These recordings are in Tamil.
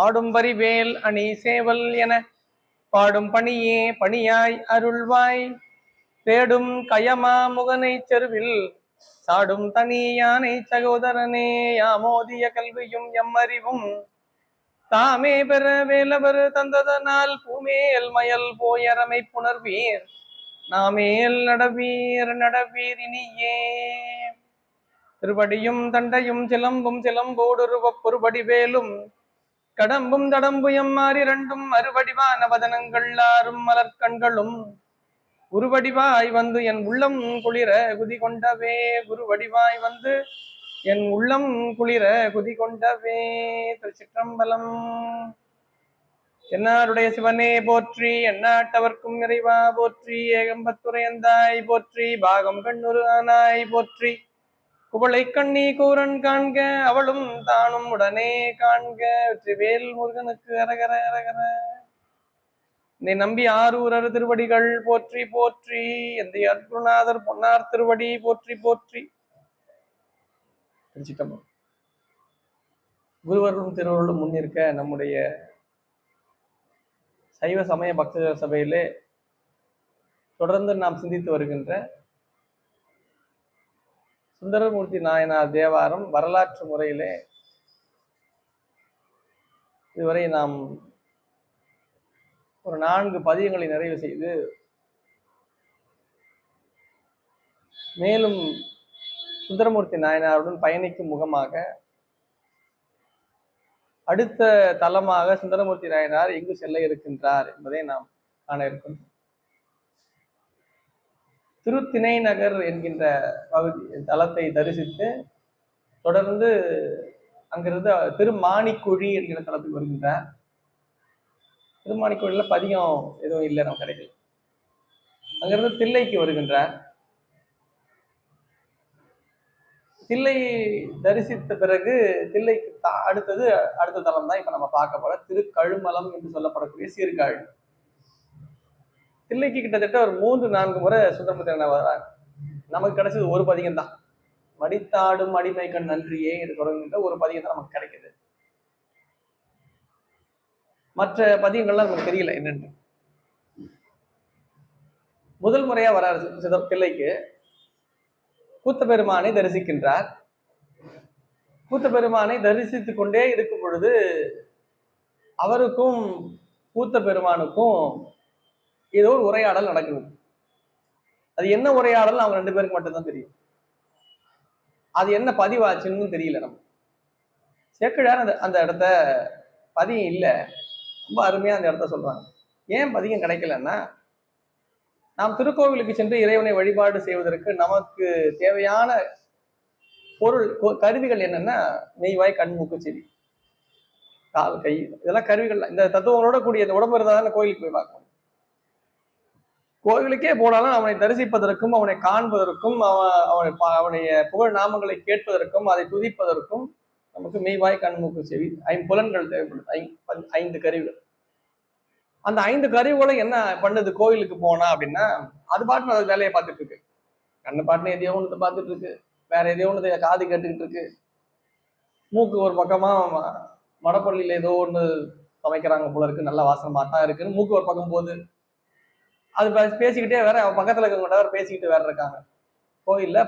ஆடும் பரிவேல் அணி சேவல் என பாடும் பணியே பணியாய் அருள்வாய். தேடும் கயமா முகனை செருவில் சாடும் தனி யானை சகோதரனே யாமோதிய கல்வியும் எம்மறிவும் தாமே பெற வேலவர் தந்ததனால் பூமேல் மயல் போயரமை புணர்வீர் நாமேல் நடவீர் நடவீர் இனியே. திருவடியும் தண்டையும் சிலம்பும் சிலம்போடுருவப் பொறுபடி வேலும் கடம்பும் தடம்புயம் மாறிரண்டும் அறுவடிவான வதனங்கள் ஆறும் மலர்கண்களும் குருவடிவாய் வந்து என் உள்ளம் குளிர குதி கொண்டவே. குருவடிவாய் வந்து என் உள்ளம் குளிர குதி கொண்டவே. திருச்சிற்றம்பலம். என்னாருடைய சிவனே போற்றி, எந்நாட்டவர்க்கும் நிறைவா போற்றி, ஏகம்பத்துரையந்தாய் போற்றி, பாகம் கண்ணுரு ஆனாய் போற்றி, குவளை கண்ணி கூரன் காண்க அவளும் தானும் உடனே காண்க. வெற்றிவேல் முருகனுக்கு அரகர அரகர. என்னை நம்பி ஆரூரர் திருவடிகள் போற்றி போற்றி. எந்த அருணாதர் பொன்னார் திருவடி போற்றி போற்றி. குருவர்களும் திருவருளும் முன்னிற்க நம்முடைய சைவ சமய பக்த சபையிலே தொடர்ந்து நாம் சிந்தித்து வருகின்ற சுந்தரமூர்த்தி நாயனார் தேவாரம் வரலாற்று முறையிலே இதுவரை நாம் ஒரு 4 பதியங்களை நிறைவு செய்து மேலும் சுந்தரமூர்த்தி நாயனாருடன் பயணிக்கும் முகமாக அடுத்த தலமாக சுந்தரமூர்த்தி நாயனார் எங்கு செல்ல இருக்கின்றார் என்பதை நாம் காண இருக்கின்றோம். திருத்திணை நகர் என்கின்ற பகுதி தலத்தை தரிசித்து தொடர்ந்து அங்கிருந்து திருமாணிக்குழி என்கிற தலத்துக்கு வருகின்றார். திருமாணிக்குழியில பதிகம் எதுவும் இல்லை, நம்ம கிடைக்கல. அங்கிருந்து தில்லைக்கு வருகின்றார். தில்லை தரிசித்த பிறகு தில்லைக்கு அடுத்த தலம் தான் இப்ப நம்ம பார்க்க போற திருக்கழுமலம் என்று சொல்லப்படக்கூடிய சீர்காழி. தில்லைக்கு கிட்டத்தட்ட ஒரு 3-4 முறை சுந்தரமூர்த்தி நாயனார் வர்றாங்க. நமக்கு கிடைச்சது ஒரு பதிகம் தான். மடித்தாடும் அடிமை கண் நன்றியே என்று தொடங்குகின்ற ஒரு பதிகம் தான் நமக்கு கிடைக்குது. மற்ற பதிகங்கள்லாம் நமக்கு தெரியல என்னன்னு. முதல் முறையா வராரு தில்லைக்கு. கூத்த பெருமானை தரிசிக்கின்றார். கூத்த பெருமானை தரிசித்துக் கொண்டே இருக்கும் பொழுது அவருக்கும் கூத்த பெருமானுக்கும் ஏதோ ஒரு உரையாடல் நடக்குது. அது என்ன உரையாடல் அவங்க 2 பேருக்கு மட்டும்தான் தெரியும். அது என்ன பதிவாச்சுன்னு தெரியல. நம்ம சேக்கிழார் அந்த இடத்த பதியம் இல்லை, ரொம்ப அருமையா அந்த இடத்த சொல்றாங்க. ஏன் பதியம் கிடைக்கலன்னா, நாம் திருக்கோவிலுக்கு சென்று இறைவனை வழிபாடு செய்வதற்கு நமக்கு தேவையான கருவிகள் என்னன்னா மெய்வாய் கண் மூக்கு செவி கால் கை, இதெல்லாம் கருவிகள். இந்த தத்துவங்களோட கூடிய இந்த உடம்பு இருந்தால் கோயிலுக்கு போய் பார்க்கணும். கோவிலுக்கே போனாலும் அவனை தரிசிப்பதற்கும் அவனை காண்பதற்கும் அவனுடைய புகழ் நாமங்களை கேட்பதற்கும் அதை துதிப்பதற்கும் நமக்கு மெய்வாய் கண் மூக்கு செவி 5 புலன்கள் தேவைப்படுது. 5 கருவிகள். அந்த 5 கருவிகளும் என்ன பண்ணுது கோயிலுக்கு போனா அப்படின்னா, அது பாட்டுன்னு அது வேலையை பார்த்துட்டு இருக்கு. கண்ணு பாட்டுன்னு எதையோ ஒன்று பார்த்துட்டு இருக்கு, வேற எதையோ ஒன்று காது கேட்டுக்கிட்டு இருக்கு. மூக்கு ஒரு பக்கமா மடப்பள்ளியில ஏதோ ஒன்று சமைக்கிறாங்க போல இருக்கு, நல்ல வாசனமா தான் இருக்குன்னு மூக்கு ஒரு பக்கம் போகுது. அது பேசிக்கிட்டே வேற பக்கத்துல இருக்கவங்க பேசிக்கிட்டு வேற இருக்காங்க. கோயில்ல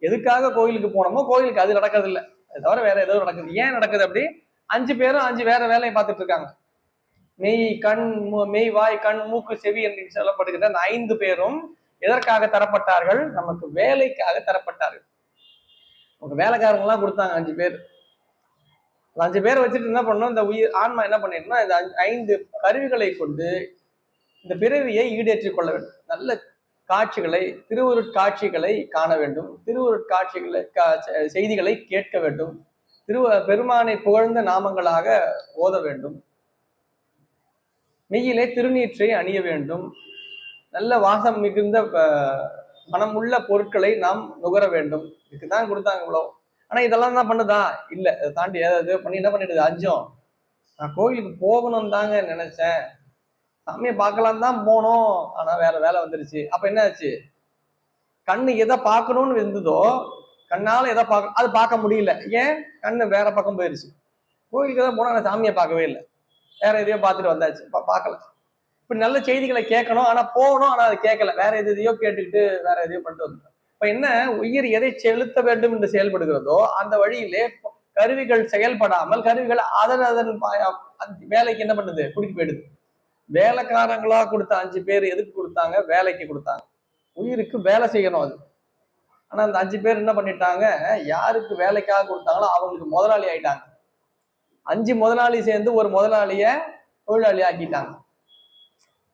எதுக்காக கோயிலுக்கு போனோமோ கோயிலுக்கு அது நடக்கிறது இல்லை, அது தவிர வேற ஏதோ நடக்குது. ஏன் நடக்குது அப்படி? 5 பேரும் 5 வேற வேலையை பார்த்துட்டு இருக்காங்க. மெய் வாய் கண் மூக்கு செவி என்று சொல்லப்படுகின்ற அந்த 5 பேரும் எதற்காக தரப்பட்டார்கள்? நமக்கு வேலைக்காக தரப்பட்டார்கள். நமக்கு வேலைக்காரங்க எல்லாம் கொடுத்தாங்க 5 பேர். 5 பேரை வச்சுட்டு என்ன பண்ணணும், இந்த ஆன்மா என்ன பண்ணிருக்குன்னா, இந்த 5 கருவிகளை கொண்டு இந்த பிறவியை ஈடேற்றிக் கொள்ள வேண்டும். நல்ல காட்சிகளை, திருவுருட்காட்சிகளை காண வேண்டும். திருவுருட்காட்சிகளை செய்திகளை கேட்க வேண்டும். பெருமானை புகழ்ந்த நாமங்களாக ஓத வேண்டும். மெய்யிலே திருநீற்றை அணிய வேண்டும். நல்ல வாசம் மிகுந்த மனமுள்ள பொருட்களை நாம் நுகர வேண்டும். இதுக்குதான் கொடுத்தாங்க இவ்வளோ. ஆனா இதெல்லாம் தான் பண்ணுதா? இல்லை. அதை தாண்டி ஏதாவது பண்ணி என்ன பண்ணிடுது? 5ம் நான் கோயிலுக்கு போகணும் தாங்க நினைச்சேன், சாமியை பார்க்கலாம் தான் போனோம், ஆனா வேற வேலை வந்துருச்சு. அப்ப என்ன ஆச்சு? கண்ணு எதை பார்க்கணும்னு இருந்ததோ, கண்ணால எதை பார்க்க அது பார்க்க முடியல. ஏன்? கண்ணு வேற பக்கம் போயிருச்சு. கோயிலுக்கு தான் போனா நான் சாமியை பார்க்கவே இல்லை, வேற எதையோ பார்த்துட்டு வந்தாச்சு, பார்க்கல. இப்படி நல்ல செய்திகளை கேட்கணும், ஆனா போகணும், ஆனா அது கேட்கல, வேற எதையோ கேட்டுக்கிட்டு வேற எதையோ பண்ணிட்டு வந்துடும். இப்ப என்ன, உயிர் எதை செலுத்த வேண்டும் என்று செயல்படுகிறதோ அந்த வழியிலே கருவிகள் செயல்படாமல் கருவிகள் அதன் அதன் வேலைக்கு என்ன பண்ணுது, குடிக்க போயிடுது. வேலைக்காரங்களா கொடுத்த 5 பேர் எதுக்கு கொடுத்தாங்க, வேலைக்கு கொடுத்தாங்க, உயிருக்கு வேலை செய்யணும் அது. ஆனா அந்த 5 பேர் என்ன பண்ணிட்டாங்க, யாருக்கு வேலைக்காக கொடுத்தாங்களோ அவங்களுக்கு முதலாளி ஆயிட்டாங்க. 5 முதலாளி சேர்ந்து ஒரு முதலாளிய தொழிலாளி ஆக்கிட்டாங்க.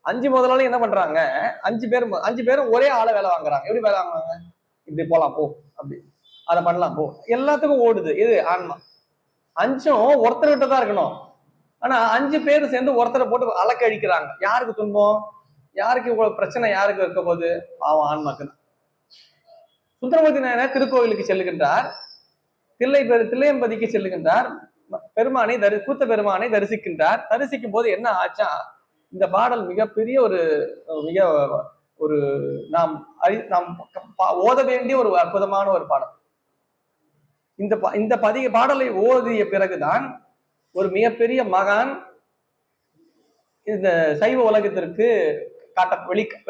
5 முதலாளி என்ன பண்றாங்க, 5 பேரும் ஒரே ஆளை வேலை வாங்குறாங்க. எப்படி வேலை வாங்குறாங்க, இப்படி போலாம் போ, அப்படி அதை பண்ணலாம் போ, எல்லாத்துக்கும் ஓடுது இது ஆன்மா. 5ம் ஒருத்தர்கிட்ட தான் இருக்கணும். ஆனா 5 பேரும் சேர்ந்து ஒருத்தரை போட்டு அலக்கழிக்கிறாங்க. யாருக்கு துன்பம், யாருக்கு இவ்வளவு பிரச்சனை, யாருக்கு இருக்க போது, பாவம் ஆன்மாக்கு தான். சுந்தரமூர்த்தி நாயனார் திருக்கோவிலுக்கு செல்லுகின்றார், தில்லையம்பதிக்கு செல்லுகின்றார், பெருமானை கூத்த பெருமானை தரிசிக்கின்றார். தரிசிக்கும் போது என்ன ஆச்சா, இந்த பாடல் மிகப்பெரிய ஒரு நாம் ஓத வேண்டிய ஒரு அற்புதமான ஒரு பாடல். இந்த பாடலை ஓதிய பிறகுதான் ஒரு மிகப்பெரிய மகான் இந்த சைவ உலகத்திற்கு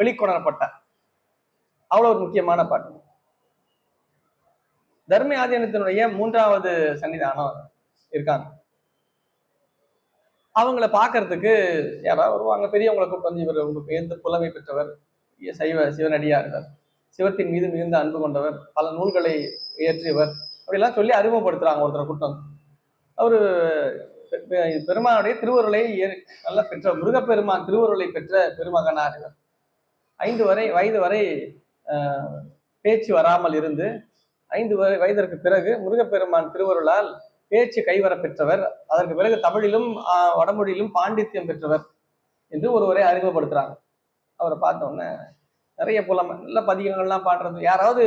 வெளிக்கொணரப்பட்டார். அவ்வளவு ஒரு முக்கியமான பாட்டு. தர்ம ஆதீனத்தினுடைய 3வது சன்னிதானம் இருக்காங்க. அவங்கள பாக்குறதுக்கு யாராவது வருவாங்க, பெரியவங்களை கூப்பிட்டு வந்து, இவர் மிகுந்த புலமை பெற்றவர், சிவனடியார், சிவத்தின் மீது மிகுந்த அன்பு கொண்டவர், பல நூல்களை இயற்றியவர், அப்படிலாம் சொல்லி அறிமுகப்படுத்துறாங்க ஒருத்தரை கூட்டம். அவரு பெருமானுடைய திருவருளை நல்ல பெற்ற, முருகப்பெருமான் திருவருளை பெற்ற பெருமகனார். 5 வயது வரை பேச்சு வராமல் இருந்து 5 வயதிற்கு பிறகு முருகப்பெருமான் திருவருளால் பேச்சு கைவர பெற்றவர். அதற்கு பிறகு தமிழிலும் வடமொழியிலும் பாண்டித்யம் பெற்றவர் என்று ஒருவரை அறிமுகப்படுத்துறாங்க. அவரை பார்த்தோன்னே நிறைய புலமை, நல்ல பதிகங்கள்லாம் பாடுறது. யாராவது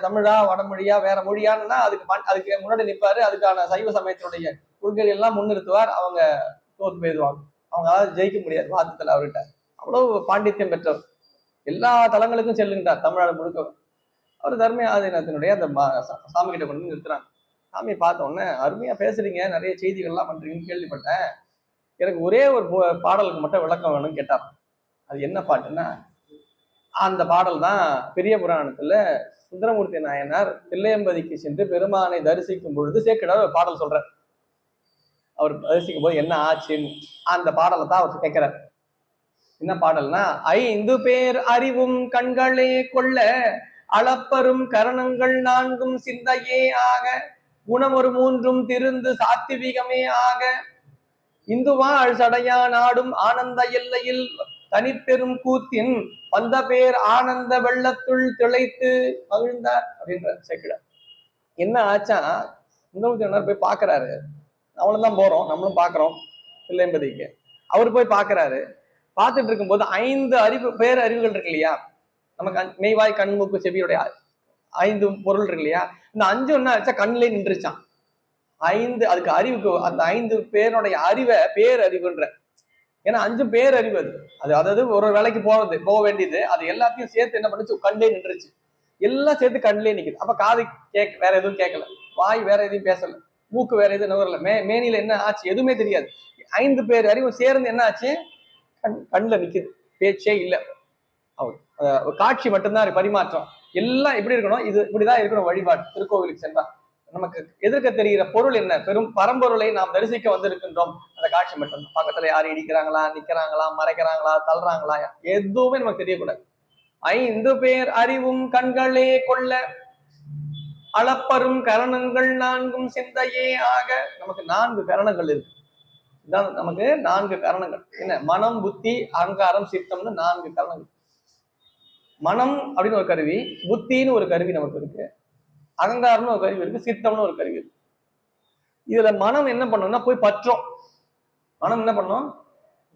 தமிழா வடமொழியா வேற மொழியான்னா அதுக்கு முன்னாடி நிற்பாரு, அதுக்கான சைவ சமயத்தினுடைய கொள்கைகள் எல்லாம் முன்னிறுத்துவார். அவங்க தோற்று போயிடுவாங்க, அவங்களால ஜெயிக்க முடியாது வாதத்துல. அவர்கிட்ட அவ்வளவு பாண்டித்யம் பெற்றவர், எல்லா தலங்களுக்கும் செல்லுகின்றார் தமிழ்நாடு முழுக்க. அவர் தர்ம ஆதீனத்தினுடைய அந்த சாமி கிட்ட கொண்டு நிறுத்துறாங்க. சாமியை பார்த்த உடனே, அருமையா பேசுறீங்க, நிறைய செய்திகள்லாம் பண்றீங்கன்னு கேள்விப்பட்டேன், எனக்கு ஒரே ஒரு பாடலுக்கு மட்டும் விளக்கம் வேணும்னு கேட்டார். அது என்ன பாட்டுன்னா, அந்த பாடல் தான் பெரிய புராணத்துல சுந்தரமூர்த்தி நாயனார் தில்லையம்பதிக்கு சென்று பெருமானை தரிசிக்கும் பொழுது சேக்கிழார் ஒரு பாடல் சொல்றார். அவர் தரிசிக்கும் போது என்ன ஆச்சுன்னு அந்த பாடலை தான் அவர் கேட்கிறார். என்ன பாடல்னா, 5 பேர் அறிவும் கண்களே கொள்ள அளப்பரும் கரணங்கள் 4 சிந்தையே ஆக, குணமொரு 3 திருந்து சாத்திவிகமே ஆக, இந்துவாழ் சடையா நாடும் ஆனந்த எல்லையில் தனிப்பெரும் கூத்தின் வந்த பேர் ஆனந்த வெள்ளத்துள் திளைத்து மகிழ்ந்தார் அப்படின்ற சேக்கிழார். என்ன ஆச்சா, சுந்தரமூர்த்தி போய் பாக்குறாரு, அவளும் போறோம், நம்மளும் பாக்குறோம் தில்லையம்பதிக்கு. அவர் போய் பாக்குறாரு. பார்த்துட்டு இருக்கும்போது 5 பேரறிவுகள் இருக்கு இல்லையா, நமக்கு மெய்வாய் கண் மூக்கு செவியுடைய 5 பொருள் இருக்கு இல்லையா, இந்த 5 என்ன ஆச்சா, கண்ணிலே நின்றுச்சான். 5 அதுக்கு அறிவுக்கு, அந்த 5 பேருடைய அறிவை பேரறிவுன்ற. ஏன்னா 5 பேரறிவு அது அதாவது ஒரு வேலைக்கு போக வேண்டியது, அது எல்லாத்தையும் சேர்த்து என்ன பண்ணுச்சு, கண்ணிலே நின்றுச்சு. எல்லாம் சேர்த்து கண்ணிலே நிக்குது. அப்ப காது வேற எதுவும் கேட்கல, வாய் வேற எதையும் பேசல, மூக்கு வேற எதுவும் நுகரல, மேனில என்ன ஆச்சு எதுவுமே தெரியாது. 5 பேர் அறிவு சேர்ந்து என்ன ஆச்சு, கண்ணில் நிக்குது, பேச்சே இல்லை. காட்சி மட்டும்தான் பரிமாற்றம். எல்லாம் எப்படி இருக்கணும், இது இப்படிதான் இருக்கணும் வழிபாடு. திருக்கோவிலுக்கு சென்றா நமக்கு எதிர்க்க தெரிகிற பொருள் என்ன, பெரும் பரம்பொருளை நாம் தரிசிக்க வந்திருக்கின்றோம், அந்த காட்சி மட்டும். பக்கத்துல யாரும் இடிக்கிறாங்களா, நிக்கிறாங்களா, மறைக்கிறாங்களா, தள்ளுறாங்களா, எதுவுமே நமக்கு தெரியக்கூடாது. 5 பேர் அறிவும் கண்களே கொள்ள அளப்பரும் கரணங்கள் 4 சிந்தையே ஆக. நமக்கு 4 கரணங்கள் இருக்கு. இதான் நமக்கு 4 கரணங்கள். என்ன, மனம், புத்தி, அகங்காரம், சித்தம்னு 4 கரணங்கள். மனம் அப்படின்னு ஒரு கருவி, புத்தின்னு ஒரு கருவி நமக்கு இருக்கு, அகங்காரம்னு ஒரு கருவி இருக்கு, சித்தம்னு ஒரு கருவி இருக்கு. இதுல மனம் என்ன பண்ணணும்னா போய் பற்றும். மனம் என்ன பண்ணும்,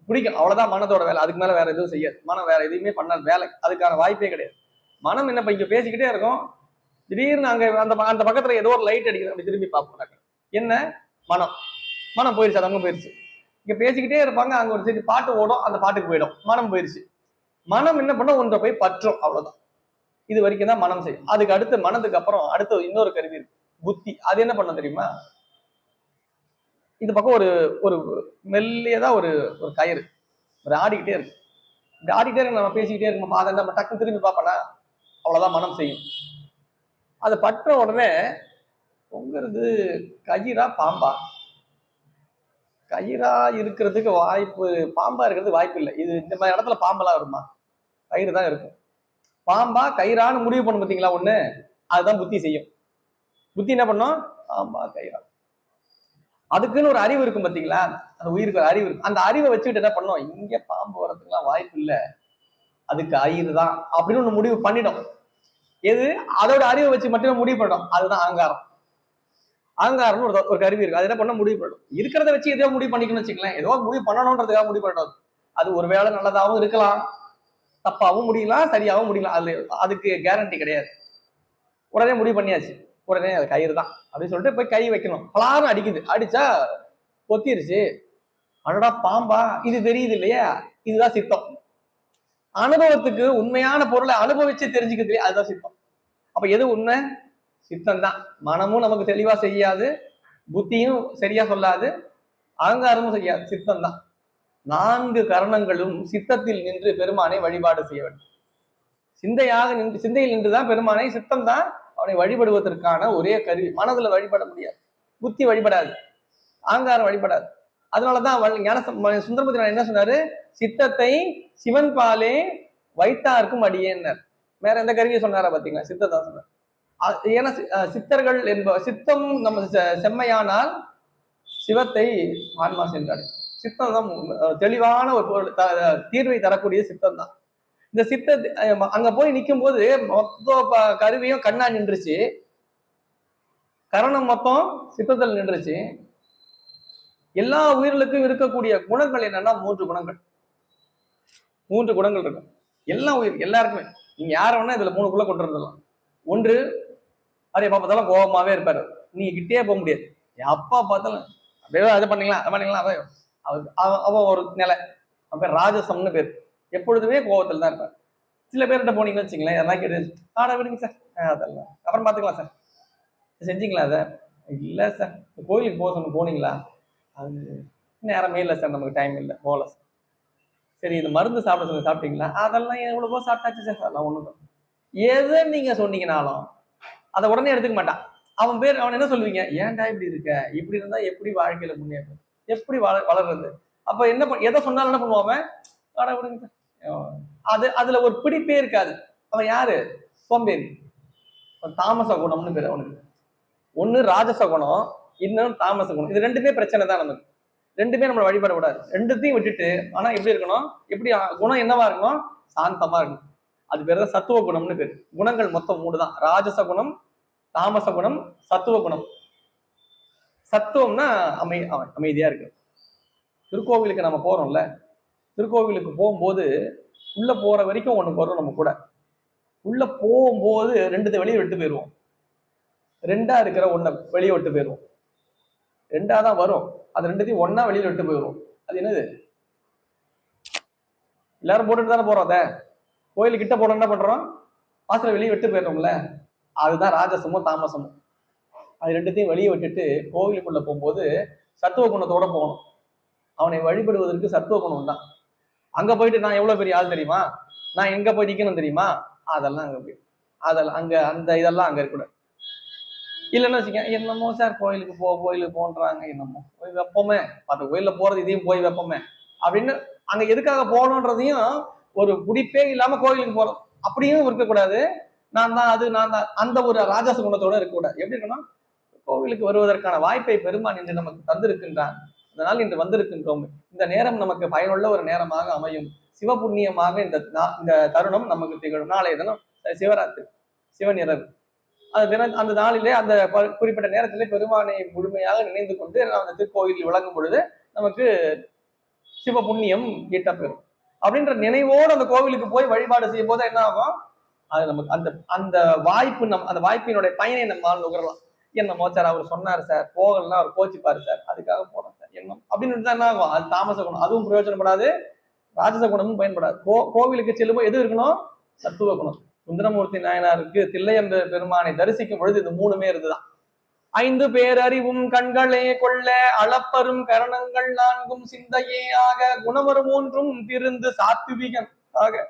பிடிக்கும், அவ்வளவுதான் மனதோட வேலை. அதுக்கு மேல வேற எதுவும் செய்யாது. மனம் வேற எதுவுமே பண்ணாது, வேலை அதுக்கான வாய்ப்பே கிடையாது. மனம் என்ன, இங்க பேசிக்கிட்டே இருக்கும், திடீர்னு அங்க அந்த பக்கத்துல ஏதோ ஒரு லைட் அடிக்குது, அப்படி திரும்பி பார்ப்போம், என்ன, மனம் போயிருச்சு, அது அங்க போயிருச்சு. இங்க பேசிக்கிட்டே இருப்பாங்க, அங்க ஒரு சரி பாட்டு ஓடும், அந்த பாட்டுக்கு போயிடும், மனம் போயிருச்சு. மனம் என்ன பண்ண, ஒன்றை போய் பற்றும், அவ்வளவுதான். இது வரைக்கும் தான் மனம் செய்யும். அதுக்கு அடுத்து, மனதுக்கு அப்புறம் அடுத்து இன்னொரு கருவி இருக்கு, புத்தி. அது என்ன பண்ண தெரியுமா, இந்த பக்கம் ஒரு ஒரு மெல்லியதா ஒரு ஒரு கயிறு ஒரு ஆடிக்கிட்டே இருக்கு. இப்படி ஆடிக்கிட்டே இருக்கு, நம்ம பேசிக்கிட்டே இருக்கும், அதை நம்ம டக்குன்னு திரும்பி பார்ப்போம்னா அவ்வளவுதான் மனம் செய்யும். அது பற்ற உடனே பொங்குறது கயிறா பாம்பா? கயிறா இருக்கிறதுக்கு வாய்ப்பு, பாம்பா இருக்கிறது வாய்ப்பு இல்லை. இது இந்த மாதிரி இடத்துல பாம்பெல்லாம் வருமா? கயிறு தான் இருக்கும். பாம்பா கயிறான்னு முடிவு பண்ணும் பார்த்தீங்களா ஒண்ணு, அதுதான் புத்தி செய்யும். புத்தி என்ன பண்ணும்? பாம்பா கயிறா. அதுக்குன்னு ஒரு அறிவு இருக்கும் பார்த்தீங்களா, அந்த உயிருக்கு அறிவு இருக்கு. அந்த அறிவை வச்சுக்கிட்டு என்ன பண்ணும், இங்க பாம்பு வரதுக்குலாம் வாய்ப்பு இல்லை, அதுக்கு கயிறு தான் அப்படின்னு ஒண்ணு முடிவு பண்ணிடும். எது? அதோட அறிவை வச்சு மட்டுமே முடிவு பண்ணிடும். அதுதான் அகங்காரம். அகங்காரம்னு ஒரு கருவி இருக்கு. அது என்ன பண்ண முடிவு பண்ணணும். இருக்கிறத வச்சு ஏதோ முடிவு பண்ணிக்கணும்னு வச்சுக்கலாம். ஏதோ முடிவு பண்ணணும்ன்றதுக்காக முடிவு பண்ணணும். அது ஒருவேளை நல்லதாகவும் இருக்கலாம், தப்பாவும் முடியலாம், சரியாகவும் முடியலாம். அதுக்கு கேரண்டி கிடையாது. உடனே முடிவு பண்ணியாச்சு, உடனே அது கயிறு தான் அப்படின்னு சொல்லிட்டு போய் கை வைக்கணும். பலாரும் அடிக்குது, அடிச்சா கொத்திருச்சு. அடடா பாம்பா, இது தெரியுது இல்லையா, இதுதான் சித்தம். அனுபவத்துக்கு உண்மையான பொருளை அனுபவிச்சு தெரிஞ்சுக்கிறது இல்லையா, அதுதான் சித்தம். அப்ப எது உண்மை? சித்தம் தான். மனமும் நமக்கு தெளிவா செய்யாது, புத்தியும் சரியா சொல்லாது, அகங்காரமும் செய்யாது, சித்தம் தான். 4 கரணங்களும் சித்தத்தில் நின்று பெருமானை வழிபாடு செய்ய வேண்டும். சிந்தையாக நின்று, சிந்தையில் நின்றுதான் பெருமானை, சித்தம் தான் அவனை வழிபடுவதற்கான ஒரே கருவி. மனதுல வழிபட முடியாது, புத்தி வழிபடாது, அகங்காரம் வழிபடாது. அதனாலதான் ஞான சுந்தரமூர்த்தி என்ன சொன்னாரு, சித்தத்தை சிவன் பாலே வைத்தார்க்கும் அடியேன்னார். வேற எந்த கருவியை சொன்னாரா பாத்தீங்களா? சித்தத்தான் சொன்னார். ஏன்னா சித்தர்கள் என்ப சித்தம் நம்ம செம்மையானால் சிவத்தை ஆன்மா சென்றாடு. சித்தம் தான் தெளிவான ஒரு பொருள், தீர்வை தரக்கூடிய சித்தம் தான். இந்த சித்த அங்க போய் நிற்கும் போது மொத்த கருவியும் கண்ணா நின்றுச்சு, கரணம் மொத்தம் சித்தத்தில் நின்றுச்சு. எல்லா உயிர்களுக்கும் இருக்கக்கூடிய குணங்கள் என்னன்னா 3 குணங்கள். 3 குணங்கள் இருக்கும் எல்லா உயிர், எல்லாருக்குமே. நீங்க யார வேணா இதுல 3 கொண்டு வந்துடலாம். ஒன்று, அப்படியே பார்த்தாலும் கோபமாவே இருப்பாரு, நீங்க கிட்டே போக முடியாது. அப்பா பார்த்தாலும் அப்படியே அதை பண்ணீங்களா அதை பண்ணீங்களா, அவன் ஒரு நிலை, அவன் பேர் ராஜசம்னு பேர். எப்பொழுதுமே கோபத்தில் தான் இருப்பார். சில பேர்கிட்ட போனீங்கன்னு வச்சுங்களேன், யாரெல்லாம் கேட்டு ஆடா விடுங்க சார், அதெல்லாம் அப்புறம் பார்த்துக்கலாம் சார், செஞ்சீங்களா அதை? இல்லை சார். கோயிலுக்கு போக சொன்ன போனீங்களா? அது நேரமே இல்லை சார், நமக்கு டைம் இல்லை, போகல சார். சரி, இது மருந்து சாப்பிட சொல்லி சாப்பிட்டீங்களா? அதெல்லாம் எவ்வளவோ சாப்பிட்டாச்சு சார், அதெல்லாம் ஒண்ணும். எதை நீங்க சொன்னீங்கனாலும் அதை உடனே எடுத்துக்க மாட்டான். அவன் பேர், அவன் என்ன சொல்லுவீங்க, ஏன்டா இப்படி இருக்க, இப்படி இருந்தா எப்படி வாழ்க்கையில முன்னேற்றம், எப்படி வளர்றது? அப்ப என்ன எதை சொன்னாலும் என்ன பண்ணுவான், ஆடா விடுங்க சார். அதுல ஒரு பிடிப்பே இருக்காது. அவன் யாரு? சோம்பேறி, தாமச குணம்னு பேர் அவனுக்கு. ஒண்ணு ராஜச குணம், இன்னொன்னு தாமச குணம். இது ரெண்டுமே பிரச்சனை தான் நமக்கு. ரெண்டுமே நம்மளை வழிபட விடாது. ரெண்டுத்தையும் விட்டுட்டு ஆனா எப்படி இருக்கணும், எப்படி குணம் என்னவா இருக்கணும், சாந்தமா இருக்கணும். அது பேர் தான் சத்துவ குணம்னு பேரு. குணங்கள் மொத்தம் 3 தான், ராஜச குணம், தாமச குணம், சத்துவ குணம். சத்துவம்னா அமைதியா இருக்கு. திருக்கோவிலுக்கு நம்ம போறோம்ல, திருக்கோவிலுக்கு போகும்போது உள்ள போற வரைக்கும் ஒண்ணு வரும் நம்ம கூட. உள்ள போகும்போது 2 வெளியே விட்டு போயிடுவோம், 2ஆ இருக்கிற ஒண்ண வெளியே விட்டு போயிடுவோம். 2ஆ தான் வரும், அது 2த்தையும் ஒண்ணா வெளியில விட்டு போயிடுவோம். அது என்னது? எல்லாரும் போட்டுட்டு தானே போறோம். அதை கோயிலுக்கு கிட்ட போனோம், என்ன பண்றோம், வாசல வெளியே விட்டு போயிடுறோம்ல, அதுதான் ராஜசமும் தாமசமும். அது 2த்தையும் வெளியே விட்டுட்டு கோவிலுக்குள்ள போகும்போது சத்துவ குணத்தோட போகணும். அவனை வழிபடுவதற்கு சத்துவ குணம் தான். அங்க போயிட்டு நான் எவ்வளவு பெரிய ஆள் தெரியுமா, நான் எங்க போய் நிக்கணும் தெரியுமா, அதெல்லாம் அங்க போய், அதெல்லாம் அங்க அந்த இதெல்லாம் அங்க இருக்கக்கூடாது. இல்லைன்னு வச்சுக்க, என்னமோ சார் கோயிலுக்கு கோயிலுக்கு போன்றாங்க, என்னமோ போய் வைப்போமே, மற்ற கோயில்ல போறது இதையும் போய் வைப்போமே அப்படின்னு, அங்க எதுக்காக போகணுன்றதையும் ஒரு குடிப்பே இல்லாம கோயிலுக்கு போறோம் அப்படியும் இருக்கக்கூடாது. நான் தான் அது, நான் தான், அந்த ஒரு ராஜச குணத்தோட இருக்கக்கூடாது. எப்படி இருக்கணும், கோவிலுக்கு வருவதற்கான வாய்ப்பை பெருமான் இன்று நமக்கு தந்திருக்கின்றான், அதனால் இன்று வந்திருக்கின்றோம். இந்த நேரம் நமக்கு பயனுள்ள ஒரு நேரமாக அமையும், சிவபுண்ணியமாக இந்த தருணம் நமக்கு திகழும். நாளைய தினம் சிவராத்திரி, சிவநிரவு. அந்த நாளிலே அந்த குறிப்பிட்ட நேரத்திலே பெருமானை முழுமையாக நினைந்து கொண்டு அந்த திருக்கோயிலில் விளங்கும் பொழுது நமக்கு சிவ புண்ணியம் ஈட்டப்பெறும். அப்படின்ற நினைவோடு அந்த கோவிலுக்கு போய் வழிபாடு செய்யும் போது என்ன ஆகும், அது நமக்கு அந்த அந்த வாய்ப்பு, அந்த வாய்ப்பினுடைய பயனை நம்மால் நுகரலாம். என்னமோ சார் அவர் சொன்னார் சார், போகலன்னா அவர் கோச்சிப்பாரு சார், அதுக்காக போறோம் சார் என்னம் அப்படின்னு தான் என்ன ஆகும், அது தாமச குணம். அதுவும் பிரயோஜனப்படாது, ராஜச குணமும் பயன்படாது. கோவிலுக்கு செல்லும்போது எது இருக்கணும், சத்துவ குணம். சுந்தரமூர்த்தி நாயனாருக்கு தில்லையம்பெருமானை தரிசிக்கும் பொழுது இது 3மே இருந்துதான். ஐந்து பேரறிவும் கண்களே கொள்ள அளப்பரும் கரணங்கள் நான்கும் சிந்தையே ஆக குணமரு மூன்றும் திருந்து சாத்விகம் ஆக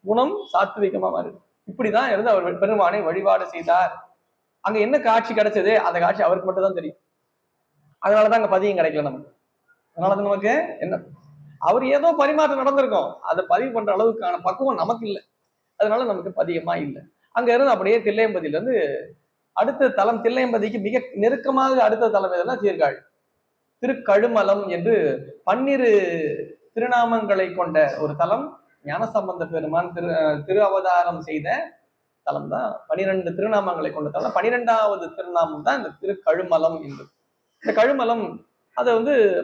குணம் சாத்விகமா மாறுது. இப்படிதான் இருந்து அவர் பெருமானை வழிபாடு செய்தார். அங்க என்ன காட்சி கிடைச்சது, அந்த காட்சி அவருக்கு மட்டும் தான் தெரியும். அதனாலதான் அங்க பதியம் கிடைக்கல நமக்கு. அதனாலதான் நமக்கு என்ன, அவர் ஏதோ பரிமாற்றம் நடந்திருக்கும், அதை பதிவு பண்ற அளவுக்கான பக்குவம் நமக்கு இல்லை. அதனால நமக்கு பதியமா இல்லை. அங்க இருந்து அப்படியே தில்லையம்பதியில இருந்து அடுத்த தலம், தில்லையம்பதிக்கு மிக நெருக்கமாக அடுத்த தலம் எதுனா சீர்காழி. திருக்கழுமலம் என்று 12 திருநாமங்களை கொண்ட ஒரு தலம். ஞானசம்பந்த பெருமான் திரு அவதாரம் செய்த தலம் தான். 12 திருநாமங்களை கொண்ட தலம். 12வது திருநாமம் தான் இந்த திருக்கழுமலம் என்பது. இந்த கழுமலம் அதை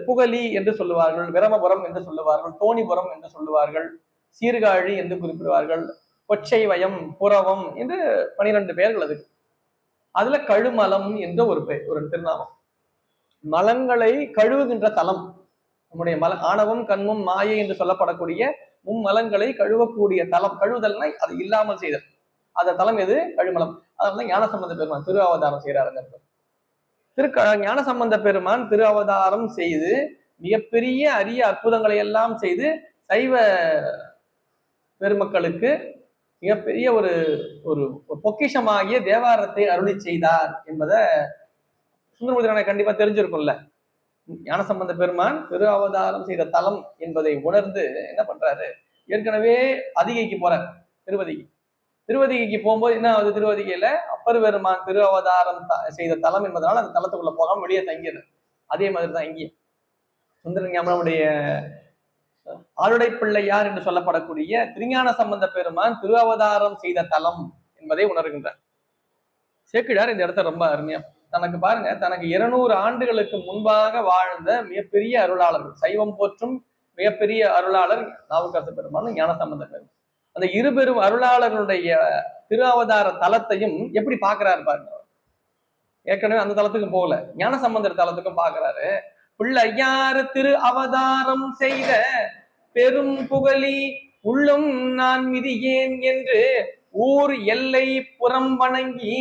புகலி என்று சொல்லுவார்கள், விரமபுரம் என்று சொல்லுவார்கள், தோணிபுரம் என்று சொல்லுவார்கள், சீர்காழி என்று குறிப்பிடுவார்கள், கொச்சை வயம், புறவம் என்று 12 பெயர்கள் அதுக்கு. அதுல கழுமலம் என்ற ஒரு திருநாமம். மலங்களை கழுவுகின்ற தலம். நம்முடைய ஆணவம், கண்மம், மாயை என்று சொல்லப்படக்கூடிய மும்மலங்களை கழுவக்கூடிய தலம். கழுவுதல்னா அது இல்லாமல் செய்தல். அந்த தலம் எது? கழுமலம். அதனால ஞானசம்பந்த பெருமான் திரு அவதாரம் செய்யறாரு. ஞானசம்பந்த பெருமான் திரு அவதாரம் செய்து மிகப்பெரிய அரிய அற்புதங்களை எல்லாம் செய்து சைவ பெருமக்களுக்கு மிகப்பெரிய ஒரு ஒரு பொக்கிஷமாகிய தேவாரத்தை அருளி செய்தார் என்பதை சுந்தரமூர்த்தி கண்டிப்பா தெரிஞ்சிருக்கும்ல. ஞானசம்பந்த பெருமான் திரு அவதாரம் செய்த தலம் என்பதை உணர்ந்து என்ன பண்றாரு, ஏற்கனவே அதிகைக்கு போறார். திருவதிகைக்கு போகும்போது என்ன ஆகுது, திருவதிகையில அப்பர் பெருமான் திரு அவதாரம் செய்த தலம் என்பதனால அந்த தலத்துக்குள்ள போகாம வெளியே தங்கிடுது. அதே மாதிரிதான் இங்கேயும் சுந்தரஞானமுடைய ஆளுடை பிள்ளையார் என்று சொல்லப்படக்கூடிய திருஞான சம்பந்த பெருமான் திரு அவதாரம் செய்த தலம் என்பதை உணர்கின்றார். சேக்கிழார் இந்த இடத்த ரொம்ப அருமையா தனக்கு பாருங்க, தனக்கு 200 ஆண்டுகளுக்கு முன்பாக வாழ்ந்த மிகப்பெரிய அருளாளர்கள், சைவம் போற்றும் மிகப்பெரிய அருளாளர் நாவுக்கரசு பெருமான், ஞானசம்பந்த பெருமான். அந்த இருபெரும் அருளாளர்களுடைய திரு அவதார தலத்தையும் எப்படி பாக்குறாரு பாருங்க. ஏற்கனவே அந்த தலத்துக்கும் போகல, ஞானசம்பந்தர் தலத்துக்கும் பாக்குறாரு. பிள்ளையாறு திரு அவதாரம் செய்த பெரும் புகழி உள்ளும் நான் மிதியேன் என்று ஊர் எல்லை புறம் வணங்கி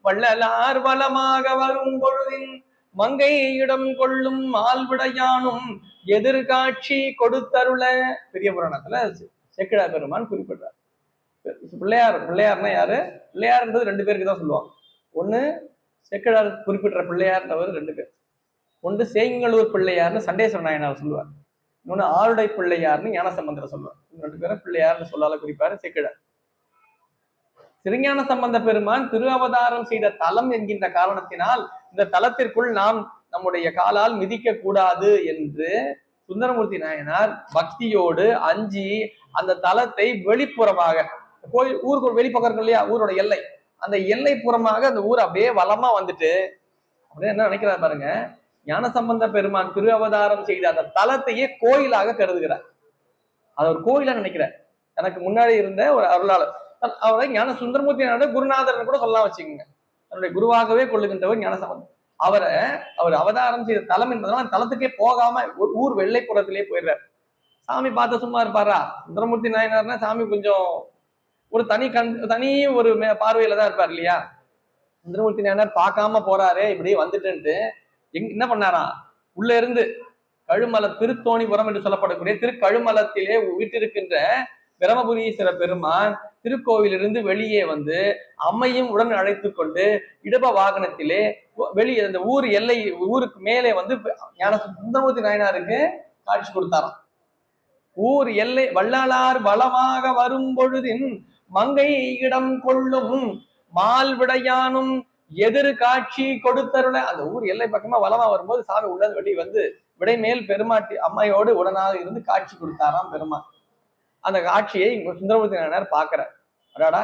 வள்ளலார் வளமாக வரும் பொழுதின் மங்கை இடம் கொள்ளும் மால்விடையானும் எதிர்காட்சி கொடுத்தருள. பெரிய புராணத்துல சேக்கிழார் பெருமான் குறிப்பிடுறார். பிள்ளையார்னா யாரு? பிள்ளையார்ன்றது 2 பேருக்கு தான் சொல்லுவாங்க. ஒண்ணு சேக்கிழார் குறிப்பிடுற பிள்ளையார்ன்றவர் 2 பேர். ஒன்று சேங்கலூர் பிள்ளையார்னு சண்டேஸ்வர நாயனார் சொல்லுவார். இன்னொன்னு ஆளுடை பிள்ளையார்னு ஞானசம்பந்தர் சொல்லுவார். 2 பேரும் பிள்ளையார்னு சொல்லால குறிப்பாரு சேக்கிழார். திருஞான சம்பந்த பெருமான் திரு அவதாரம் செய்த தலம் என்கின்ற காரணத்தினால் இந்த தலத்திற்குள் நாம் நம்முடைய காலால் மிதிக்க கூடாது என்று சுந்தரமூர்த்தி நாயனார் பக்தியோடு அஞ்சி அந்த தலத்தை வெளிப்புறமாக, கோயில் ஊருக்கு ஒரு வெளிப்பக்கம் இல்லையா, ஊரோட எல்லை, அந்த எல்லை புறமாக அந்த ஊர் அப்படியே வளமா வந்துட்டு அப்படியே என்ன நினைக்கிறார் பாருங்க, ஞானசம்பந்த பெருமான் திரு அவதாரம் செய்த அந்த தலத்தையே கோயிலாக கருதுகிறார். அது ஒரு கோயிலா நினைக்கிறார். எனக்கு முன்னாடி இருந்த ஒரு அருளாளர், அவரை ஞான சுந்தரமூர்த்தி குருநாதர் கூட சொல்லலாம் வச்சுக்கோங்க, அவருடைய குருவாகவே கொள்ளுகின்றவர் ஞானசம்பந்தர். அவர் அவதாரம் செய்த தலம் என்பதனால தலத்துக்கே போகாம ஊர் வெள்ளைப்புறத்திலே போயிடுறார். சாமி பார்த்த சும்மா இருப்பாரா? சுந்தரமூர்த்தி நாயனார்னா சாமி கொஞ்சம் ஒரு தனி ஒரு பார்வையில தான் இருப்பார் இல்லையா. சுந்தரமூர்த்தி நாயனார் பார்க்காம போறாரே இப்படி வந்துட்டு என்ன பண்ணாரா, உள்ள இருந்து கழுமல திருத்தோணிபுரம் என்று சொல்லப்படக்கூடிய திருக்கழுமலத்திலே வீட்டிருக்கின்ற பிரமபுரீஸ்வர பெருமான் திருக்கோவிலிருந்து வெளியே வந்து அம்மையும் உடன் அழைத்து கொண்டு இடப வாகனத்திலே வெளியே அந்த ஊர் எல்லை, ஊருக்கு மேலே வந்து ஞான சுந்தரமூர்த்தி நாயனாருக்கு காட்சி கொடுத்தாராம். ஊர் எல்லை வள்ளலார் வளமாக வரும் பொழுதின் மங்கை இடம் கொள்ளும் மால்விடையானும் எதிர் காட்சி கொடுத்தருள. அந்த ஊர் எல்லை பக்கமா வளமா வரும்போது சாமி உள்ள வெளியே வந்து விடைமேல் பெருமாட்டி அம்மையோடு உடனாக இருந்து காட்சி கொடுத்தாராம் பெருமான். அந்த காட்சியை இங்க சுந்தரமூர்த்தி நாயனார் பாக்குறார். அடாடா,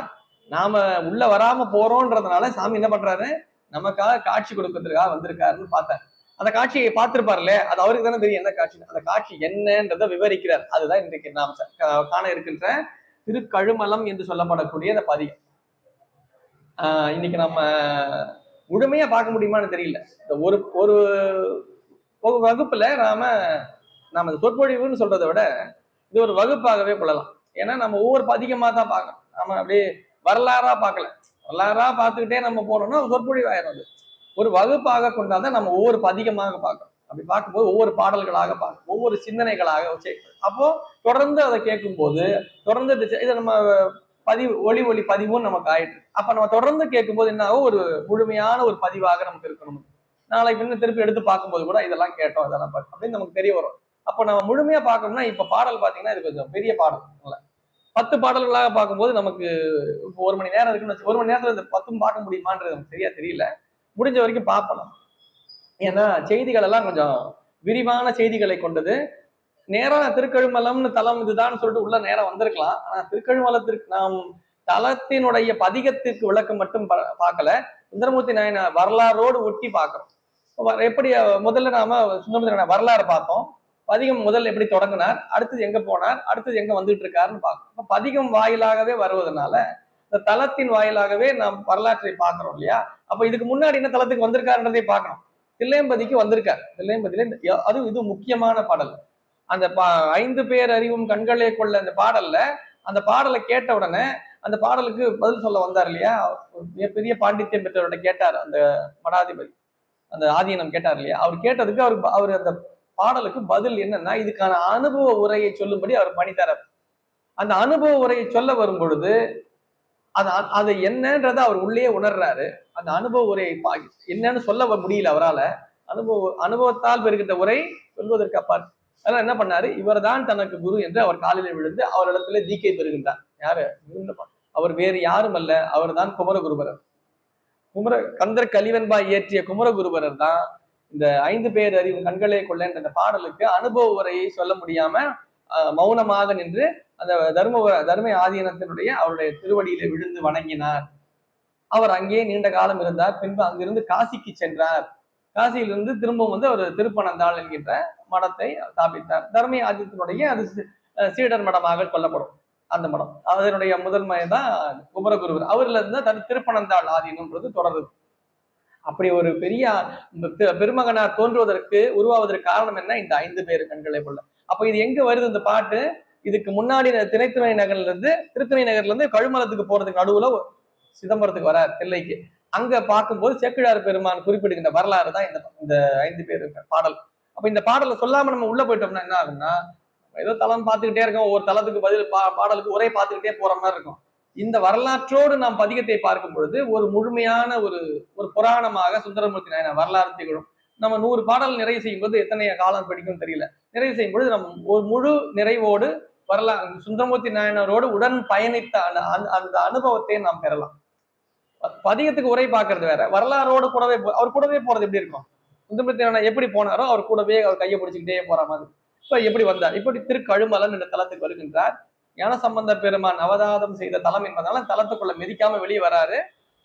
நாம உள்ள வராம போறோன்றதுனால சாமி என்ன பண்றாரு, நமக்காக காட்சி கொடுக்கறதுக்காக வந்திருக்காருன்னு பார்த்தார். அந்த காட்சியை பார்த்திருப்பார்ல, அது அவருக்கு தானே தெரியும் என்ன காட்சி. அந்த காட்சி என்னன்றதை விவரிக்கிறார். அதுதான் இன்றைக்கு நாம் காண இருக்கின்ற திருக்கழுமலம் என்று சொல்லப்படக்கூடிய அந்த பதிகம். இன்னைக்கு நம்ம முழுமையா பார்க்க முடியுமான்னு தெரியல. இந்த ஒரு வகுப்புல நாம சொற்பொழிவுன்னு சொல்றதை விட இது ஒரு வகுப்பாகவே கொள்ளலாம். ஏன்னா நம்ம ஒவ்வொரு பதிகமா தான் பார்க்கணும். நம்ம அப்படியே வரலாறா பார்க்கல. வரலாறா பார்த்துக்கிட்டே நம்ம போனோம்னா சொற்பொழிவு ஆயிரும். அது ஒரு வகுப்பாக கொண்டாதான் நம்ம ஒவ்வொரு பதிகமாக பார்க்கணும். அப்படி பார்க்கும்போது ஒவ்வொரு பாடல்களாக பார்க்கணும், ஒவ்வொரு சிந்தனைகளாக வச்சு அப்போ தொடர்ந்து அதை கேட்கும்போது தொடர்ந்து இதை நம்ம ஒளி பதிவும் நமக்கு ஆயிட்டு. அப்ப நம்ம தொடர்ந்து கேட்கும்போது என்ன ஆகும், ஒரு முழுமையான ஒரு பதிவாக நமக்கு இருக்கணும். நாளைக்கு இன்னும் திருப்பி எடுத்து பார்க்கும்போது கூட இதெல்லாம் கேட்டோம், இதெல்லாம் பார்த்தோம் அப்படின்னு நமக்கு தெரிய வரும். அப்போ நம்ம முழுமையா பார்க்கணும்னா இப்ப பாடல் பாத்தீங்கன்னா இது கொஞ்சம் பெரிய பாடல். 10 பாடல்களாக பார்க்கும்போது நமக்கு இப்போ 1 மணி நேரம் இருக்குன்னு வச்சு 1 மணி நேரத்துல இந்த 10 பார்க்க முடியுமான்றது நமக்கு சரியா தெரியல. முடிஞ்ச வரைக்கும் பார்ப்போம். ஏன்னா செய்திகள் எல்லாம் கொஞ்சம் விரிவான செய்திகளை கொண்டது. நேரம் திருக்கழுமலம்னு தலம் இதுதான் சொல்லிட்டு உள்ள நேரம் வந்திருக்கலாம். ஆனா திருக்கழுமலத்திற்கு நாம் தலத்தினுடைய பதிகத்திற்கு விளக்கம் மட்டும் பார்க்கல, சுந்தரமூர்த்தி நாயனார் வரலாறோடு ஒட்டி பார்க்கிறோம். எப்படி முதல்ல நாம சுந்தரமூர்த்தி நாயனார் வரலாறு பார்த்தோம், பதிகம் முதல்ல எப்படி தொடங்கினார், அடுத்தது எங்க போனார், அடுத்தது எங்க வந்துட்டு இருக்காருன்னு பார்க்கணும். பதிகம் வாயிலாகவே வருவதனால இந்த தலத்தின் வாயிலாகவே நாம் வரலாற்றை பார்க்கிறோம் இல்லையா. அப்ப இதுக்கு முன்னாடி என்ன தலத்துக்கு வந்திருக்காருன்றதை பார்க்கணும். தில்லையம்பதிக்கு வந்திருக்காரு. தில்லையம்பதியில அதுவும் இது முக்கியமான பாடல். அந்த 5 பேர் அறிவும் கண்களே கொள்ள அந்த பாடல்ல, அந்த பாடலை கேட்ட உடனே அந்த பாடலுக்கு பதில் சொல்ல வந்தார் இல்லையா, மிகப்பெரிய பாண்டித்யம் பெற்றவர்கிட்ட கேட்டார் அந்த மடாதிபதி, அந்த ஆதீனம் கேட்டார் இல்லையா. அவர் கேட்டதுக்கு அவர் அந்த பாடலுக்கு பதில் என்னன்னா, இதுக்கான அனுபவ உரையை சொல்லும்படி அவர் பணித்தார். அந்த அனுபவ உரையை சொல்ல வரும் பொழுது அது என்னன்றதை அவர் உள்ளே உணர்றாரு. அந்த அனுபவ உரையை என்னன்னு சொல்ல முடியல அவரால். அனுபவத்தால் பெறுகின்ற உரை சொல்வதற்கு அப்பாற்பட்டு. அதனால என்ன பண்ணாரு, இவர் தான் தனக்கு குரு என்று அவர் காலில் விழுந்து அவரிடத்துல தீக்கை பெறுகின்றார். யாரு? அவர் வேறு யாரும் அல்ல, அவர் தான் குமரகுருபரர். கந்தர் கலிவன்பாய் இயற்றிய குமரகுருபரர் தான் இந்த 5 பேர் அறிவு கண்களே கொள்ள என்ற அந்த பாடலுக்கு அனுபவ உரையை சொல்ல முடியாம மௌனமாக நின்று அந்த தர்ம ஆதீனத்தினுடைய அவருடைய திருவடியில விழுந்து வணங்கினார். அவர் அங்கே நீண்ட காலம் இருந்தார். பின்பு அங்கிருந்து காசிக்கு சென்றார். காசியிலிருந்து திரும்பவும் அவர் திருப்பனந்தாள் என்கின்ற மடத்தை ஸ்தாபித்தார். தர்ம ஆதீனத்தினுடைய அது சீடர் மடமாக கொல்லப்படும். அந்த மடம் அதனுடைய முதன்மை தான் குமரகுருவர். அவர்ல இருந்து திருப்பனந்தாள் ஆதீனம்ன்றது தொடருது. அப்படி ஒரு பெரிய பெருமகனார் தோன்றுவதற்கு உருவாவதற்கு காரணம் என்ன, இந்த 5 பேர் கண்களை கொள்ள. அப்ப இது எங்க வருது இந்த பாட்டு, இதுக்கு முன்னாடி திருத்துணை நகர்ல இருந்து கழுமலத்துக்கு போறதுக்கு நடுவுல சிதம்பரத்துக்கு வரார், தில்லைக்கு. அங்க பார்க்கும்போது சேக்கிழார் பெருமான் குறிப்பிடுகின்ற வரலாறு தான் இந்த 5 பேர் பாடல். அப்ப இந்த பாடலை சொல்லாம நம்ம உள்ள போயிட்டோம்னா என்ன ஆகும்னா, ஏதோ தலம் பார்த்துக்கிட்டே இருக்கோம், ஒரு தலத்துக்கு பதில் பாடலுக்கு உரை பார்த்துக்கிட்டே போற மாதிரி இருக்கும். இந்த வரலாற்றோடு நாம் பதிகத்தை பார்க்கும் பொழுது ஒரு முழுமையான ஒரு புராணமாக சுந்தரமூர்த்தி நாயனார் வரலாறு திகழும். நம்ம 100 பாடல் நிறைவு செய்யும் போது எத்தனை காலம் பிடிக்கும் தெரியல. நிறைவு செய்யும் பொழுது நம்ம ஒரு முழு நிறைவோடு சுந்தரமூர்த்தி நாயனாரோடு உடன் பயணித்த அந்த அனுபவத்தை நாம் பெறலாம். பதிகத்துக்கு உரை பார்க்கறது வேற, வரலாறோடு கூடவே அவர் கூடவே போறது எப்படி இருக்கும். சுந்தரமூர்த்தி நாயனார் எப்படி போனாரோ அவர் கூடவே அவர் கையை பிடிச்சுக்கிட்டே போற மாதிரி. இப்ப எப்படி வந்தார், இப்படி திருக்கழுமலன் என்ற தலத்துக்கு வருகின்றார். ஞானசம்பந்த பெருமான் அவதாரம் செய்த தலம் என்பதனால தலத்துக்குள்ள மிதிக்காம வெளியே வராரு.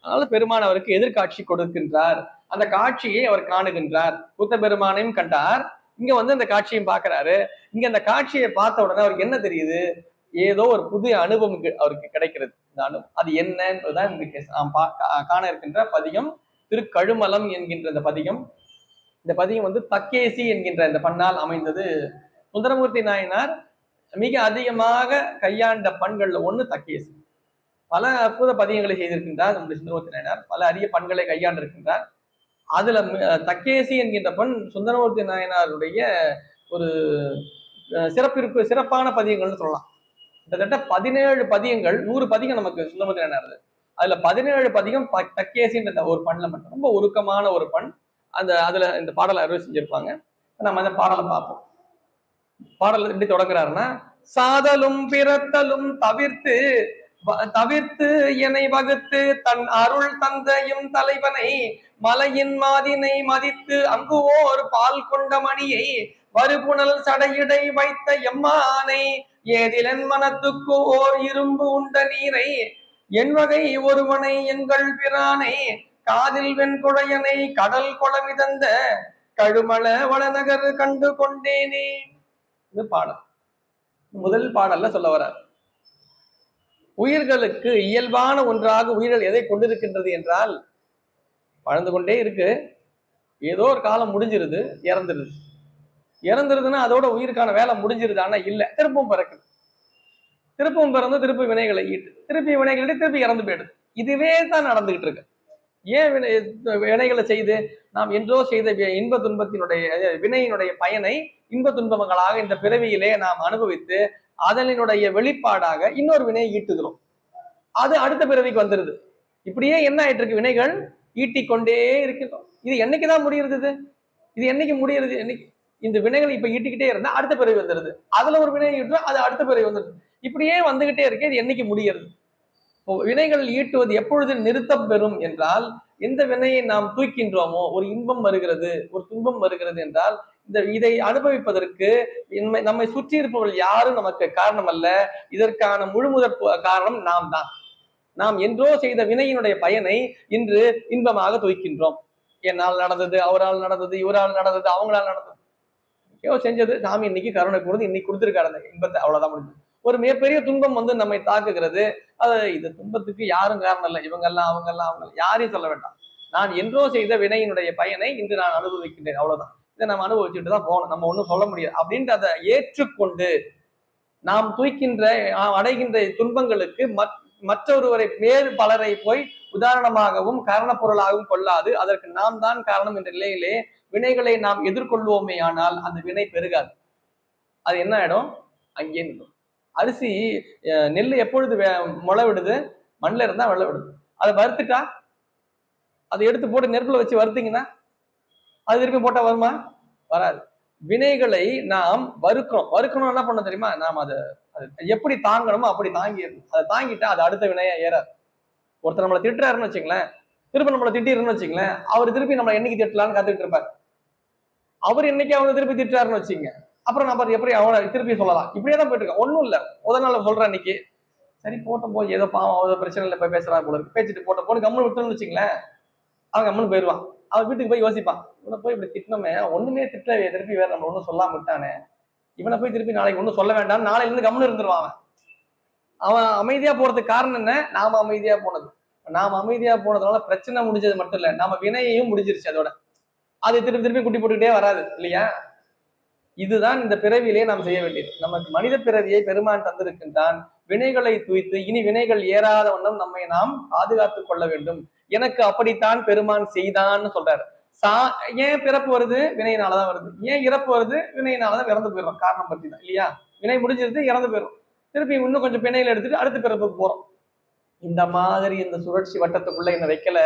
அதனால பெருமான் அவருக்கு எதிர்காட்சி கொடுக்கின்றார். அந்த காட்சியை அவர் காணுகின்றார். புத்த பெருமானையும் கண்டார், இங்க அந்த காட்சியும் பார்க்கிறாரு. இங்க அந்த காட்சியை பார்த்த உடனே அவருக்கு என்ன தெரியுது, ஏதோ ஒரு புதிய அனுபவம் அவருக்கு கிடைக்கிறது. இந்த அனுபவம் அது என்னன்றதுதான் இன்றைக்கு காண இருக்கின்ற பதிகம் திருக்கழுமலம் என்கின்ற இந்த பதிகம். இந்த பதிகம் தக்கேசி என்கின்ற இந்த பண்ணால் அமைந்தது. சுந்தரமூர்த்தி நாயனார் மிக அதிகமாக கையாண்ட பண்கள்ல ஒண்ணு தக்கேசி. பல அற்புத பதிகங்களை செய்திருக்கின்றார் நம்முடைய சுந்தரமூர்த்தி நாயனார். பல அரிய பண்களை கையாண்டிருக்கின்றார். அதுல தக்கேசி என்கின்ற பண் சுந்தரமூர்த்தி நாயனாருடைய ஒரு சிறப்பான பதிகங்கள்னு சொல்லலாம். கிட்டத்தட்ட 17 பதிகங்கள், 100 பதிகம் நமக்கு சுந்தரமூர்த்தி நாயனார். அதுல 17 பதிகம் தக்கேசின்ற ஒரு பண்ணல மட்டும். ரொம்ப உருக்கமான ஒரு பண். அதுல இந்த பாடலை அறுவை செஞ்சிருப்பாங்க. நம்ம அந்த பாடலை பார்ப்போம். பாடல் எப்படி தொடங்குறாருன்னா, சாதலும் பிறத்தலும் தவிர்த்து என்னை வகுத்து தன் அருள் தந்தையும் தலைவனை மலையின் மாதினை மதித்து அங்குவோர் பால் கொண்ட மணியை வருபுணல் சடையிடை வைத்த எம்மானை ஏதிலன் மனத்துக்கு ஓர் இரும்பு உண்ட நீரை என் வகை ஒருவனை எங்கள் பிரானை காதில் வெண்குழையனை கடல் கொளமிதந்த கழுமல வளநகர் கண்டு கொண்டேனே. இது பாடல். முதல் பாடல்ல சொல்ல வர்றார், உயிர்களுக்கு இயல்பான ஒன்றாக உயிர்கள் எதை கொண்டிருக்கின்றது என்றால், வாழ்ந்து கொண்டே இருக்கு, ஏதோ ஒரு காலம் முடிஞ்சிருது, இறந்துருதுன்னா அதோட உயிருக்கான வேலை முடிஞ்சிருது. ஆனா இல்ல, திருப்பவும் பிறக்குது, திருப்பவும் பிறந்து திருப்பி வினைகளை ஈட்டு, திருப்பி வினைகளை திருப்பி இறந்து போயிடுது. இதுவே தான் நடந்துகிட்டு இருக்கு. ஏன் வினைகளை செய்து நாம் என்றோ செய்த இன்ப துன்பத்தினுடைய வினையினுடைய பயனை இன்ப துன்பங்களாக இந்த பிறவியிலே நாம் அனுபவித்து அதனுடைய வெளிப்பாடாக இன்னொரு வினையை ஈட்டுகிறோம். அது அடுத்த பிறவிக்கு வந்துருது. இப்படியே என்ன ஆயிட்டு இருக்கு, வினைகள் ஈட்டிக்கொண்டே இருக்கின்றோம். இது என்னைக்குதான் முடியுறது? இது என்னைக்கு முடியுறது? என்னைக்கு இந்த வினைகள் இப்ப ஈட்டிக்கிட்டே இருந்தா அடுத்த பிறவி வந்துருது, அதுல ஒரு வினை ஈட்டுறா அது அடுத்த பிறவி வந்துருது, இப்படியே வந்துகிட்டே இருக்கு. இது என்னைக்கு முடியறது? வினைகள் ஈட்டுவது எப்பொழுது நிறுத்தம் பெறும் என்றால், எந்த வினையை நாம் தூக்கின்றோமோ, ஒரு இன்பம் வருகிறது ஒரு துன்பம் வருகிறது என்றால், இதை அனுபவிப்பதற்கு நம்மை சுற்றி இருப்பவர்கள் யாரும் நமக்கு காரணம் அல்ல. இதற்கான முழுமுதற் காரணம் நாம் தான். நாம் என்றோ செய்த வினையினுடைய பயனை இன்று இன்பமாக தூக்கின்றோம். என்னால் நடந்தது, அவரால் நடந்தது, இவரால் நடந்தது, அவங்களால் நடந்தது, செஞ்சது சாமி இன்னைக்கு கருணை கொடுத்து இன்னைக்கு கொடுத்துருக்காரு அந்த இன்பத்தை, அவ்வளவுதான் முடிஞ்சது. ஒரு மிகப்பெரிய துன்பம் வந்து நம்மை தாக்குகிறது. இது துன்பத்துக்கு யாரும் காரணம் இல்லை, இவங்கெல்லாம் அவங்கெல்லாம் அவங்க யாரையும் சொல்ல வேண்டாம். நான் என்றோ செய்த வினையினுடைய பயனை இன்று நான் அனுபவிக்கின்றேன், அவ்வளவுதான். இதை நம்ம அனுபவிச்சுட்டு தான் போகணும், நம்ம ஒன்றும் சொல்ல முடியாது அப்படின்ட்டு அதை ஏற்றுக்கொண்டு நாம் தூக்கின்ற அடைகின்ற துன்பங்களுக்கு மற்றொருவரை வேறு பலரை போய் உதாரணமாகவும் காரண பொருளாகவும் கொள்ளாது, அதற்கு நாம் தான் காரணம் என்ற நிலையிலே வினைகளை நாம் எதிர்கொள்வோமே ஆனால் அந்த வினை பெருகாது. அது என்ன ஆயிடும்? அங்கே நிற்கும். அரிசி நெல் எப்பொழுது முளை விடுது? மண்ணில் இருந்தா வெள்ளை விடுது. அதை வறுத்துட்டா, அதை எடுத்து போட்டு நெருப்புல வச்சு வறுத்தீங்கன்னா அது திருப்பி போட்டா வருமா? வராது. வினைகளை நாம் வறுக்கணும் என்ன பண்ண தெரியுமா? நாம் அதை எப்படி தாங்கணுமோ அப்படி தாங்கிடணும். அதை தாங்கிட்டா அது அடுத்த வினையா ஏறாது. ஒருத்தர் நம்மளை திட்டுறாருன்னு வச்சுங்களேன், திருப்பி நம்மளை திட்டிருன்னு வச்சுங்களேன், அவர் திருப்பி நம்மளை என்னைக்கு திட்டலான்னு காத்துட்டு இருப்பாரு. அவர் என்னைக்கு அவங்க திருப்பி திட்டுறாருன்னு வச்சுங்க, அப்புறம் நம்ம எப்படி அவனை திருப்பி சொல்லலாம். இப்படியே தான் போயிட்டு இருக்கேன். ஒன்றும் இல்லை, நாள் சொல்றேன் இன்னைக்கு சரி போட்ட போய் ஏதோ பாவம் ஏதோ பிரச்சனை இல்லை போய் பேசுறா போல இருக்கு, பேச்சுட்டு போட்ட போன்னு கம்முன்னு விட்டுன்னு வச்சுங்களேன், அவன் கம்முன்னு போயிடுவான். அவன் வீட்டுக்கு போய் யோசிப்பான், இவனை போய் இப்படி திட்டினோமே, ஒண்ணுமே திட்டவே திருப்பி வேற நம்ம ஒன்றும் சொல்லாம விட்டானே, இவனை போய் திருப்பி நாளைக்கு ஒன்றும் சொல்ல வேண்டாம், நாளையில இருந்து கம்முன்னு இருந்துருவான். அவன் அமைதியா போறதுக்கு காரணம் என்ன? நாம அமைதியா போனது. நாம அமைதியா போனதுனால பிரச்சனை முடிஞ்சது மட்டும் இல்ல, நாம வினையையும் முடிஞ்சிருச்சு. அதோட அது திருப்பி குட்டி போட்டுக்கிட்டே வராது இல்லையா? இதுதான் இந்த பிறவியிலே நாம் செய்ய வேண்டியது. நமக்கு மனித பிறவியை பெருமான் தந்திருக்கின்றான். வினைகளை தூய்த்து இனி வினைகள் ஏறாத வண்ணம் நம்மை நாம் பாதுகாத்துக் கொள்ள வேண்டும். எனக்கு அப்படித்தான் பெருமான் செய்தான்னு சொல்றாரு. ஏன் பிறப்பு வருது? வினையினாலதான் வருது. ஏன் இறப்பு வருது? வினையினாலதான் இறந்து போயிடும். காரணம் பற்றி தான் இல்லையா? வினை முடிஞ்சிருது, இறந்து போயிடும். திருப்பி இன்னும் கொஞ்சம் பிணையில எடுத்துட்டு அடுத்த பிறப்புக்கு போறோம். இந்த மாதிரி இந்த சுழற்சி வட்டத்துக்குள்ள என்னை வைக்கல.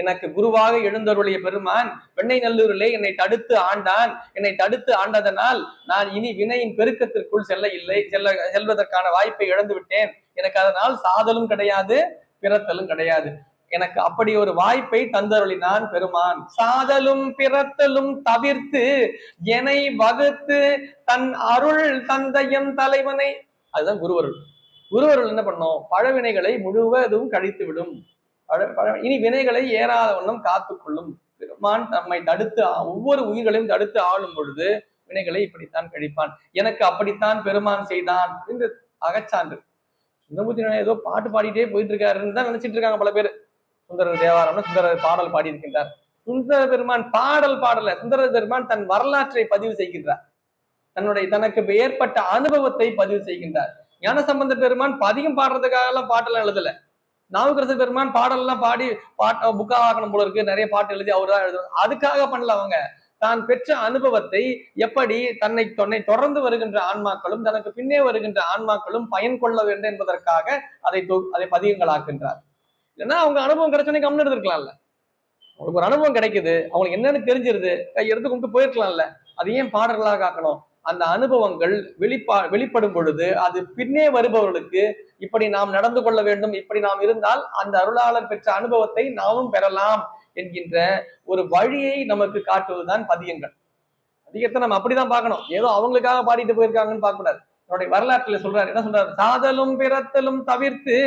எனக்கு குருவாக எழுந்தருளிய பெருமான் வெண்ணை நல்லூரிலே என்னை தடுத்து ஆண்டான். என்னை தடுத்து ஆண்டதனால் நான் இனி வினையின் பெருக்கத்திற்குள் செல்வதற்கான வாய்ப்பை இழந்து விட்டேன். எனக்கு அதனால் சாதலும் கிடையாது, பிறத்தலும் கிடையாது. எனக்கு அப்படி ஒரு வாய்ப்பை தந்தருளினான் பெருமான். சாதலும் பிறத்தலும் தவிர்த்து என்னை வகுத்து தன் அருள் தந்தையன் தலைவனை, அதுதான் குருவருள். குருவருள் என்ன பண்ணும்? பழவினைகளை முழுவதும் கழித்து விடும். இனி வினைகளை ஏறாத வண்ணம் காத்துக்கொள்ளும். பெருமான் நம்மை தடுத்து ஒவ்வொரு உயிர்களையும் தடுத்து ஆளும் பொழுது வினைகளை இப்படித்தான் கழிப்பான். எனக்கு அப்படித்தான் பெருமான் செய்தான் என்று அகச்சான்று. சுந்தரமூர்த்தி ஏதோ பாட்டு பாடிட்டே போயிட்டு இருக்காருன்னு தான் நினைச்சிட்டு இருக்காங்க பல பேர். சுந்தரர் தேவாரம்னா சுந்தரர் பாடல் பாடி இருக்கின்றார். சுந்தர பெருமான் பாடல் பாடல, சுந்தர பெருமான் தன் வரலாற்றை பதிவு செய்கின்றார். தனக்கு ஏற்பட்ட அனுபவத்தை பதிவு செய்கின்றார். ஞானசம்பந்த பெருமான் பதிகம் பாடுறதுக்காக எல்லாம் பாட்டெல்லாம் எழுதல. நாவுக்கரசர் பெருமான் பாடலாம் பாடி புக்காகணும் போல இருக்கு, நிறைய பாட்டு எழுதி அவர் தான் எழுதுவார். அதுக்காக பண்ணல. அவங்க தான் பெற்ற அனுபவத்தை எப்படி தன்னை தொடர்ந்து வருகின்ற ஆன்மாக்களும் தனக்கு பின்னே வருகின்ற ஆன்மாக்களும் பயன் கொள்ள வேண்டும் என்பதற்காக அதை பதிகங்களாக்குகின்றார். இல்லைன்னா அவங்க அனுபவம் கிடைச்சோன்னே கம்முன்னு எடுத்துருக்கலாம்ல. அவங்களுக்கு ஒரு அனுபவம் கிடைக்குது, அவங்களுக்கு என்னன்னு தெரிஞ்சிருது, எடுத்து கொண்டு போயிருக்கலாம்ல. அது ஏன் பாடல்களாக ஆக்கணும்? அந்த அனுபவங்கள் வெளிப்படும் பொழுது அது பின்னே வருபவர்களுக்கு இப்படி நாம் நடந்து கொள்ள வேண்டும், இப்படி நாம் இருந்தால் அந்த அருளாளர் பெற்ற அனுபவத்தை நாமும் பெறலாம் என்கின்ற ஒரு வழியை நமக்கு காட்டுவதுதான் பதியங்கள். அதிகத்தை நம்ம அப்படிதான் பார்க்கணும். ஏதோ அவங்களுக்காக பாடிட்டு போயிருக்காங்கன்னு பார்க்க கூடாது. என்னுடைய வரலாற்றுல சொல்றாரு, என்ன சொல்றாரு? சாதலும் பிறத்தலும் தவிர்த்து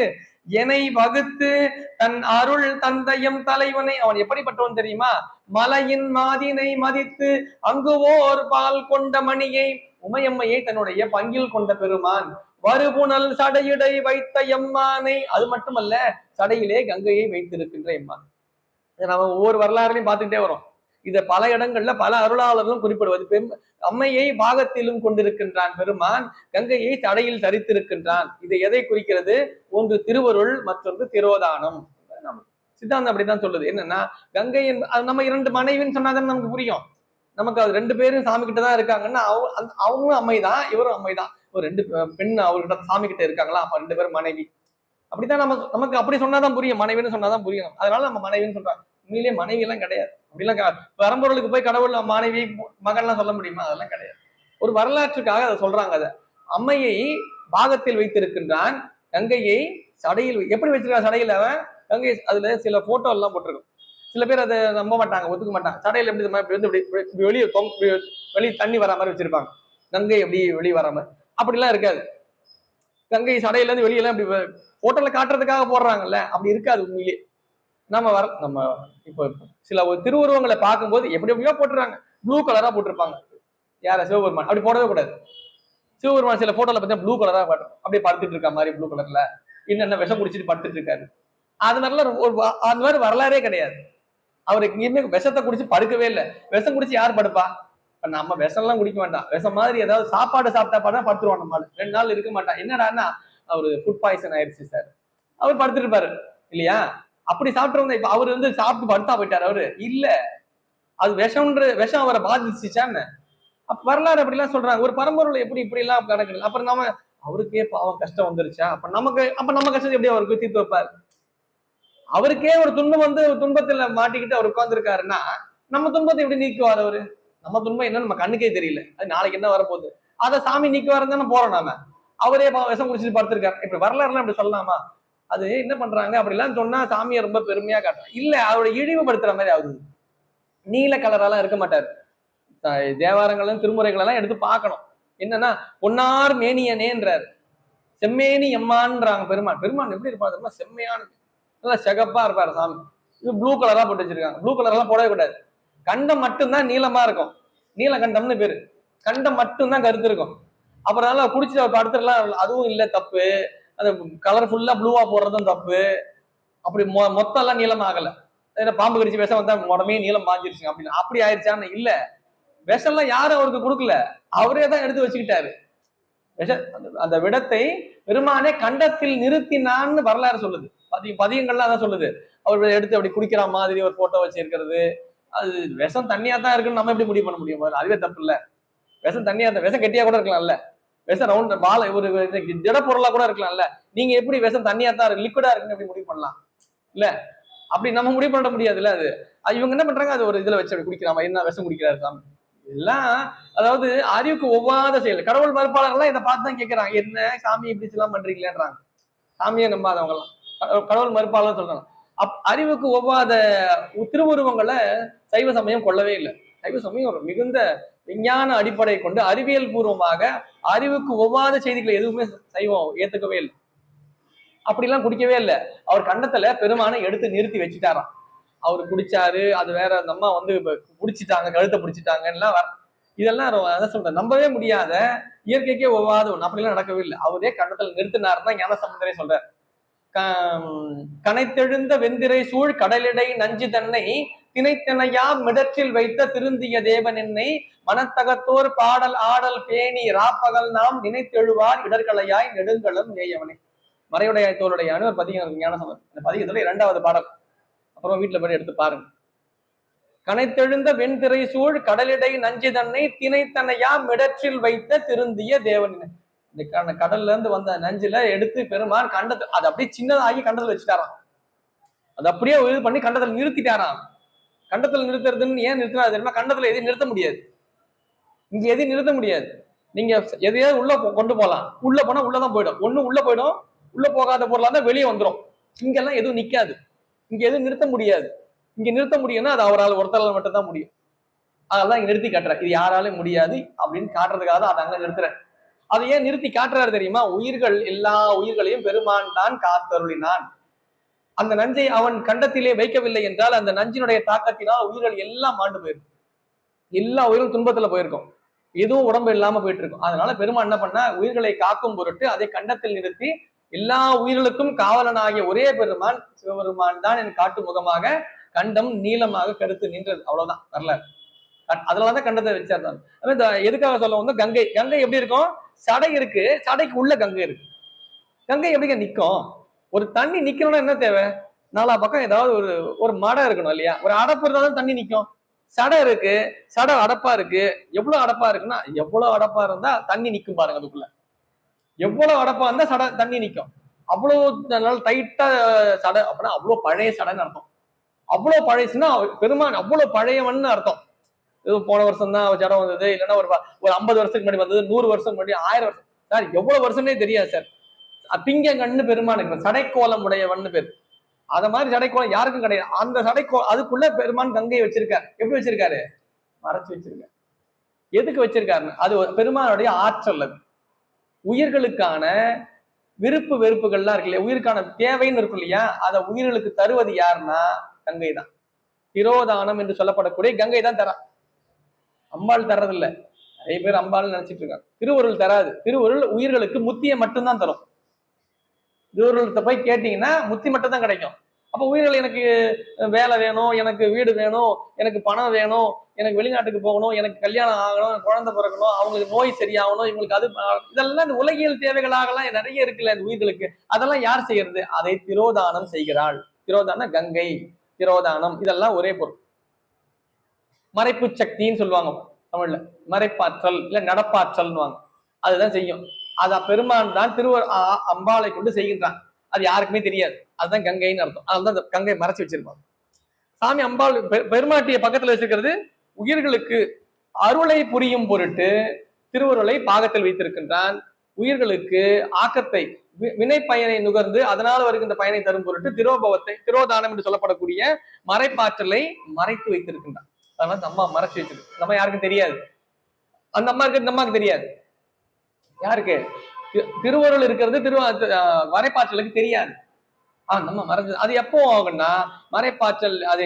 என்னை வகுத்து தன் அருள் தந்தையம் தலைவனை. அவன் எப்படிப்பட்டவன் தெரியுமா? மலையின் மாதினை மதித்து அங்குவோர் பால் கொண்ட மணியை, உமையம்மையை தன்னுடைய பங்கில் கொண்ட பெருமான். வருபுணல் சடையிடை வைத்த எம்மானை, அது மட்டுமல்ல சடையிலே கங்கையை வைத்திருக்கின்ற எம்மான். நம்ம ஒவ்வொரு வரலாறுலையும் பார்த்துக்கிட்டே வரோம். இத பல இடங்கள்ல பல அருளாளர்களும் குறிப்பிடுவது. அம்மையை பாகத்திலும் கொண்டிருக்கின்றான் பெருமான், கங்கையை தடையில் தரித்திருக்கின்றான். இது எதை குறிக்கிறது? ஒன்று திருவருள், மற்றொன்று திரோதானம். சித்தாந்தம் அப்படித்தான் சொல்லுது. என்னன்னா கங்கை நம்ம 2 மனைவின்னு சொன்னாதான் நமக்கு புரியும். நமக்கு அது 2 பேரும் சாமி கிட்ட தான் இருக்காங்கன்னா அவங்களும் அம்மைதான், இவரும் அம்மைதான். ஒரு 2 பெண் அவர்கிட்ட சாமி கிட்ட இருக்காங்களா, அப்ப 2 பேரும் மனைவி. அப்படித்தான் நமக்கு அப்படி சொன்னாதான் புரியும், மனைவின்னு சொன்னாதான் புரியும். அதனால நம்ம மனைவின்னு சொல்றாங்க. உண்மையிலேயே மனைவி எல்லாம் கிடையாது. அப்படிலாம் பரம்பொருளுக்கு போய் கடவுள் மனைவி மகன்லாம் சொல்ல முடியுமா? அதெல்லாம் கிடையாது. ஒரு வரலாற்றுக்காக அதை சொல்றாங்க. அதை அம்மையை பாகத்தில் வைத்திருக்கின்றான், கங்கையை சடையில் எப்படி வச்சிருக்கான்? சடையில அவன் கங்கை, அதுல சில போட்டோ எல்லாம் போட்டிருக்கும். சில பேர் அதை நம்ப மாட்டாங்க, ஒத்துக்க மாட்டாங்க. சடையில எப்படி வந்து இப்படி வெளியே வெளியே தண்ணி வர மாதிரி வச்சிருப்பாங்க, கங்கை எப்படி வெளியே வராம. அப்படிலாம் இருக்காது. கங்கை சடையில இருந்து வெளியெல்லாம் இப்படி போட்டோல காட்டுறதுக்காக போடுறாங்கல்ல, அப்படி இருக்காது உண்மையிலே. நம்ம இப்போ சில திருவுருவங்களை பார்க்கும்போது எப்படி எப்படியோ போட்டுறாங்க, ப்ளூ கலரா போட்டிருப்பாங்க. யார? சிவபெருமான். அப்படி போடவே கூடாது. சிவபெருமான் சில போட்டோல பார்த்தா ப்ளூ கலரா அப்படியே படுத்துட்டு இருக்க மாதிரி, ப்ளூ கலர்ல என்னென்ன விஷம் குடிச்சிட்டு படுத்துட்டு இருக்காரு. அது மாதிரிலாம் அந்த மாதிரி வரலாறே கிடையாது. அவர் எங்கேயுமே விஷத்தை குடிச்சு படுக்கவே இல்லை. விஷம் குடிச்சு யார் படுப்பா? இப்ப நம்ம விஷம் எல்லாம் குடிக்க வேண்டாம், விஷம் மாதிரி ஏதாவது சாப்பாடு சாப்பிட்டா பார்த்தா படுத்துருவான். நம்ம 2 நாள் இருக்க மாட்டான். என்னடான்னா அவரு ஃபுட் பாய்சன் ஆயிடுச்சு சார், அவர் படுத்துட்டு இருப்பாரு இல்லையா? அப்படி சாப்பிட்டு இப்ப அவர் வந்து சாப்பிட்டு படுத்தா போயிட்டாரு அவரு இல்ல, அது விஷம் அவரை பாதிச்சுச்சான்னு அப்ப வரலாறு அப்படிலாம் சொல்றாங்க. ஒரு பரம்பொருள் எப்படி இப்படி எல்லாம் நடக்குது. அப்புறம் நாம அவருக்கே பாவம் கஷ்டம் வந்துருச்சா, அப்ப நம்ம கஷ்டம் எப்படி அவருக்கு தீர்த்து வைப்பாரு? அவருக்கே ஒரு துன்பம் வந்து துன்பத்துல மாட்டிக்கிட்டு அவர் உட்கார்ந்துருக்காருன்னா நம்ம துன்பத்தை எப்படி நீக்குவார் அவரு? நம்ம துன்பம் என்னன்னு நம்ம கண்ணுக்கே தெரியல, அது நாளைக்கு என்ன வரப்போகுது, அதை சாமி நீக்குவாருன்னு தானே போறோம் நாம. அவரே விஷம் குடிச்சிட்டு படுத்திருக்காரு. இப்ப வரலாறுலாம் அப்படி சொல்லலாமா? அது என்ன பண்றாங்க, அப்படிலாம் சொன்னா சாமியை ரொம்ப பெருமையா காட்டுறாங்க. இல்ல, அவரோட இழிவுபடுத்துற மாதிரி ஆகுது. நீல கலரெல்லாம் இருக்க மாட்டாரு. தேவாரங்களும் திருமுறைகள் எல்லாம் எடுத்து பார்க்கணும். என்னன்னா பொன்னார் மேனியனேன்றாரு, செம்மேனி எம்மான்றாங்க பெருமான். பெருமான் எப்படி இருப்பாரு? செம்மையான நல்லா சிகப்பா இருப்பாரு சாமி. இது ப்ளூ கலரா போட்டு வச்சிருக்காங்க. ப்ளூ கலர் எல்லாம் போடவே கூடாது. கண்டம் மட்டும்தான் நீளமா இருக்கும், நீலகண்டம்னு பேரு. கண்டம் மட்டும்தான் கருத்து இருக்கும். அப்புறம் குடிச்சு படுத்துலாம், அதுவும் இல்ல, தப்பு. அந்த கலர் ஃபுல்லா ப்ளூவா போடுறதும் தப்பு. அப்படி மொத்தம் எல்லாம் நீளம் ஆகல. பாம்பு கடிச்சு விஷம் வந்தா உடனே நீளம் பாஞ்சிருச்சு அப்படின்னு அப்படி ஆயிடுச்சான்னு இல்ல. விஷம் எல்லாம் யாரும் அவருக்கு கொடுக்கல, அவரே தான் எடுத்து வச்சுக்கிட்டாரு. அந்த விடத்தை பெருமானே கண்டத்தில் நிறுத்தினான்னு வரலாறு சொல்லுது. பதியங்கள்லாம் அதான் சொல்லுது. அவர் எடுத்து அப்படி குடிக்கிற மாதிரி ஒரு போட்டோ வச்சிருக்கிறது. அது விஷம் தண்ணியா தான் இருக்குன்னு நம்ம எப்படி முடிவு பண்ண முடியும்? அதுவே தப்பு இல்ல. விஷம் தண்ணியா தான், விஷம் கெட்டியா கூட இருக்கலாம்ல, விஷம் ரவுண்ட் பால ஒரு திட பொருளா கூட இருக்கலாம்ல. நீங்க எப்படி விஷம் தண்ணியா தான் இருக்கு, லிக்விடா இருக்குன்னு எப்படி முடிவு பண்ணலாம்? இல்ல, அப்படி நம்ம முடிவு பண்ண முடியாதுல்ல. அது இவங்க என்ன பண்றாங்க, அது ஒரு இதுல வச்சு அப்படி குடிக்கிறாம, என்ன விஷம் குடிக்கிறாரு சாமி எல்லாம். அதாவது அறிவுக்கு ஒவ்வாத செயல். கடவுள் மறுப்பாளர்கள்லாம் இதை பார்த்துதான் கேட்கிறாங்க, என்ன சாமி இப்படி எல்லாம் பண்றீங்களேன்றாங்க. சாமியை நம்பாதவங்க எல்லாம் கடவுள் மறுப்பாளர் சொல்றாங்க. அறிவுக்கு ஒவ்வாத திருவுருவங்களை சைவ சமயம் கொள்ளவே இல்லை. சைவ சமயம் ஒரு மிகுந்த விஞ்ஞான அடிப்படை கொண்டு அறிவியல் பூர்வமாக அறிவுக்கு ஒவ்வாத செய்திகளை எதுவுமே சைவம் ஏத்துக்கவே இல்லை. அப்படிலாம் குடிக்கவே இல்லை. அவர் கண்டத்துல பெருமானை எடுத்து நிறுத்தி வச்சுட்டாராம். அவரு குடிச்சாரு, அது வேற. அந்த அம்மா வந்து குடிச்சிட்டாங்க, கழுத்தை பிடிச்சிட்டாங்கலாம் இதெல்லாம் அதான் சொல்றேன், நம்பவே முடியாத, இயற்கைக்கே ஒவ்வாத ஒண்ணு. அப்படிலாம் நடக்கவே இல்லை. அவரே கண்டத்துல நிறுத்தினாருன்னா ஞானசம்பந்தரே சொல்றார். கனைத்தெழுந்த வெந்திரை சூழ் கடலிடை நஞ்சு தன்னை திணைத்தனையா மிடற்றில் வைத்த திருந்திய தேவன் என்னை மனத்தகத்தோர் பாடல் ஆடல் பேணி ராப்பகல் நாம் நினைத்தெழுவார் இடர்களையாய் நெடுங்கலம் மேயவனே. மறையுடைய தோளுடையான்னு ஒரு பதிகம் ஞானசம்பந்தர். அந்த பதிகத்துல 2வது பாடல். அப்புறம் வீட்டுல போய் எடுத்து பாருங்க. கனைத்தெழுந்த வெண்திரை சூழ் கடலிடை நஞ்சு தன்னை திணைத்தனையா மிடற்றில் வைத்த திருந்திய தேவன். இந்த கடல்ல இருந்து வந்த நஞ்சுல எடுத்து பெருமான் கண்டத்தை, அது அப்படியே சின்னதாகி கண்டத்துல வச்சுட்டாராம். அது அப்படியே இது பண்ணி கண்டத்துல நிறுத்திட்டாராம். கண்டத்துல நிறுத்துறதுன்னு ஏன் நிறுத்தினா தெரியுமா? கண்டத்துல எதையும் நிறுத்த முடியாது, இங்க எதையும் நிறுத்த முடியாது. நீங்க எதையாவது உள்ள கொண்டு போகலாம், உள்ள போனா உள்ளதான் போயிடும். ஒண்ணு உள்ள போயிடும், உள்ள போகாத பொருளா தான் வெளியே வந்துடும். இங்கெல்லாம் எதுவும் நிக்காது, இங்க எதுவும் நிறுத்த முடியாது. இங்க நிறுத்த முடியும்னா அது அவரால் ஒருத்தரால் மட்டும்தான் முடியும். அதெல்லாம் இங்க நிறுத்தி காட்டுற, இது யாராலும் முடியாது அப்படின்னு காட்டுறதுக்காக தான் அதை அங்க நிறுத்துற. அதை ஏன் நிறுத்தி காட்டுறாரு தெரியுமா? உயிர்கள், எல்லா உயிர்களையும் பெருமான் தான் காத்தருளினான். அந்த நஞ்சை அவன் கண்டத்திலே வைக்கவில்லை என்றால் அந்த நஞ்சினுடைய தாக்கத்தினால் உயிர்கள் எல்லாம் மாண்டு போயிருக்கும், எல்லா உயிரும் துன்பத்துல போயிருக்கும், எதுவும் உடம்பு இல்லாம போயிட்டு இருக்கும். அதனால பெருமான் என்ன பண்ணா, உயிர்களை காக்கும் பொருட்டு அதை கண்டத்தில் நிறுத்தி எல்லா உயிர்களுக்கும் காவலனாகிய ஒரே பெருமான் சிவபெருமான் தான் என் காட்டு முகமாக கண்டம் நீளமாக கருத்து நின்றது. அவ்வளவுதான் வரலாறு. அதனாலதான் கண்டத்தை வச்சார். எதுக்காக சொல்ல வந்து கங்கை, கங்கை எப்படி இருக்கும்? சடை இருக்கு, சடைக்கு உள்ள கங்கை இருக்கு. கங்கை எப்படிங்க நிக்கும்? ஒரு தண்ணி நிக்கணும்னா என்ன தேவை? நாலா பக்கம் ஏதாவது ஒரு ஒரு மடம் இருக்கணும் இல்லையா? ஒரு அடப்பு இருந்தாலும் தண்ணி நிக்கும். சடை இருக்கு, சடை அடப்பா இருக்கு. எவ்வளவு அடப்பா இருக்குன்னா, எவ்வளவு அடப்பா இருந்தா தண்ணி நிக்கும் பாருங்க அதுக்குள்ள. எவ்வளவு அடப்பா இருந்தா சடை தண்ணி நிக்கும். அவ்வளவு நல்லா டைட்டா சடை அப்படின்னா அவ்வளவு பழைய சடைன்னு அர்த்தம். அவ்வளவு பழையசுன்னா பெருமான் அவ்வளவு பழையவன்னு அர்த்தம். இது போன வருஷம் தான் ஜடம் வந்தது, இல்லைன்னா ஒரு 50 வருஷத்துக்கு முன்னாடி வந்தது, 100 வருஷம் முன்னாடி, 1000 வருஷம். சார் எவ்வளவு வருஷம்னே தெரியாது சார். பிங்கங்கண்ணு பெருமானுக்கு சடைக்கோலம் உடையவன்னு பேர். அத மாதிரி சடைக்கோலம் யாருக்கும் கிடையாது. அந்த சடைக்கோலம் அதுக்குள்ள பெருமான் கங்கையை வச்சிருக்காரு. எப்படி வச்சிருக்காரு? மறைச்சு வச்சிருக்காரு. எதுக்கு வச்சிருக்காருன்னு அது பெருமானுடைய ஆற்றல். அது உயிர்களுக்கான விருப்பு வெறுப்புகள்லாம் இருக்கு இல்லையா, உயிருக்கான தேவைன்னு இருக்கும் இல்லையா, அதை உயிர்களுக்கு தருவது யாருன்னா கங்கை தான். திரோதானம் என்று சொல்லப்படக்கூடிய கங்கை தான் தரா. அம்பாள் தர்றதில்லை. நிறைய பேர் அம்பாள் நினைச்சிட்டு இருக்காங்க. திருவருள் தராது. திருவருள் உயிர்களுக்கு முத்தியை மட்டும்தான் தரும். திருவருளத்தை போய் கேட்டீங்கன்னா முத்தி மட்டும் தான் கிடைக்கும். அப்ப உயிர்கள் எனக்கு வேலை வேணும், எனக்கு வீடு வேணும், எனக்கு பணம் வேணும், எனக்கு வெளிநாட்டுக்கு போகணும், எனக்கு கல்யாணம் ஆகணும், குழந்தை பிறக்கணும், அவங்களுக்கு நோய் சரியாகணும், இவங்களுக்கு அது இதெல்லாம் இந்த உலகியல் தேவைகளாகலாம் நிறைய இருக்குல்ல இந்த உயிர்களுக்கு. அதெல்லாம் யார் செய்யறது? அதை திரோதானம் செய்கிறாள். திரோதான கங்கை, திரோதானம் இதெல்லாம் ஒரே பொருள். மறைப்பு சக்தின்னு சொல்லுவாங்க தமிழ்ல. மறைப்பாற்றல் இல்ல நடப்பாற்றல்னுவாங்க. அதுதான் செய்யும். அத பெருமான் தான் அம்பாளை கொண்டு செய்கின்றான். அது யாருக்குமே தெரியாது. அதுதான் கங்கைன்னு அர்த்தம். அதுதான் கங்கை மறைச்சு வச்சிருப்பாங்க. சாமி அம்பாள் பெருமாட்டிய பக்கத்துல வச்சிருக்கிறது உயிர்களுக்கு அருளை புரியும் பொருட்டு திருவருளை பாகத்தில் வைத்திருக்கின்றான். உயிர்களுக்கு ஆக்கத்தை வினை பயனை நுகர்ந்து அதனால வருகின்ற பயனை தரும் பொருட்டு திரோதானம் என்று சொல்லப்படக்கூடிய மறைப்பாற்றலை மறைத்து வைத்திருக்கின்றான். அதனால அந்த அம்மா மறைச்சு வச்சிருக்கு. நம்ம யாருக்கும் தெரியாது. அந்த அம்மா இருக்கிறது இந்த அம்மாவுக்கு தெரியாது. யாருக்கு? திருவருள் இருக்கிறது மறைப்பாற்றலுக்கு தெரியாது. நம்ம மறைஞ்சு அது எப்போ ஆகும்னா மறைப்பாற்றல் அதை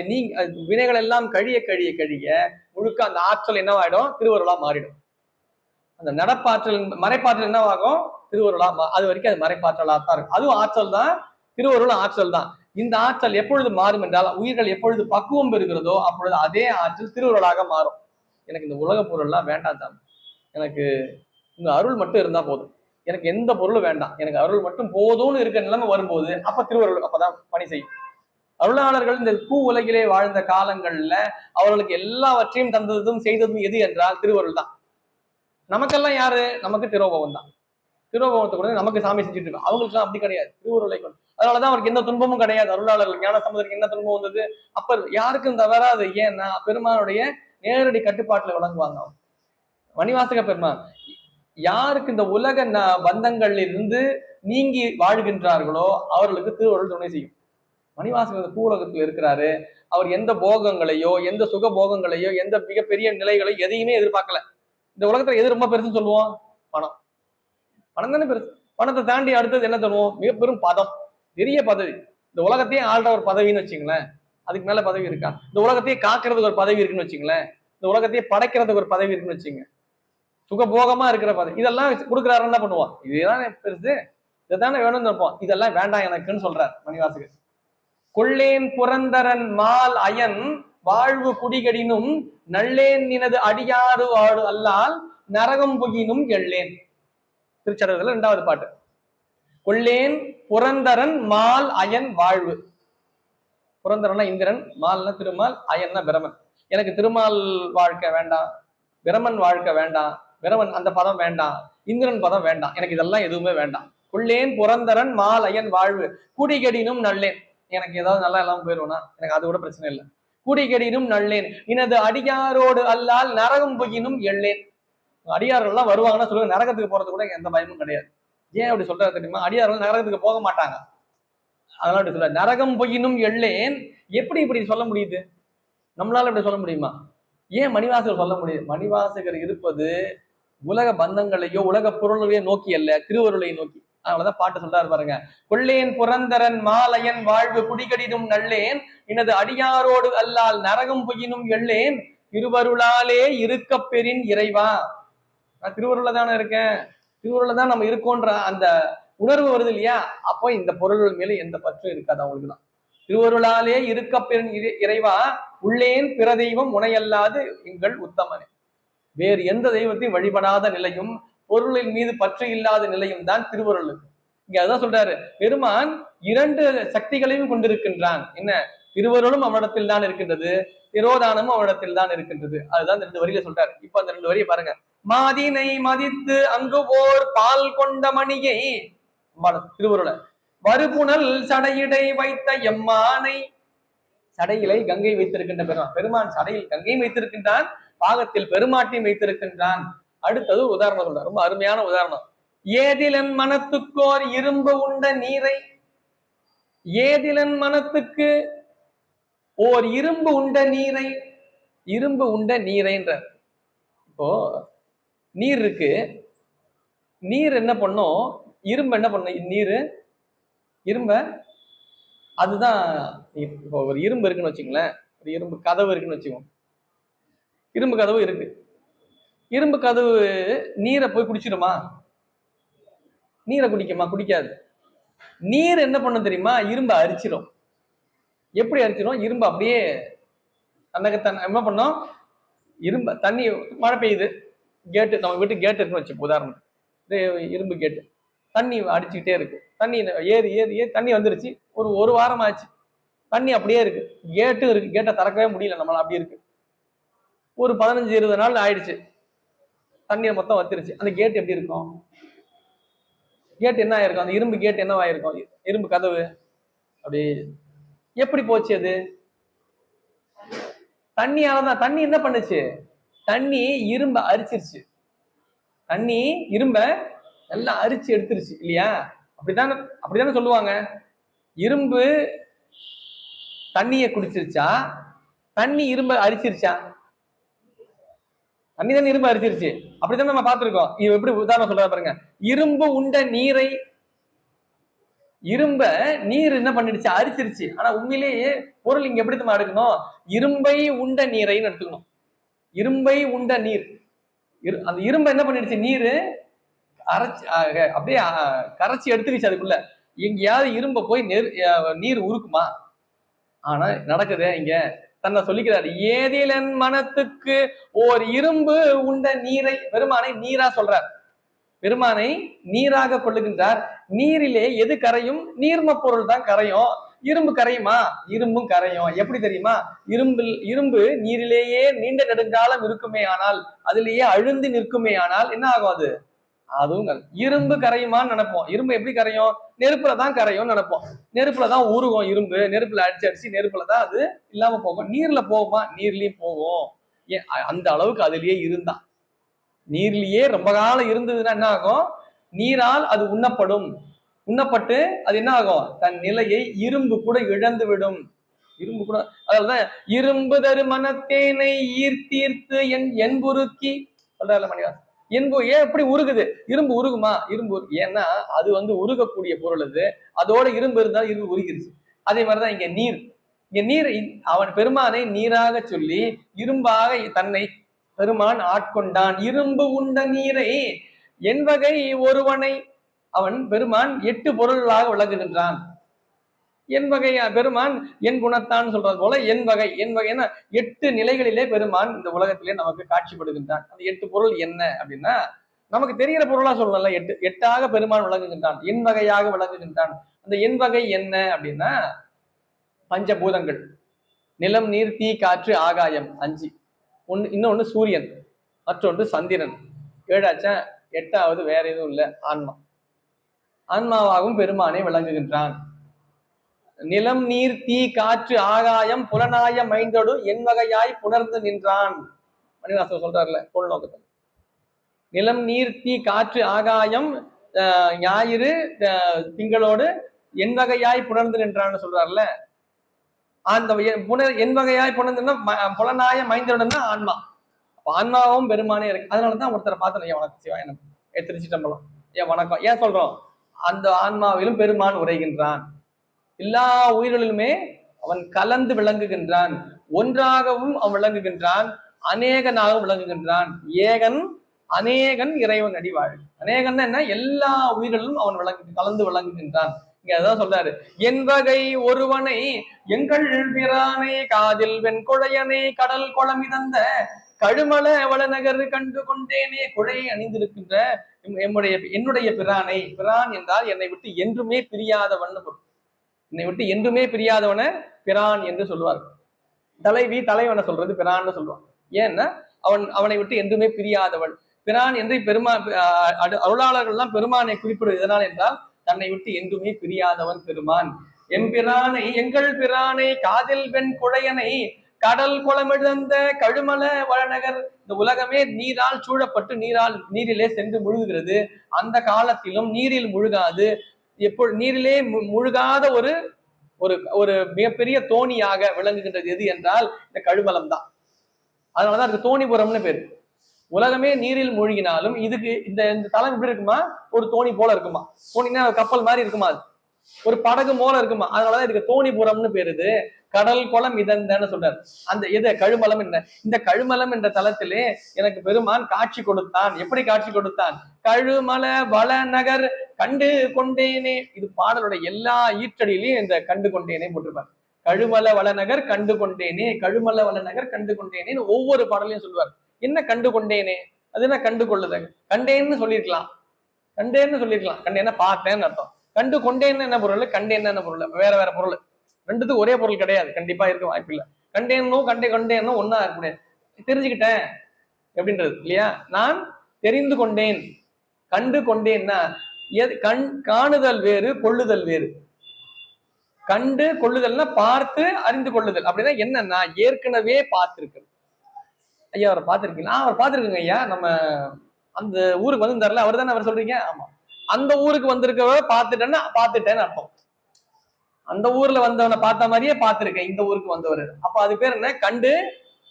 வினைகள் எல்லாம் கழிய கழிய கழிய முழுக்க அந்த ஆற்றல் என்னவாயிடும்? திருவருளா மாறிடும். அந்த நடப்பாற்றல் மறைப்பாற்றல் என்னவாகும்? திருவருளா அது வரைக்கும் அது மறைப்பாற்றலா தான் இருக்கும். அதுவும் ஆற்றல் தான். திருவருள் ஆற்றல் தான். இந்த ஆற்றல் எப்பொழுது மாறும் என்றால் உயிர்கள் எப்பொழுது பக்குவம் பெறுகிறதோ அப்பொழுது அதே ஆற்றல் திருவருளாக மாறும். எனக்கு இந்த உலக பொருள்லாம் வேண்டாம் தான், எனக்கு இந்த அருள் மட்டும் இருந்தா போதும், எனக்கு எந்த பொருளும் வேண்டாம், எனக்கு அருள் மட்டும் போதும்னு இருக்க நிலைமை வரும்போது அப்ப திருவருள் அப்பதான் பணி செய்யும். அருளாளர்கள் இந்த பூ உலகிலே வாழ்ந்த காலங்கள்ல அவர்களுக்கு எல்லாவற்றையும் தந்ததும் செய்ததும் எது என்றால் திருவருள் தான். நமக்கெல்லாம் யாரு? நமக்கு திரோபவம் தான். திரோபவத்தை கூட நமக்கு சாமி செஞ்சுட்டு இருக்கோம். அவங்களுக்கு அப்படி கிடையாது. திருவருளை கொண்டு அதனாலதான் அவருக்கு எந்த துன்பமும் கிடையாது. அருளாளர்கள் ஞான சம்பந்தருக்கு என்ன துன்பம் வந்தது? அப்ப யாருக்கும் தவறாது. ஏன்னா பெருமானுடைய நேரடி கட்டுப்பாட்டுல விளங்குவாங்க. மணிவாசக பெருமான் யாருக்கு இந்த உலக பந்தங்கள்ல இருந்து நீங்கி வாழ்கின்றார்களோ அவர்களுக்கு திருவருள் துணை செய்யும். மணிவாசகர் பூ உலகத்துல இருக்கிறாரு. அவர் எந்த போகங்களையோ எந்த சுக போகங்களையோ எந்த மிகப்பெரிய நிலைகளையோ எதையுமே எதிர்பார்க்கல. இந்த உலகத்துல எது ரொம்ப பெருசுன்னு சொல்லுவோம்? பணம். பணம் தானே பெருசு. பணத்தை தாண்டி அடுத்தது என்ன தருவோம்? மிக பெரும் பதம், பெரிய பதவி. இந்த உலகத்தையே ஆள்ற ஒரு பதவின்னு வச்சுங்களேன். அதுக்கு மேல பதவி இருக்கா? இந்த உலகத்தையே காக்கிறதுக்கு ஒரு பதவி இருக்குன்னு வச்சுங்களேன். இந்த உலகத்தையே படைக்கிறதுக்கு ஒரு பதவி இருக்குன்னு வச்சுங்க. சுகபோகமா இருக்கிற பதவி இதெல்லாம் கொடுக்குறாருன்னு என்ன பண்ணுவோம்? இதுதான் பெருசு, இதுதானே வேணும்னு நினைப்போம். இதெல்லாம் வேண்டாம் எனக்குன்னு சொல்றார் மணிவாசகர். கொள்ளேன் புரந்தரன் மால் அயன் வாழ்வு குடிகடினும் நல்லேன் நினது அடியாறு ஆடு அல்லால் நரகம் புகினும் எள்ளேன். திருச்சடகத்துல 2வது பாட்டு. கொள்ளேன் புரந்தரன் மால் அயன் வாழ்வு. புரந்தரன்னா இந்திரன், மால்னா திருமால், அயன்னா பிரமன். எனக்கு திருமால் வாழ்க்கை வேண்டாம், பிரமன் வாழ்க்கை வேண்டாம், பிரமன் அந்த பதம் வேண்டாம், இந்திரன் பதம் வேண்டாம், எனக்கு இதெல்லாம் எதுவுமே வேண்டாம். கொள்ளேன் புரந்தரன் மால் அயன் வாழ்வு குடிகடினும் நல்லேன். எனக்கு ஏதாவது நல்லா எல்லாம் போயிடுவேனா? எனக்கு அது கூட பிரச்சனை இல்லை. குடிகடினும் நல்லேன் இனது அடியாரோடு அல்லால் நரகம் புகினும் எள்ளேன். அடியார்கள் எல்லாம் வருவாங்கன்னா சொல்லுங்க, நரகத்துக்கு போறது கூட எந்த பயமும் கிடையாது. ஏன் அப்படி சொல்றாரு தெரியுமா? அடியார்கள் நரகத்துக்கு போக மாட்டாங்க. அதனால அப்படி சொல்ற நரகம் புகினும் எள்ளேன். எப்படி இப்படி சொல்ல முடியுது? நம்மளால இப்படி சொல்ல முடியுமா? ஏன் மணிவாசகர் சொல்ல முடியுது? மணிவாசகர் இருப்பது உலக பந்தங்களையோ உலக பொருளையோ நோக்கி அல்ல, திருவருளை நோக்கி. அதனாலதான் பாட்டு சொல்றாரு பாருங்க. கொள்ளேன் புரந்தரன் மாலையன் வாழ்வு குடிகடினும் நல்லேன் எனது அடியாரோடு அல்லால் நரகம் புகினும் எள்ளேன் திருவருளாலே இருக்க பெறின் இறைவா. நான் திருவருள்ல தானே இருக்கேன், திருவருள்ல தான் நம்ம இருக்கோன்ற அந்த உணர்வு வருது இல்லையா? அப்போ இந்த பொருள்கள் மேல எந்த பற்றும் இருக்காது அவங்களுக்கு தான். திருவருளாலே இருக்க பெறின் இறைவா உள்ளேன் பிற தெய்வம் உனையல்லாது எங்கள் உத்தமனே. வேறு எந்த தெய்வத்தையும் வழிபடாத நிலையும் பொருளின் மீது பற்று இல்லாத நிலையும் தான் திருவருளுக்கு. இங்க அதான் சொல்றாரு, பெருமான் 2 சக்திகளையும் கொண்டிருக்கின்றான். என்ன? திருவருளும் அவனிடத்தில் தான் இருக்கின்றது, திரோதானமும் அவனிடத்தில் தான் இருக்கின்றது. அதுதான் 2 வரியில சொல்றாரு. இப்ப அந்த 2 வரியை பாருங்க. மாதினை மதித்து அங்கு போர் பால் கொண்ட மணியை, திருவருள மறுபுணல் சடையிடை வைத்த எம்மானை, சடையிலை கங்கை வைத்திருக்கின்ற பெருமான், பெருமான் சடையில் கங்கையும் வைத்திருக்கின்றான், பாகத்தில் பெருமாட்டியும் வைத்திருக்கின்றான். அடுத்தது உதாரணம் சொல்ற, ரொம்ப அருமையான உதாரணம். ஏதிலன் மனத்துக்கோர் இரும்பு உண்ட நீரை, ஏதிலன் மனத்துக்கு ஓர் இரும்பு உண்ட நீரை, இரும்பு உண்ட நீரைன்ற, இப்போ நீர் இருக்கு, நீர் என்ன பண்ணும், இரும்பு என்ன பண்ணும், நீர் இரும்ப, அதுதான் இப்போ ஒரு இரும்பு இருக்குன்னு வச்சுங்களேன், ஒரு இரும்பு கதவு இருக்குன்னு வச்சுக்கோங்க, இரும்பு கதவு இருக்கு, இரும்பு கதவு நீரை போய் குடிச்சிடுமா? நீரை குடிக்குமா? குடிக்காது. நீர் என்ன பண்ணும் தெரியுமா? இரும்பை அரிச்சிடும். எப்படி அரிச்சிடும்? இரும்பு அப்படியே தன்னகத்தன் என்ன பண்ணும், இரும்பு தண்ணி, மழை பெய்யுது, கேட்டு, நம்ம வீட்டு கேட்டு இருக்குன்னு வச்சு உதாரணம், இரும்பு கேட்டு, தண்ணி அடிச்சுக்கிட்டே இருக்கு, தண்ணி ஏறி ஏறி ஏறி தண்ணி வந்துருச்சு, ஒரு வாரம் ஆச்சு, தண்ணி அப்படியே இருக்கு, கேட்டும் இருக்கு, கேட்டை திறக்கவே முடியல நம்மளால, அப்படி இருக்கு. ஒரு 15-20 நாள் ஆயிடுச்சு, தண்ணியை மொத்தம் வந்துருச்சு, அந்த கேட் எப்படி இருக்கும்? கேட் என்ன ஆயிருக்கும்? அந்த இரும்பு கேட் என்னவாயிருக்கும்? இரும்பு கதவு அப்படி எப்படி போச்சு? அது தண்ணியாலதான். தண்ணி என்ன பண்ணுச்சு? தண்ணி இரும்ப அரிச்சிருச்சு, தண்ணி இரும்ப எல்லாம் அரிச்சு எடுத்துருச்சு இல்லையா? அப்படித்தானே சொல்லுவாங்க. இரும்பு தண்ணியை குடிச்சிருச்சா, தண்ணி இரும்ப அரிச்சிருச்சா? தண்ணி தானே இரும்பு அரிச்சிருச்சு. அப்படித்தான் நம்ம பார்த்திருக்கோம். இது எப்படி உதாரணம் சொல்ற பாருங்க. இரும்பு உண்ட நீரை, இரும்ப நீர் என்ன பண்ணிடுச்சு? அரிச்சிருச்சு. ஆனா உண்மையிலேயே பொருள் இங்க எப்படி நம்ம எடுக்கணும்? இரும்பை உண்ட நீரைன்னு எடுத்துக்கணும். இரும்பை உண்ட நீர், அந்த இரும்பை என்ன பண்ணிடுச்சு? நீரு அரைச்சு அப்படியே கரைச்சி எடுத்துக்கிச்சு. அதுக்குள்ள எங்கேயாவது இரும்ப போய் நீர் உருக்குமா? ஆனா நடக்குது. இங்க தன்னை சொல்லிக்கிறார், ஏதிலன் மனத்துக்கு ஓர் இரும்பு உண்ட நீரை, பெருமானை நீரா சொல்றார், பெருமானை நீராக கொள்ளுகின்றார். நீரிலே எது கரையும்? நீர்ம பொருள் தான் கரையும். இரும்பு கரையுமா? இரும்பும் கரையும். எப்படி தெரியுமா? இரும்பு நீரிலேயே நீண்ட நெடுங்காலம் இருக்குமே ஆனால், அதிலேயே அழுந்து நிற்குமே ஆனால் என்ன ஆகும்? அது அதுவும் இரும்பு கரையுமான்னு நினைப்போம். இரும்பு எப்படி கரையும்? நெருப்புலதான் கரையும் நினைப்போம். நெருப்புலதான் உருகும் இரும்பு, நெருப்புல அடிச்சு நெருப்புலதான் அது இல்லாம போகும். நீர்ல போகுமா? நீர்லயும் போகும். அந்த அளவுக்கு அதுலயே இருந்தா, நீர்லயே ரொம்ப காலம் இருந்ததுன்னா என்ன ஆகும்? நீரால் அது உண்ணப்படும். உண்ணப்பட்டு அது என்ன ஆகும்? தன் நிலையை இரும்பு கூட இழந்து விடும். இரும்பு கூட, அதாவது இரும்பு தரு மனத்தேனை ஈர்த்தீர்த்து என்புருக்கி சொல்றாருல மணிவாசன். என்பு ஏன் எப்படி உருகுது? இரும்பு உருகுமா? இரும்பு ஏன்னா அது உருகக்கூடிய பொருள். அது அதோட இரும்பு இருந்தால் இரும்பு உருகிருச்சு. அதே மாதிரிதான் இங்க நீர். இங்க நீர், அவன் பெருமானை நீராக சொல்லி இரும்பாக தன்னை பெருமான் ஆட்கொண்டான். இரும்பு உண்ட நீரை என் வகை ஒருவனை, அவன் பெருமான் 8 பொருள்களாக விளங்குகின்றான். என் வகை பெருமான் என் குணத்தான் சொல்றது போல என் வகைன்னா 8 நிலைகளிலே பெருமான் இந்த உலகத்திலே நமக்கு காட்சிப்படுகின்றான். அந்த 8 பொருள் என்ன அப்படின்னா, நமக்கு தெரிகிற பொருளா சொல்லல. 8ஆக பெருமான் விளங்குகின்றான், என் வகையாக விளங்குகின்றான். அந்த என் வகை என்ன அப்படின்னா, பஞ்சபூதங்கள், நிலம், நீர், தீ, காற்று, ஆகாயம் 5, இன்னொன்னு சூரியன், மற்றொன்று சந்திரன். 7ஆச்சா? 8வது வேற எதுவும் இல்லை, ஆன்மா. ஆன்மாவாகவும் பெருமானை விளங்குகின்றான். நிலம், நீர், தீ, காற்று, ஆகாயம் புலனாய மைந்தோடு என் வகையாய் புணர்ந்து நின்றான். மணிவாசன் சொல்றாருல பொருள் நோக்கத்தில். நிலம், நீர், தீ, காற்று, ஆகாயம் ஞாயிறு திங்களோடு என் வகையாய் புணர்ந்து நின்றான்னு சொல்றாருல. அந்த என் வகையாய் புணர்ந்துன்னா புலனாய மைந்தோடுன்னா ஆன்மா. ஆன்மாவும் பெருமானே இருக்கு. அதனாலதான் ஒருத்தரை பார்த்தோம், ஏன் வணக்கம் சிவா, எனக்கு திருச்சிட்டம்பலம், ஏன் வணக்கம் ஏன் சொல்றோம்? அந்த ஆன்மாவிலும் பெருமான் உரைகின்றான். எல்லா உயிர்களிலுமே அவன் கலந்து விளங்குகின்றான். ஒன்றாகவும் அவன் விளங்குகின்றான், அநேகனாகவும் விளங்குகின்றான். ஏகன் அநேகன் இறைவன் அடி வாழ். அநேகன் என்ன? எல்லா உயிர்களிலும் அவன் கலந்து விளங்குகின்றான். இங்க அதான் சொல்றாரு, என் வகை ஒருவனை எங்கள் பிரானை காதில் வெண்குழையனை கடல் குளமிதந்த கழுமல வளநகர் கண்டு கொண்டேனே. குழையை அணிந்திருக்கின்ற என்னுடைய பிரானை, பிரான் என்றால் என்னை விட்டு என்றுமே பிரியாதவன் பொருள். என்னை விட்டு என்றுமே பிரியாதவன பிரான் என்று சொல்லுவார். தலைவனை சொல்றது பிரான்னு சொல்லுவான். ஏன்னா அவனை விட்டு என்றுமே பிரியாதவன் பிரான் என்று அருளாளர்கள் எல்லாம் பெருமானை குறிப்பிடுவது எதனால் என்றால் தன்னை விட்டு என்றுமே பிரியாதவன் பெருமான். எம்பிரானை எங்கள் பிரானை காதில் வெண் குழையனை கடல் குளமிழந்த கழுமல வளநகர். இந்த உலகமே நீரால் சூழப்பட்டு நீரிலே சென்று முழுகுகிறது. அந்த காலத்திலும் நீரில் முழுகாது, நீரிலே முழுகாத ஒரு ஒரு ஒரு மிகப்பெரிய தோணியாக விளங்குகின்றது எது என்றால் இந்த கழுமலம் தான். அதனாலதான் அதுக்கு தோணிபுரம்னு பேரு. உலகமே நீரில் மூழ்கினாலும் இதுக்கு இந்த தலம் எப்படி இருக்குமா, ஒரு தோணி போல இருக்குமா. தோணினா கப்பல் மாதிரி இருக்குமா, அது ஒரு படகு போல இருக்குமா. அதனாலதான் இதுக்கு தோணிபுரம்னு பேருது. கடல் குளம் இதந்தன்னு சொல்றாரு. அந்த எது கழுமலம் என்ன, இந்த கழுமலம் என்ற தலத்திலே எனக்கு பெருமான் காட்சி கொடுத்தான். எப்படி காட்சி கொடுத்தான்? கழுமல வள நகர் கண்டு கொண்டேனே. இது பாடலோட எல்லா ஈற்றடியிலையும் இந்த கண்டு கொண்டேனே போட்டிருப்பார். கழுமல வளநகர் கண்டு கொண்டேனே, கழுமல வளநகர் கண்டு கொண்டேனேன்னு ஒவ்வொரு பாடலையும் சொல்லுவார். என்ன கண்டு கொண்டேனே, அது என்ன கண்டு கொள்ளுதல்? கண்டேன்னு சொல்லிருக்கலாம், கண்டேன்னா பார்த்தேன்னு அர்த்தம். கண்டு கொண்டேன்னு என்ன பொருள், கண்டேன்னு என்ன பொருள், வேற வேற பொருள். ரெண்டுத்துக்கும் ஒரே பொருள் கிடையாது, கண்டிப்பா இருக்க வாய்ப்பு இல்லை. கண்டேன்னும் கண்டேன்னும் ஒன்னா இருக்க முடியாது. தெரிஞ்சுக்கிட்டேன் அப்படின்றது இல்லையா. நான் தெரிந்து கொண்டேன், கண்டு கொண்டேன்னா காணுதல் வேறு, கொள்ளுதல் வேறு. கண்டு கொள்ளுதல்னா பார்த்து அறிந்து கொள்ளுதல். அப்படின்னா என்னன்னா ஏற்கனவே பார்த்திருக்கு. ஐயா அவரை பார்த்திருக்கீங்களா? அவர் பார்த்திருக்குங்க ஐயா, நம்ம அந்த ஊருக்கு வந்து தரல அவர் தானே அவர் சொல்றீங்க. ஆமா, அந்த ஊருக்கு வந்திருக்கவ பார்த்துட்டேன்னு அர்த்தம். அந்த ஊர்ல வந்தவனை பார்த்த மாதிரியே பார்த்திருக்கேன் இந்த ஊருக்கு வந்தவர். அப்ப அது பேர் என்ன? கண்டு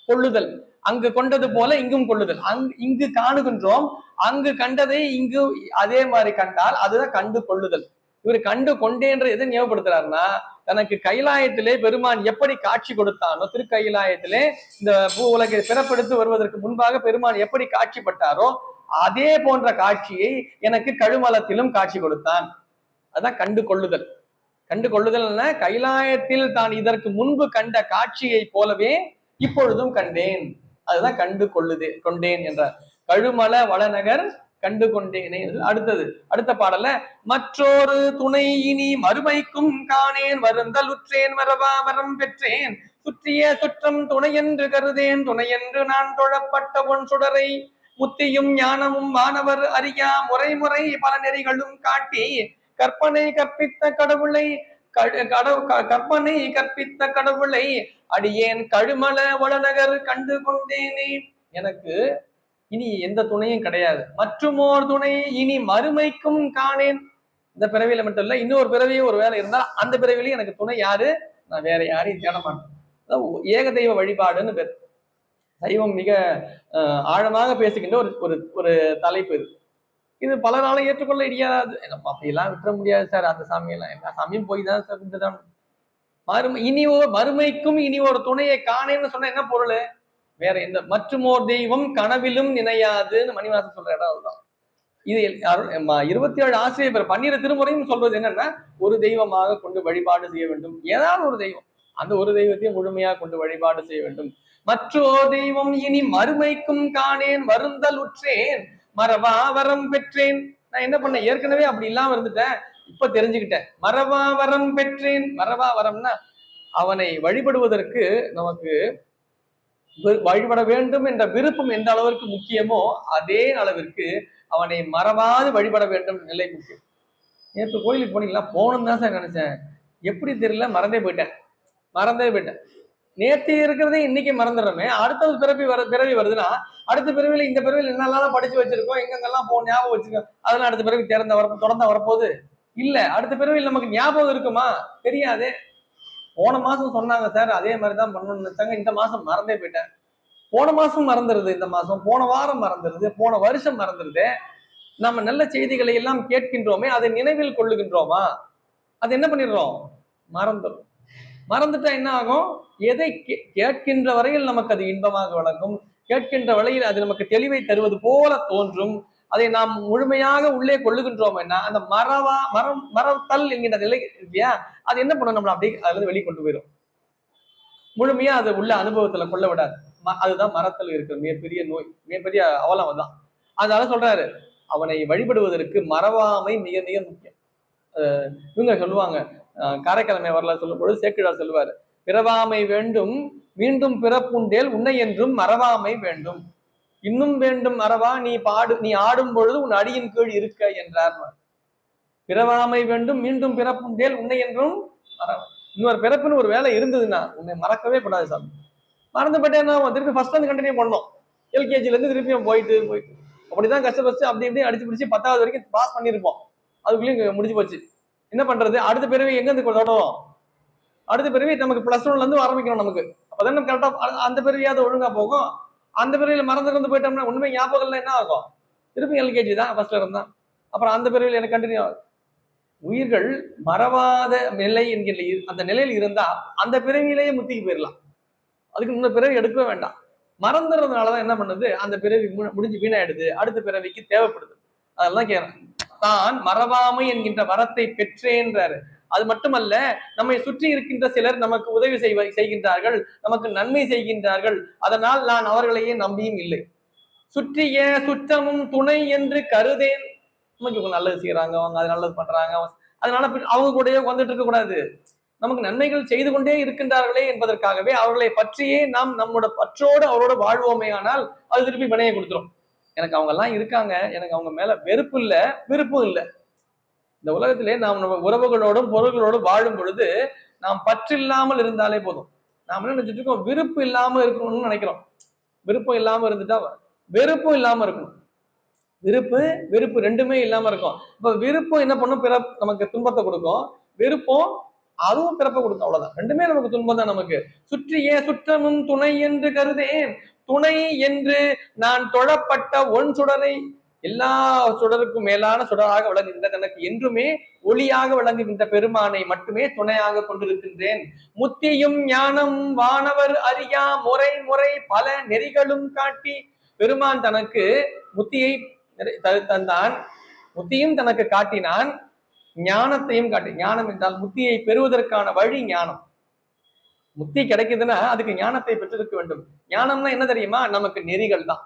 கொள்ளுதல். அங்கு கொண்டது போல இங்கும் கொள்ளுதல். இங்கு காணுகின்றோம், அங்கு கண்டதை இங்கு அதே மாதிரி கண்டால் அதுதான் கண்டு கொள்ளுதல். இவர் கண்டு கொண்டேன்ற எதை ஞாபகப்படுத்துறாருன்னா, தனக்கு கைலாயத்திலே பெருமான் எப்படி காட்சி கொடுத்தானோ, திருக்கைலாயத்திலே இந்த பூ உலகை பிறப்பெடுத்து வருவதற்கு முன்பாக பெருமான் எப்படி காட்சிப்பட்டாரோ அதே போன்ற காட்சியை எனக்கு கழுமலத்திலும் காட்சி கொடுத்தான். அதான் கண்டு கொள்ளுதல். கண்டு கொள்ளுதல்னா கைலாயத்தில் தான் இதற்கு முன்பு கண்ட காட்சியை போலவே இப்பொழுதும் கண்டேன். அதுதான் கண்டு கொண்டேன் என்றார். கழுமல வளநகர் கண்டு கொண்டேனே. அடுத்த பாடல்ல மற்றொரு துணை இனி மறுமைக்கும் காணேன் வருந்தல் உற்றேன் மரபா வரம் பெற்றேன் சுற்றிய சுற்றம் துணையென்று கருதேன் துணையென்று நான் தொழப்பட்ட பொன் சுடரை முத்தியும் ஞானமும் வானவர் அறியா முறை பல நெறிகளும் காட்டி கற்பனை கற்பித்த கடவுளை அடியேன் கழுமல வளநகர் கண்டு கொண்டேனே. எனக்கு இனி எந்த துணையும் கிடையாது, மற்றுமோர் துணை இனி மறுமைக்கும் காணேன். இந்த பிறவியில மட்டும் இல்ல, இன்னொரு பிறவியும் ஒரு வேலை இருந்தா அந்த பிறவிலையும் எனக்கு துணை யாரு, நான் வேற யாரையும் தேட மாட்டேன். ஏக தெய்வ வழிபாடுன்னு பேர். தெய்வம் மிக ஆழமாக பேசுகின்ற ஒரு தலைப்பு இது. இது பலராலும் ஏற்றுக்கொள்ள இடியாது. நம்ம அப்படியெல்லாம் விட்டுற முடியாது சார், அந்த சாமியெல்லாம் எல்லா சாமியும் போய் தான் சார். மறுமைக்கும் இனி ஒரு துணையை காணேன்னு சொன்னா என்ன பொருள்? வேற எந்த மற்றுமோர் தெய்வம் கனவிலும் நினையாதுன்னு மணிவாசன் சொல்ற இடம் அதுதான். இது 27 ஆசிரியர் பேர் 12 திருமுறையும் சொல்றது என்னன்னா, ஒரு தெய்வமாக கொண்டு வழிபாடு செய்ய வேண்டும். ஏதாவது ஒரு தெய்வம், அந்த ஒரு தெய்வத்தையும் முழுமையாக கொண்டு வழிபாடு செய்ய வேண்டும். மற்றோர் தெய்வம் இனி மறுமைக்கும் காணேன் வருந்தல் உற்றேன் மரபா வரம் பெற்றேன். நான் என்ன பண்ணேன், ஏற்கனவே அப்படி இல்லாம இருந்துட்டேன், இப்ப தெரிஞ்சுக்கிட்டேன். மரபா வரம் பெற்றேன். மரபா வரம்னா அவனை வழிபடுவதற்கு நமக்கு வழிபட வேண்டும் என்ற விருப்பம் எந்த அளவிற்கு முக்கியமோ அதே அளவிற்கு அவனை மறவாது வழிபட வேண்டும் நிலை முக்கியம். நேற்று கோயிலுக்கு போனீங்களா? போகணும் தான் சார் நினைச்சேன், எப்படி தெரியல, மறந்தே போயிட்டேன். நேற்று இருக்கிறதே இன்னைக்கு மறந்துடுறோமே. அடுத்தது பிறவி வருதுன்னா அடுத்த பிறவில இந்த பிறவில என்னெல்லாம் படிச்சு வச்சிருக்கோம், எங்கெங்கெல்லாம் ஞாபகம் வச்சிருக்கோம், அதெல்லாம் அடுத்த பிறவி தொடர்ந்து வரப்போகுது இல்ல. அடுத்த பிறவியில் நமக்கு ஞாபகம் இருக்குமா? தெரியாது. போன மாசம் சொன்னாங்க சார், அதே மாதிரிதான் பண்ணணும்னு நினைச்சாங்க, இந்த மாசம் மறந்தே போயிட்டேன். போன மாசம் மறந்துடுது, இந்த மாசம், போன வாரம் மறந்துடுது, போன வருஷம் மறந்துடுது. நம்ம நல்ல செய்திகளை எல்லாம் கேட்கின்றோமே, அதை நினைவில் கொள்ளுகின்றோமா? அது என்ன பண்ணிடுறோம்? மறந்துடும். மறந்துட்டா என்ன ஆகும்? எதை கேட்கின்ற வரையில் நமக்கு அது இன்பமாக வழங்கும், கேட்கின்ற வரையில் அது நமக்கு தெளிவை தருவது போல தோன்றும். அதை நாம் முழுமையாக உள்ளே கொள்ளுகின்றோம். என்ன அந்த மறத்தல் என்கின்ற நிலை இல்லையா, அது என்ன பண்ணும், நம்மள அப்படியே அதுல வெளியே கொண்டு போயிடும். முழுமையா அது உள்ள அனுபவத்துல கொள்ள விடாது. அதுதான் மறத்தல் இருக்கிற மிகப்பெரிய நோய், மிகப்பெரிய அவலம் தான். அதனால சொல்றாரு, அவனை வழிபடுவதற்கு மறவாமை மிக மிக முக்கியம். இவங்க சொல்லுவாங்க, காரைக்கிழமை வரலாறு சொல்லும் பொழுது சேக்கிழார் சொல்லுவாரு, பிறவாமை வேண்டும் மீண்டும் பிறப்புண்டேல் உன்னை என்றும் மறவாமை வேண்டும். இன்னும் வேண்டும் மறவா நீ ஆடும் பொழுது உன் அடியின் கீழ் இருக்க என்றார். பிறவாமை வேண்டும் மீண்டும் பிறப்புண்டேல் உன்னை என்றும் மறவா. இன்னொரு பிறப்புன்னு ஒரு வேலை இருந்ததுன்னா உன்னை மறக்கவே கூடாது சாமி. மறந்து போயிட்டேன்னா திருப்பி ஃபர்ஸ்ட் வந்து கண்டினியூ பண்ணோம். எல்கேஜில இருந்து திருப்பியும் போயிட்டு அப்படிதான் கஷ்டப்பட்டு அப்படி இப்படி அடிச்சு பிடிச்சி 10வது வரைக்கும் பாஸ் பண்ணிருப்போம். அதுக்குள்ளேயும் முடிஞ்சு போச்சு. என்ன பண்றது? அடுத்த பிறவி எங்க இருந்து தொடரும்? அடுத்த பிறவி நமக்கு +1ல இருந்து ஆரம்பிக்கணும். நமக்கு அப்பதான் நம்ம கரெக்டா அந்த பிறவியாவது ஒழுங்கா போகும். அந்த பிறவியில மறந்து போயிட்டோம்னா உண்மை ஞாபகம் இல்லை, என்ன ஆகும்? திருப்பி எல்கேஜி தான், ஃபர்ஸ்ட்ல இருந்தா. அப்புறம் அந்த பிறவியில் எனக்கு கண்டினியூ ஆகும். உயிர்கள் மறவாத நிலை என்கிற அந்த நிலையில் இருந்தா அந்த பிறவியிலேயே முத்திக்கு போயிடலாம். அதுக்கு இன்னொரு பிறவி எடுக்கவே வேண்டாம். மறந்துறதுனாலதான் என்ன பண்ணுது, அந்த பிறவி முடிஞ்சு வீணாயிடுது, அடுத்த பிறவிக்கு தேவைப்படுது. அதெல்லாம் கேட்கிறேன். தான் மறவாமை என்கின்ற வரத்தை பெற்றேன்றாரு. அது மட்டுமல்ல, நம்மை சுற்றி இருக்கின்ற சிலர் நமக்கு உதவி செய்கின்றார்கள், நமக்கு நன்மை செய்கின்றார்கள். அதனால் நான் அவர்களையே நம்பியும் இல்லை. சுற்றிய சுற்றமும் துணை என்று கருதேன். நமக்கு இவங்க நல்லது செய்யறாங்க, அவங்க அது நல்லது பண்றாங்க, அதனால அவங்க கூடயே வந்துட்டு இருக்க கூடாது. நமக்கு நன்மைகள் செய்து கொண்டே இருக்கின்றார்களே என்பதற்காகவே அவர்களை பற்றியே நாம் நம்மோட பற்றோடு அவரோட வாழ்வோமே. ஆனால் அது திருப்பி வினையை கொடுத்துரும். எனக்கு அவங்க எல்லாம் இருக்காங்க, எனக்கு அவங்க மேல வெறுப்பு இல்லை, விருப்பம் இல்லை. இந்த உலகத்திலே நாம் நம்ம உறவுகளோடும் பொருள்களோடும் வாழும் பொழுது நாம் பற்றில்லாமல் இருந்தாலே போதும். நாம் என்ன நினைச்சிட்டு இருக்கோம், விருப்பம் இல்லாம இருக்கணும்னு நினைக்கிறோம். விருப்பம் இல்லாம இருந்துட்டா வெறுப்பும் இல்லாம இருக்கணும். வெறுப்பு ரெண்டுமே இல்லாம இருக்கும். இப்ப விருப்பம் என்ன பண்ணும், நமக்கு துன்பத்தை கொடுக்கும். விருப்பம் அதுவும் பிறப்பை கொடுக்கும். அவ்வளவுதான், ரெண்டுமே நமக்கு துன்பம் தான். நமக்கு சுற்றிய சுற்றமும் துணை என்று கருதேன். துணை என்று நான் தொழப்பட்ட ஒன் சுடரை, எல்லா சுடருக்கும் மேலான சுடராக விளங்குகின்ற தனக்கு என்றுமே ஒளியாக விளங்குகின்ற பெருமானை மட்டுமே துணையாக கொண்டிருக்கின்றேன். முத்தியும் ஞானம் வானவர் அறியா முறை முறை பல நெறிகளும் காட்டி. பெருமான் தனக்கு முத்தியை தந்தான், முத்தியும் தனக்கு காட்டினான், ஞானத்தையும் காட்டி. ஞானம் என்றால் முத்தியை பெறுவதற்கான வழி ஞானம். முத்தி கிடைக்குதுன்னா அதுக்கு ஞானத்தை பெற்றிருக்க வேண்டும். ஞானம்னா என்ன தெரியுமா? நமக்கு நெறிகள் தான்.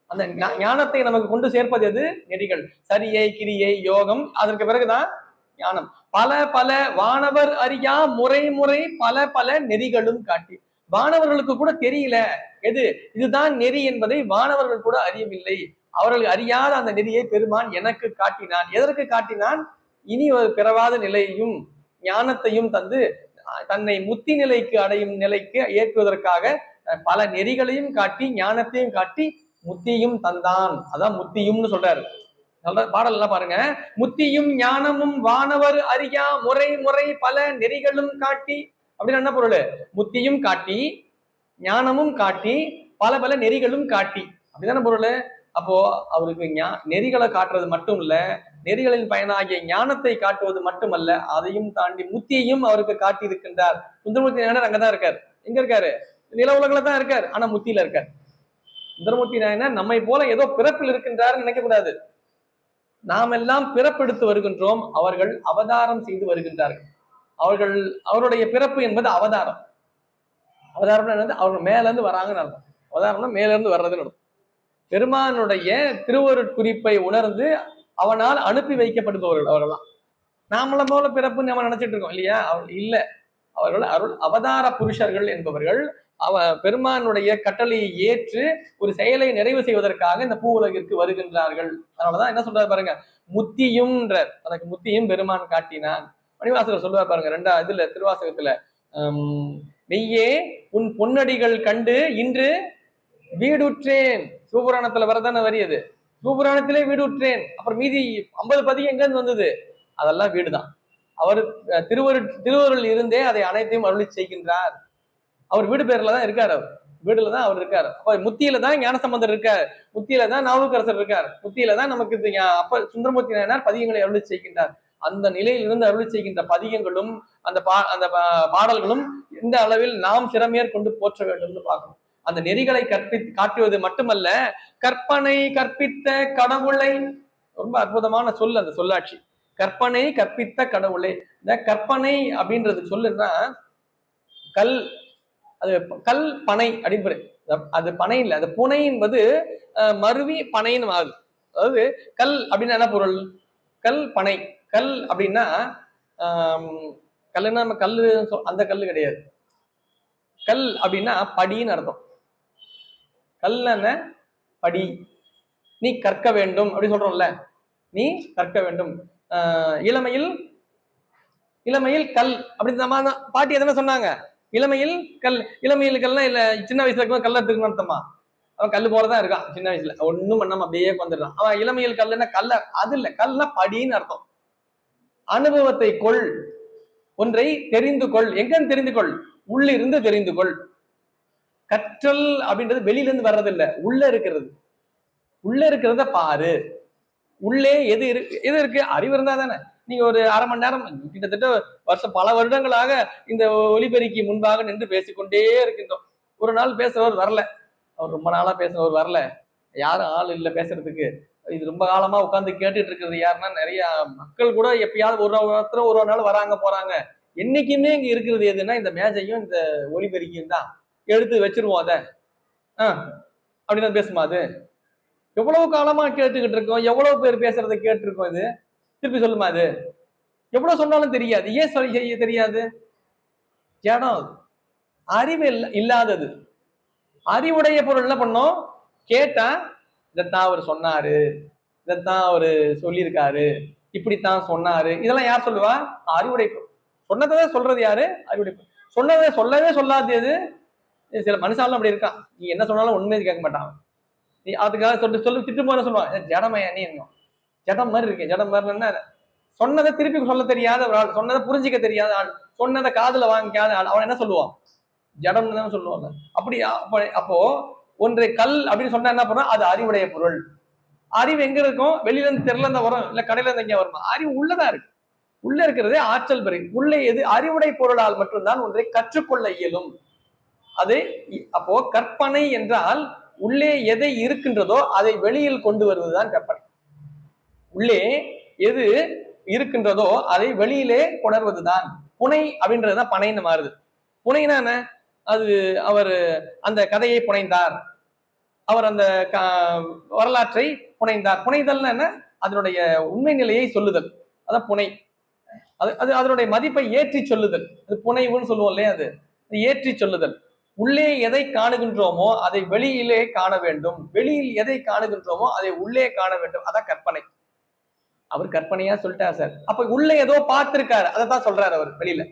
அந்த ஞானத்தை நமக்கு கொண்டு சேர்ப்பது எது? நெறிகள். சரியை கிரியை யோகம், அதற்கு பிறகுதான் ஞானம். பல பல வானவர் அறியா முறை முறை பல பல நெறிகளும் காட்டி. வானவர்களுக்கு கூட தெரியல எது இதுதான் நெறி என்பதை வானவர்கள் கூட அறியவில்லை. அவர்கள் அறியாத அந்த நெறியை பெருமான் எனக்கு காட்டினான். எதற்கு காட்டினான்? இனி ஒரு பிறவாத நிலையையும் ஞானத்தையும் தந்து தன்னை முத்தி நிலைக்கு அடையும் நிலைக்கு ஏற்றுவதற்காக பல நெறிகளையும் காட்டி ஞானத்தையும் காட்டி முத்தியும் தந்தான். அதான் முத்தியும்னு சொல்றாரு. பாடல் எல்லாம் பாருங்க. முத்தியும் ஞானமும் வானவர் அறியா முறை முறை பல நெறிகளும் காட்டி. அப்படின்னு என்ன பொருள்? முத்தியும் காட்டி, ஞானமும் காட்டி, பல பல நெறிகளும் காட்டி. அப்படிதான பொருள்? அப்போ அவருக்கு நெறிகளை காட்டுறது மட்டும் இல்ல, நெறிகளின் பயனாகிய ஞானத்தை காட்டுவது மட்டுமல்ல, அதையும் தாண்டி முத்தியையும் அவருக்கு காட்டி இருக்கின்றார். சுந்தரமூர்த்தி நாயனார் அங்கதான் இருக்காரு. எங்க இருக்காரு? நில உலகில தான் இருக்காரு, ஆனா முத்தியில இருக்காரு. சுந்தரமூர்த்தி நாயனார் நம்மை போல ஏதோ பிறப்பில் இருக்கின்றார் நினைக்க கூடாது. நாம் எல்லாம் பிறப்பெடுத்து வருகின்றோம், அவர்கள் அவதாரம் செய்து வருகின்றார்கள். அவருடைய பிறப்பு என்பது அவதாரம். அவதாரம்னா என்னது? அவர்கள் மேல இருந்து வராங்கன்னு அர்த்தம். அவதாரம்னா மேல இருந்து வர்றதுன்னு அர்த்தம். பெருமானுடைய திருவருட்குறிப்பை உணர்ந்து அவனால் அனுப்பி வைக்கப்படுபவர்கள் அவர்கள்லாம். நாமளும் போல பிறப்பு நம்ம நினைச்சிட்டு இருக்கோம் இல்லையா? அவர்கள் இல்ல, அவர்கள் அருள் அவதார புருஷர்கள் என்பவர்கள். பெருமானுடைய கட்டளையை ஏற்று ஒரு செயலை நிறைவு செய்வதற்காக இந்த பூ உலகிற்கு வருகின்றார்கள். அதனாலதான் என்ன சொல்றாரு பாருங்க, முத்தியும் தனக்கு முத்தியும் பெருமான் காட்டினான். மணிவாசகர் சொல்லுவார் பாருங்க, 2 திருவாசகத்துல, மெய்யே உன் பொன்னடிகள் கண்டு இன்று வீடுற்றேன். சிவபுராணத்துல வரதான வரியது. சிவபுராணத்திலே வீடுற்றேன். அப்புறம் மீதி 50 பதிகம் எங்க இருந்து வந்தது? அதெல்லாம் வீடுதான். அவர் திருவருள் இருந்தே அதை அனைத்தையும் அருளி செய்கின்றார். அவர் வீடு பேர்ல தான் இருக்காரு. அவர் வீடுல தான் அவர் இருக்காரு. அப்ப முத்தியில தான் ஞானசம்பந்தர் இருக்கார், முத்தியில தான் நாவுக்கரசர் இருக்கார், முத்தியில தான் நமக்கு அப்ப சுந்தரமூர்த்தி நாயனார் பதிகங்களை அருளி செய்கின்றார். அந்த நிலையிலிருந்து அருளி செய்கின்ற பதிகங்களும் அந்த பாடல்களும் இந்த அளவில் நாம் சிறமேற்கொண்டு போற்ற வேண்டும்னு பார்க்கணும். அந்த நெறிகளை காட்டுவது மட்டுமல்ல, கற்பனை கற்பித்த கடவுளை, ரொம்ப அற்புதமான சொல் அந்த சொல்லாட்சி. கற்பனை கற்பித்த கடவுளை. இந்த கற்பனை அப்படின்றது சொல்லுன்னா கல் பனை அப்படின்னு, அது பனை இல்லை, அது புனை என்பது மருவி பனைன்னு ஆகுது. அதாவது கல் அப்படின்னா என்ன பொருள்? கல் பனை. கல் அப்படின்னா கல்லுன்னா நம்ம கல்லு அந்த கல்லு கிடையாது. கல் அப்படின்னா படின்னு அர்த்தம். கல்லுன்னா படி. நீ கற்க வேண்டும் அப்படி சொல்றோம்ல, நீ கற்க வேண்டும். இளமையில் இளமையில் கல் அப்படின்னு நம்ம பாட்டி எதனா சொன்னாங்க, இளமையில் கல். இளமையில் கல்லாம் இல்ல, சின்ன வயசுல இருக்கும் கல்ல எடுத்துக்கணும் அர்த்தமா? அவன் கல்லு போலதான் இருக்கான் சின்ன வயசுல, ஒண்ணும் பண்ணாம அப்படியே வந்துடுறான். அவன் இளமையில் கல்லுன்னா கல்ல அது இல்ல, கல்னா படின்னு அர்த்தம். அனுபவத்தை கொள், ஒன்றை தெரிந்து கொள். எங்கன்னு தெரிந்து கொள்? உள்ளிருந்து தெரிந்து கொள். கற்றல் அப்படின்றது வெளியில இருந்து வர்றது இல்ல, உள்ள இருக்கிறது. உள்ள இருக்கிறத பாரு. உள்ளே எது இருக்கு? அறிவு இருந்தா தானே. நீங்க ஒரு அரை மணி நேரம், கிட்டத்தட்ட பல வருடங்களாக இந்த ஒலிபெருக்கி முன்பாக நின்று பேசிக்கொண்டே இருக்கின்றோம். ஒரு நாள் பேசுறவர் வரல, அவர் ரொம்ப நாளா பேசுறவர் வரல, யாரும் ஆள் இல்லை பேசுறதுக்கு. இது ரொம்ப காலமா உட்காந்து கேட்டுட்டு இருக்கிறது யாருன்னா நிறைய மக்கள் கூட எப்பயாவது ஒரு நாள் வராங்க போறாங்க. என்னைக்குமே இங்க இருக்கிறது எதுன்னா இந்த மேஜையும் இந்த ஒலிபெருக்கியும் தான். எடுத்து வச்சிருவோம் அதை அப்படின்னு பேசுமா? அது எவ்வளவு காலமா கேட்டுக்கிட்டு இருக்கோம், எவ்வளவு பேர் பேசுறதை கேட்டிருக்கோம். இது திருப்பி சொல்லுமா? அது எவ்வளவு சொன்னாலும் தெரியாது. ஏன் செய்ய தெரியாது? ஜடம், அறிவு இல்லாதது. அறிவுடைய பொருள் என்ன பண்ணோம்? கேட்டா இதைத்தான் அவர் சொன்னாரு, இதைத்தான் அவரு சொல்லியிருக்காரு, இப்படித்தான் சொன்னாரு. இதெல்லாம் யார் சொல்லுவா? அறிவுடை பொருள். சொன்னதை சொல்றது யாரு? அறிவுடை பொருள். சொன்னதை சொல்லவே சொல்லாதது சில மனுஷாலும் அப்படி இருக்கான். நீ என்ன சொன்னாலும் உண்மையை கேட்க மாட்டான். நீ அதுக்காக சொல்லி திட்டு போற சொல்லுவான், ஜடமையா நீ என்ன ஜடம் மாதிரி இருக்கு. ஜடம் மாதிரி சொன்னதை திருப்பி சொல்ல தெரியாத ஒரு ஆள், சொன்னதை புரிஞ்சிக்க தெரியாத ஆள், சொன்னதை காதுல வாங்கிக்காத ஆள், அவன் என்ன சொல்லுவான்? ஜடம்னு தான் சொல்லுவாங்க. அப்படி அப்போ ஒன்றை கல் அப்படின்னு சொன்னா என்ன பண்ணும்? அது அறிவுடைய பொருள். அறிவு எங்க இருக்கும்? வெளியில இருந்து தெருல இருந்தா வரும், இல்ல கடையில இருந்து எங்க வருமா? அறிவு உள்ளதான் இருக்கு. உள்ள இருக்கிறதே ஆற்றல் பெரு. உள்ளே எது? அறிவுடை பொருளால் மட்டும்தான் ஒன்றை கற்றுக்கொள்ள இயலும். அது அப்போ கற்பனை என்றால் உள்ளே எதை இருக்கின்றதோ அதை வெளியில் கொண்டு வருவதுதான் கற்பனை. உள்ளே எது இருக்கின்றதோ அதை வெளியிலே கொணர்வதுதான் புனை. அப்படின்றதுதான் பனைன்னு மாறுது. புனைனா என்ன? அது அவர் அந்த கதையை புனைந்தார், அவர் அந்த வரலாற்றை புனைந்தார். புனைதல்னா என்ன? அதனுடைய உண்மை நிலையை சொல்லுதல், அதான் புனை. அது அதனுடைய மதிப்பை ஏற்றி சொல்லுதல், அது புனைவுன்னு சொல்லுவோம் இல்லையா? அது ஏற்றி சொல்லுதல். உள்ளே எதை காணுகின்றோமோ அதை வெளியிலே காண வேண்டும், வெளியில் எதை காணுகின்றோமோ அதை உள்ளே காண வேண்டும், அதான் கற்பனை. அவர் கற்பனையா சொல்லிட்டார் சார். அப்ப உள்ள ஏதோ பார்த்திருக்காரு, அதைத்தான் சொல்றாரு அவர் வெளியில.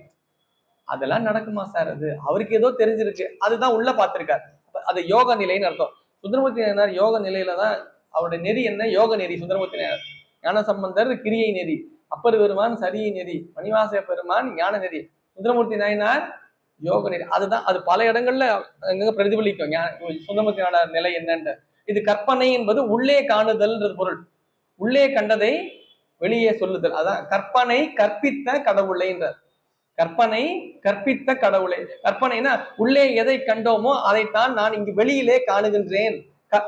அதெல்லாம் நடக்குமா சார்? அது அவருக்கு ஏதோ தெரிஞ்சிருக்கு, அதுதான் உள்ள பார்த்திருக்காரு. அது யோக நிலைன்னு அர்த்தம். சுந்தரமூர்த்தி நாயனார் யோக நிலையில தான் அவருடைய நெறி என்ன? யோக நெறி. சுந்தரமூர்த்தி நாயனார் ஞான சம்பந்தர் கிரியை நெறி, அப்பர் பெருமான் சரியை நெறி, மணிவாச பெருமான் ஞான நெறி, சுந்தரமூர்த்தி நாயனார் யோக நெறி. அதுதான் அது பல இடங்கள்ல எங்க பிரதிபலிக்கும் சுந்தரமூர்த்தி நாயனார் நிலை என்னன்னு. இது கற்பனை என்பது உள்ளே காணுதல்ன்றது பொருள். உள்ளே கண்டதை வெளியே சொல்லுதல், அதான் கற்பனை கற்பித்த கடவுளை என்றார். கற்பனை கற்பித்த கடவுளை. கற்பனைனா உள்ளே எதை கண்டோமோ அதைத்தான் நான் இங்கு வெளியிலே காணுகின்றேன்.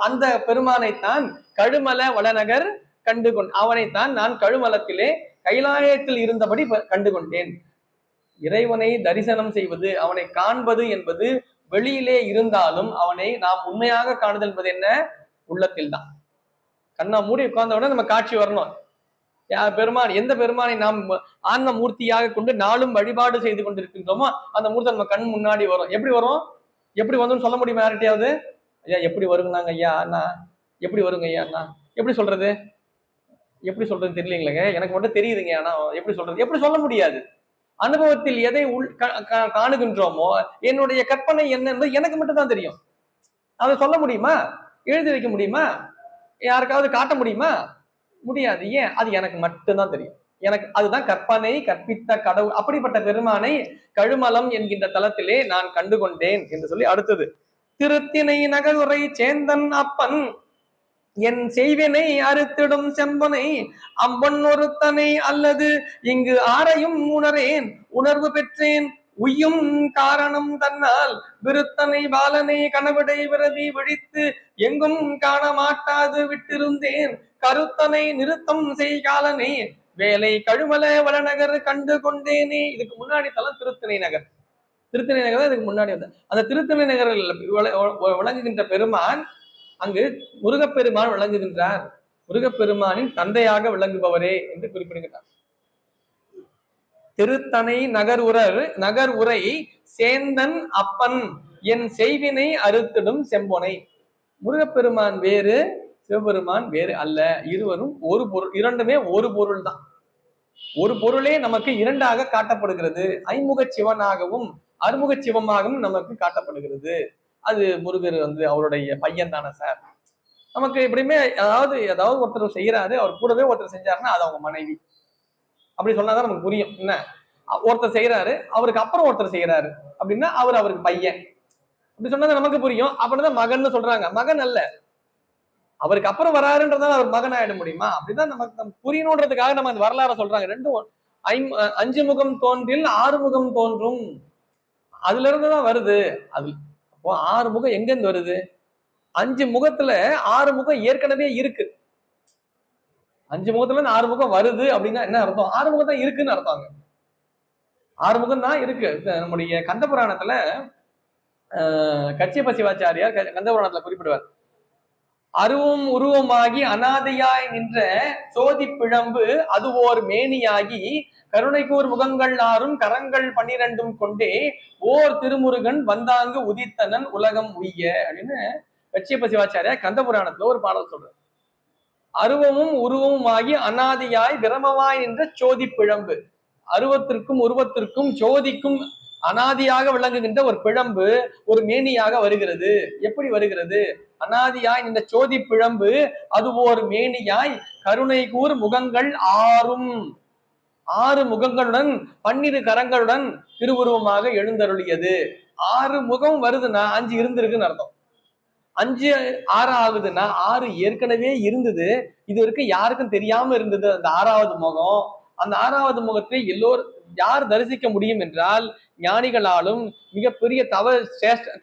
அந்த பெருமானைத்தான் கழுமல வளநகர் கண்டு அவனைத்தான் நான் கழுமலத்திலே கைலாயத்தில் இருந்தபடி கண்டு கொண்டேன். இறைவனை தரிசனம் செய்வது, அவனை காண்பது என்பது வெளியிலே இருந்தாலும் அவனை நாம் உண்மையாக காணுதல் என்பது என்ன? உள்ளத்தில் தான். கண்ணா மூடி உட்கார்ந்த உடனே நம்ம காட்சி வரணும். பெருமான் எந்த பெருமானை நாம் ஆன்ம மூர்த்தியாக கொண்டு நாளும் வழிபாடு செய்து கொண்டிருக்கின்றோமோ அந்த மூர்த்தி நம்ம கண் முன்னாடி வரும். எப்படி வரும்? எப்படி வந்து சொல்ல முடியுமா யார்கிட்டயாவது? ஐயா எப்படி வருங்கன்னாங்க ஐயா அண்ணா, எப்படி வருங்க ஐயா அண்ணா, எப்படி சொல்றது? எப்படி சொல்றது தெரியலீங்களேங்க, எனக்கு மட்டும் தெரியுதுங்க. ஆனா எப்படி சொல்றது? எப்படி சொல்ல முடியாது. அனுபவத்தில் எதை காணுகின்றோமோ, என்னுடைய கற்பனை என்ன என்பது எனக்கு மட்டும் தான் தெரியும். அதை சொல்ல முடியுமா? எழுதி வைக்க முடியுமா? யாருக்காவது காட்ட முடியுமா? முடியாது. ஏன்? அது எனக்கு மட்டும்தான் தெரியும். எனக்கு அதுதான் கற்பனை கற்பித்த கடவுள். அப்படிப்பட்ட பெருமானை கழுமலம் என்கின்ற தலத்திலே நான் கண்டுகொண்டேன் என்று சொல்லி அடுத்தது, திருத்திணை நகருரை சேந்தன் அப்பன் என் செய்வினை அறுத்திடும் செம்பனை அம்பன் ஒருத்தனை அல்லது இங்கு ஆரையும் உணரேன், உணர்வு பெற்றேன் உய்யும் காரணம் தன்னால் விருத்தனை பாலனை கனவிடை விரவி விழித்து எங்கும் காண மாட்டாது விட்டிருந்தேன் கருத்தனை நிறுத்தம் செய்காலனே வேலை கழுமல வளநகர் கண்டு கொண்டேனே. இதுக்கு முன்னாடி தலம் திருத்தணை நகர். திருத்தணை நகர் தான் இதுக்கு முன்னாடி வந்த. அந்த திருத்தணை நகரில் விளங்குகின்ற பெருமான், அங்கு முருகப்பெருமான் விளங்குகின்றார். முருகப்பெருமானின் தந்தையாக விளங்குபவரே என்று குறிப்பிடுகிறார். திருத்தனை நகர் உரை சேந்தன் அப்பன் என் செய்வினை அறுத்திடும் செம்பொனை. முருகப்பெருமான் வேறு, சிவபெருமான் வேறு அல்ல. இருவரும் ஒரு பொருள், இரண்டுமே ஒரு பொருள் தான். ஒரு பொருளே நமக்கு இரண்டாக காட்டப்படுகிறது. ஐமுக சிவனாகவும் அறுமுக சிவமாகவும் நமக்கு காட்டப்படுகிறது. அது முருகர் அவருடைய பையன் தானே சார். நமக்கு எப்படியுமே ஏதாவது ஒருத்தர் செய்யறாரு, அவர் கூடவே ஒருத்தர் செஞ்சாருன்னா அது அவங்க மனைவி. அப்படி சொன்னாதான் நமக்கு புரியும். என்ன, ஒருத்தர் செய்யறாரு, அவருக்கு அப்புறம் ஒருத்தர் செய்யறாரு அப்படின்னா அவருக்கு பையன். அப்படி சொன்னது நமக்கு புரியும். அப்படிதான் மகன் சொல்றாங்க. மகன் அல்ல, அவருக்கு அப்புறம் வராருன்றதால அவர் மகன் ஆயிட முடியுமா? அப்படிதான் நமக்கு புரியணுன்றதுக்காக நம்ம அந்த வரலாறு சொல்றாங்க. ரெண்டும் 5 முகம் தோன்றில் 6 முகம் தோன்றும், அதுல இருந்துதான் வருது. அது அப்போ 6 முகம் எங்க இருந்து வருது? 5 முகத்துல 6 முகம் ஏற்கனவே இருக்கு. 5 முகத்துல இருந்து 6 முகம் வருது அப்படின்னா என்ன அர்த்தம்? 6 முகம் தான் இருக்குன்னு அர்த்தம். 6 முகம் தான் இருக்கு. நம்முடைய கந்த புராணத்துல கச்சியப்ப சிவாச்சாரியார் கந்த புராணத்துல குறிப்பிடுவார். அருவும் உருவமாகி அனாதையாய் நின்ற சோதி பிழம்பு அது ஓர் மேனியாகி கருணைக்கூர் முகங்கள் 6ம் கரங்கள் 12ம் கொண்டே ஓர் திருமுருகன் வந்தாங்கு உதித்தனன் உலகம் உய்ய அப்படின்னு கச்சியப்ப சிவாச்சாரியார் கந்த புராணத்துல ஒரு பாடல் சொல்றார். அருவமும் உருவமுமாகி அனாதியாய் பிரமமாய் நின்ற சோதி பிழம்பு, அருவத்திற்கும் உருவத்திற்கும் ஜோதிக்கும் அனாதியாக விளங்குகின்ற ஒரு பிழம்பு ஒரு மேனியாக வருகிறது. எப்படி வருகிறது? அனாதியாய் இந்த சோதி பிழம்பு அது ஒரு மேனியாய் கருணை கூர் முகங்கள் 6ம், 6 முகங்களுடன் 12 கரங்களுடன் திருவுருவமாக எழுந்தருளியது. 6 முகம் வருதுன்னா 5 இருந்திருக்குன்னு அர்த்தம். 5 6 ஆகுதுன்னா 6 ஏற்கனவே இருந்தது. இது வரைக்கும் யாருக்கும் தெரியாம இருந்தது அந்த 6வது முகம். அந்த 6வது முகத்தை எல்லோரும் யார் தரிசிக்க முடியும் என்றால் ஞானிகளாலும் மிகப்பெரிய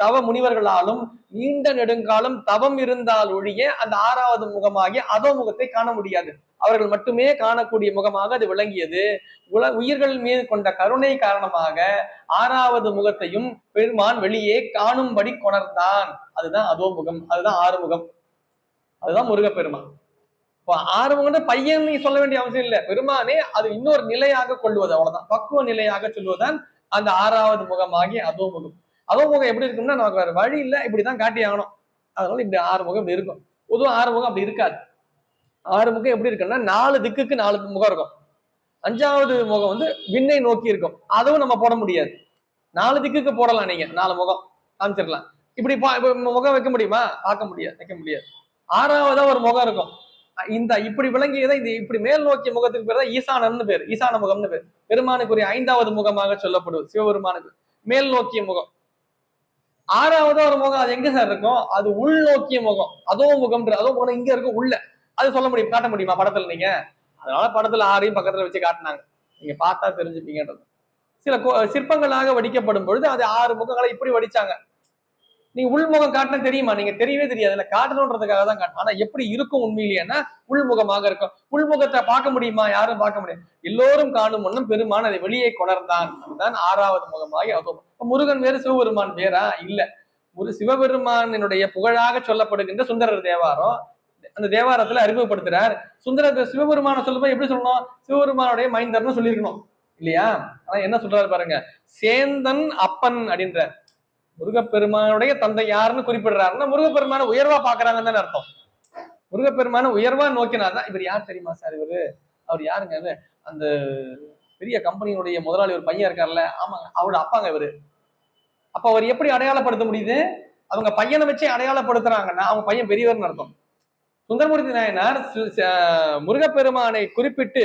தவ முனிவர்களாலும் நீண்ட நெடுங்காலம் தவம் இருந்தால் ஒழிய அந்த 6வது முகமாகிய அதோ முகத்தை காண முடியாது. அவர்கள் மட்டுமே காணக்கூடிய முகமாக அது விளங்கியது. உயிர்கள் மீது கொண்ட கருணை காரணமாக 6வது முகத்தையும் பெருமான் வெளியே காணும்படி கொணர்ந்தான். அதுதான் அதோ முகம், அதுதான் 6 முகம், அதுதான் முருகப்பெருமான். இப்போ 6 முகம் பையன் நீ சொல்ல வேண்டிய அவசியம் இல்லை. பெருமானே அது இன்னொரு நிலையாக கொள்வது, அவ்வளவுதான். பக்குவ நிலையாக சொல்வதுதான் அந்த 6வது முகமாகி அதோ முகம். அதோ முகம் எப்படி இருக்கும்னா நமக்கு வேற வழி இல்லை, இப்படிதான் காட்டி ஆகணும். அதனால இப்படி 6 முகம் இப்படி இருக்கும். பொதுவாக 6 முகம் அப்படி இருக்காது. 6 முகம் எப்படி இருக்குன்னா 4 திக்குக்கு 4 முகம் இருக்கும். 5வது முகம் விண்ணை நோக்கி இருக்கும். அதுவும் நம்ம போட முடியாது. 4 திக்குக்கு போடலாம், நீங்க 4 முகம் காமிச்சிடலாம். இப்படி முகம் வைக்க முடியுமா? பார்க்க முடியாது, வைக்க முடியாது. 6வதா ஒரு முகம் இருக்கும். இந்த இப்படி விளங்கியதை இது இப்படி மேல் நோக்கிய முகத்துக்கு பேர் தான் ஈசானம்னு பேர், ஈசான முகம்னு பேர். பெருமானுக்குரிய 5வது முகமாக சொல்லப்படுவது சிவபெருமானுக்கு மேல் நோக்கிய முகம். 6வதா ஒரு முகம், அது எங்க சார் இருக்கும்? அது உள் நோக்கிய முகம், அதோ முகம். அதோ முகம் இங்க இருக்கும், உள்ள. அது சொல்ல முடியும், காட்ட முடியுமா படத்துல நீங்க? அதனால படத்துல 6ஐயும் பக்கத்துல வச்சு காட்டினாங்க, நீங்க பார்த்தா தெரிஞ்சுப்பீங்கன்றது. சில சிற்பங்களாக வடிக்கப்படும் பொழுது அது 6 முகங்களை இப்படி வடிச்சாங்க. நீங்க உள்முகம் காட்டினா தெரியுமா? நீங்க தெரியவே தெரியாது. இல்ல காட்டணுன்றதுக்காக தான் காட்டணும். ஆனா எப்படி இருக்கும் உண்மையிலேன்னா உள்முகமாக இருக்கும். உள்முகத்தை பார்க்க முடியுமா? யாரும் பார்க்க முடியாது. எல்லோரும் காணும் ஒன்னும் பெருமான் அதை வெளியே கொணர்ந்தான். அதுதான் 6வது முகமாகி அதோ. முருகன் வேறு சிவபெருமான் வேறா? இல்ல. ஒரு சிவபெருமானினுடைய புகழாக சொல்லப்படுகின்ற சுந்தரர் தேவாரம், அந்த தேவாரத்துல அறிமுகப்படுத்துறார். சிவபெருமான சொல்லும்போது எப்படி சொல்லணும்? சிவபெருமானுடைய மைந்தர்னு சொல்லியிருக்கணும் இல்லையா? ஆனா என்ன சொல்றாரு பாருங்க, சேந்தன் அப்பன் அப்படின்ற. முருகப்பெருமானுடைய தந்தை யாருன்னு குறிப்பிடுறாருன்னா முருகப்பெருமான உயர்வா பாக்குறாங்கன்னு தானே அர்த்தம். முருகப்பெருமான உயர்வா நோக்கினார்தான். இவர் யார் தெரியுமா சார்? அவர் யாருங்க? அந்த பெரிய கம்பெனியுடைய முதலாளி ஒரு பையன் இருக்கார்ல, ஆமாங்க, அவரோட அப்பாங்க இவரு. அப்ப அவர் எப்படி அடையாளப்படுத்த முடியுது? அவங்க பையனை வச்சு அடையாளப்படுத்துறாங்கன்னா அவங்க பையன் பெரியவர்னு அர்த்தம். சுந்தரமூர்த்தி நாயனார் முருகப்பெருமானை குறிப்பிட்டு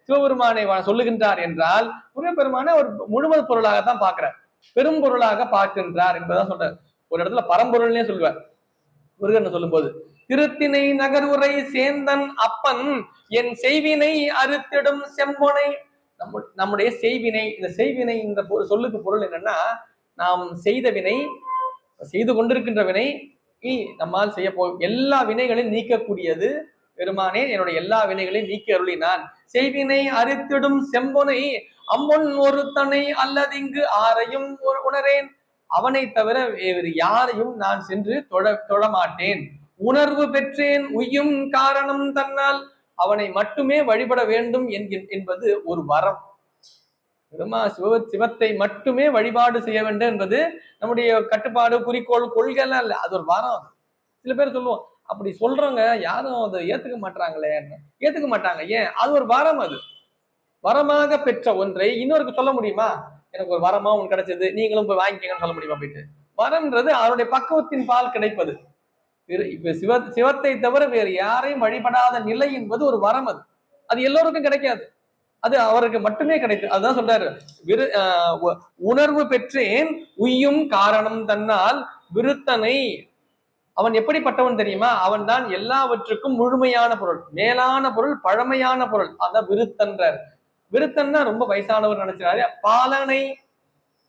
சிவபெருமானை சொல்லுகின்றார் என்றால் முருகப்பெருமானை ஒரு முழுவதும் பொருளாகத்தான் பார்க்கிறார், பெரும் பொருளாக பார்க்கின்றார் என்பதான் சொல்றார். ஒரு இடத்துல பரம்பொருள்னே சொல்லுவார் முருகன் சொல்லும் போது. திருத்தினை நகர்வுரை சேந்தன் அப்பன் என் செய்வினை அறுத்திடும் செம்பொனை. நம்முடைய செய்வினை, இந்த செய்வினை இந்த சொல்லுக்கு பொருள் என்னன்னா, நாம் செய்த வினை, செய்து கொண்டிருக்கின்ற வினை, நம்மால் செய்ய எல்லா வினைகளையும் நீக்கக்கூடியது பெருமானே. என்னுடைய எல்லா வினைகளையும் நீக்கி அருளினான். செய்வினை அறுத்திடும் செம்பொனை அம்மொன் ஒருத்தனை அல்லது இங்கு ஆரையும் உணரேன். அவனை தவிர வேறு யாரையும் நான் சென்று தொழ மாட்டேன். உணர்வு பெற்றேன் உய்யும் காரணம் தன்னால், அவனை மட்டுமே வழிபட வேண்டும் என்பது ஒரு வரம். சிவத்தை மட்டுமே வழிபாடு செய்ய வேண்டும் என்பது நம்முடைய கட்டுப்பாடு, குறிக்கோள், கொள்கைலாம் இல்ல, அது ஒரு வரம். சில பேர் சொல்லுவோம், அப்படி சொல்றவங்க யாரும் அதை ஏத்துக்க மாட்டாங்களே. ஏத்துக்க மாட்டாங்க. ஏன்? அது ஒரு வரம். அது வரமாக பெற்ற ஒன்றை இன்னொருக்கு சொல்ல முடியுமா? எனக்கு ஒரு வரமா உனக்கு கிடைச்சது, நீங்களும் போய் வாங்கிக்கங்கன்னு சொல்ல முடியுமா? போயிட்டு வரம்ன்றது அவருடைய பக்குவத்தின் பால் கிடைப்பது. இப்ப சிவத்தை தவிர வேறு யாரையும் வழிபடாத நிலை என்பது ஒரு வரம். அது எல்லோருக்கும் கிடைக்காது, அது அவருக்கு மட்டுமே கிடைக்கும். அதுதான் சொல்றாரு, உணர்வு பெற்றேன் உய்யும் காரணம் தன்னால் விருத்தனை. அவன் எப்படிப்பட்டவன் தெரியுமா? அவன் தான் எல்லாவற்றுக்கும் முழுமையான பொருள், மேலான பொருள், பழமையான பொருள். அதான் விருத்தன்றார். விருத்தன்னா ரொம்ப வயசானவர் நினைச்சாரு. பாலனை,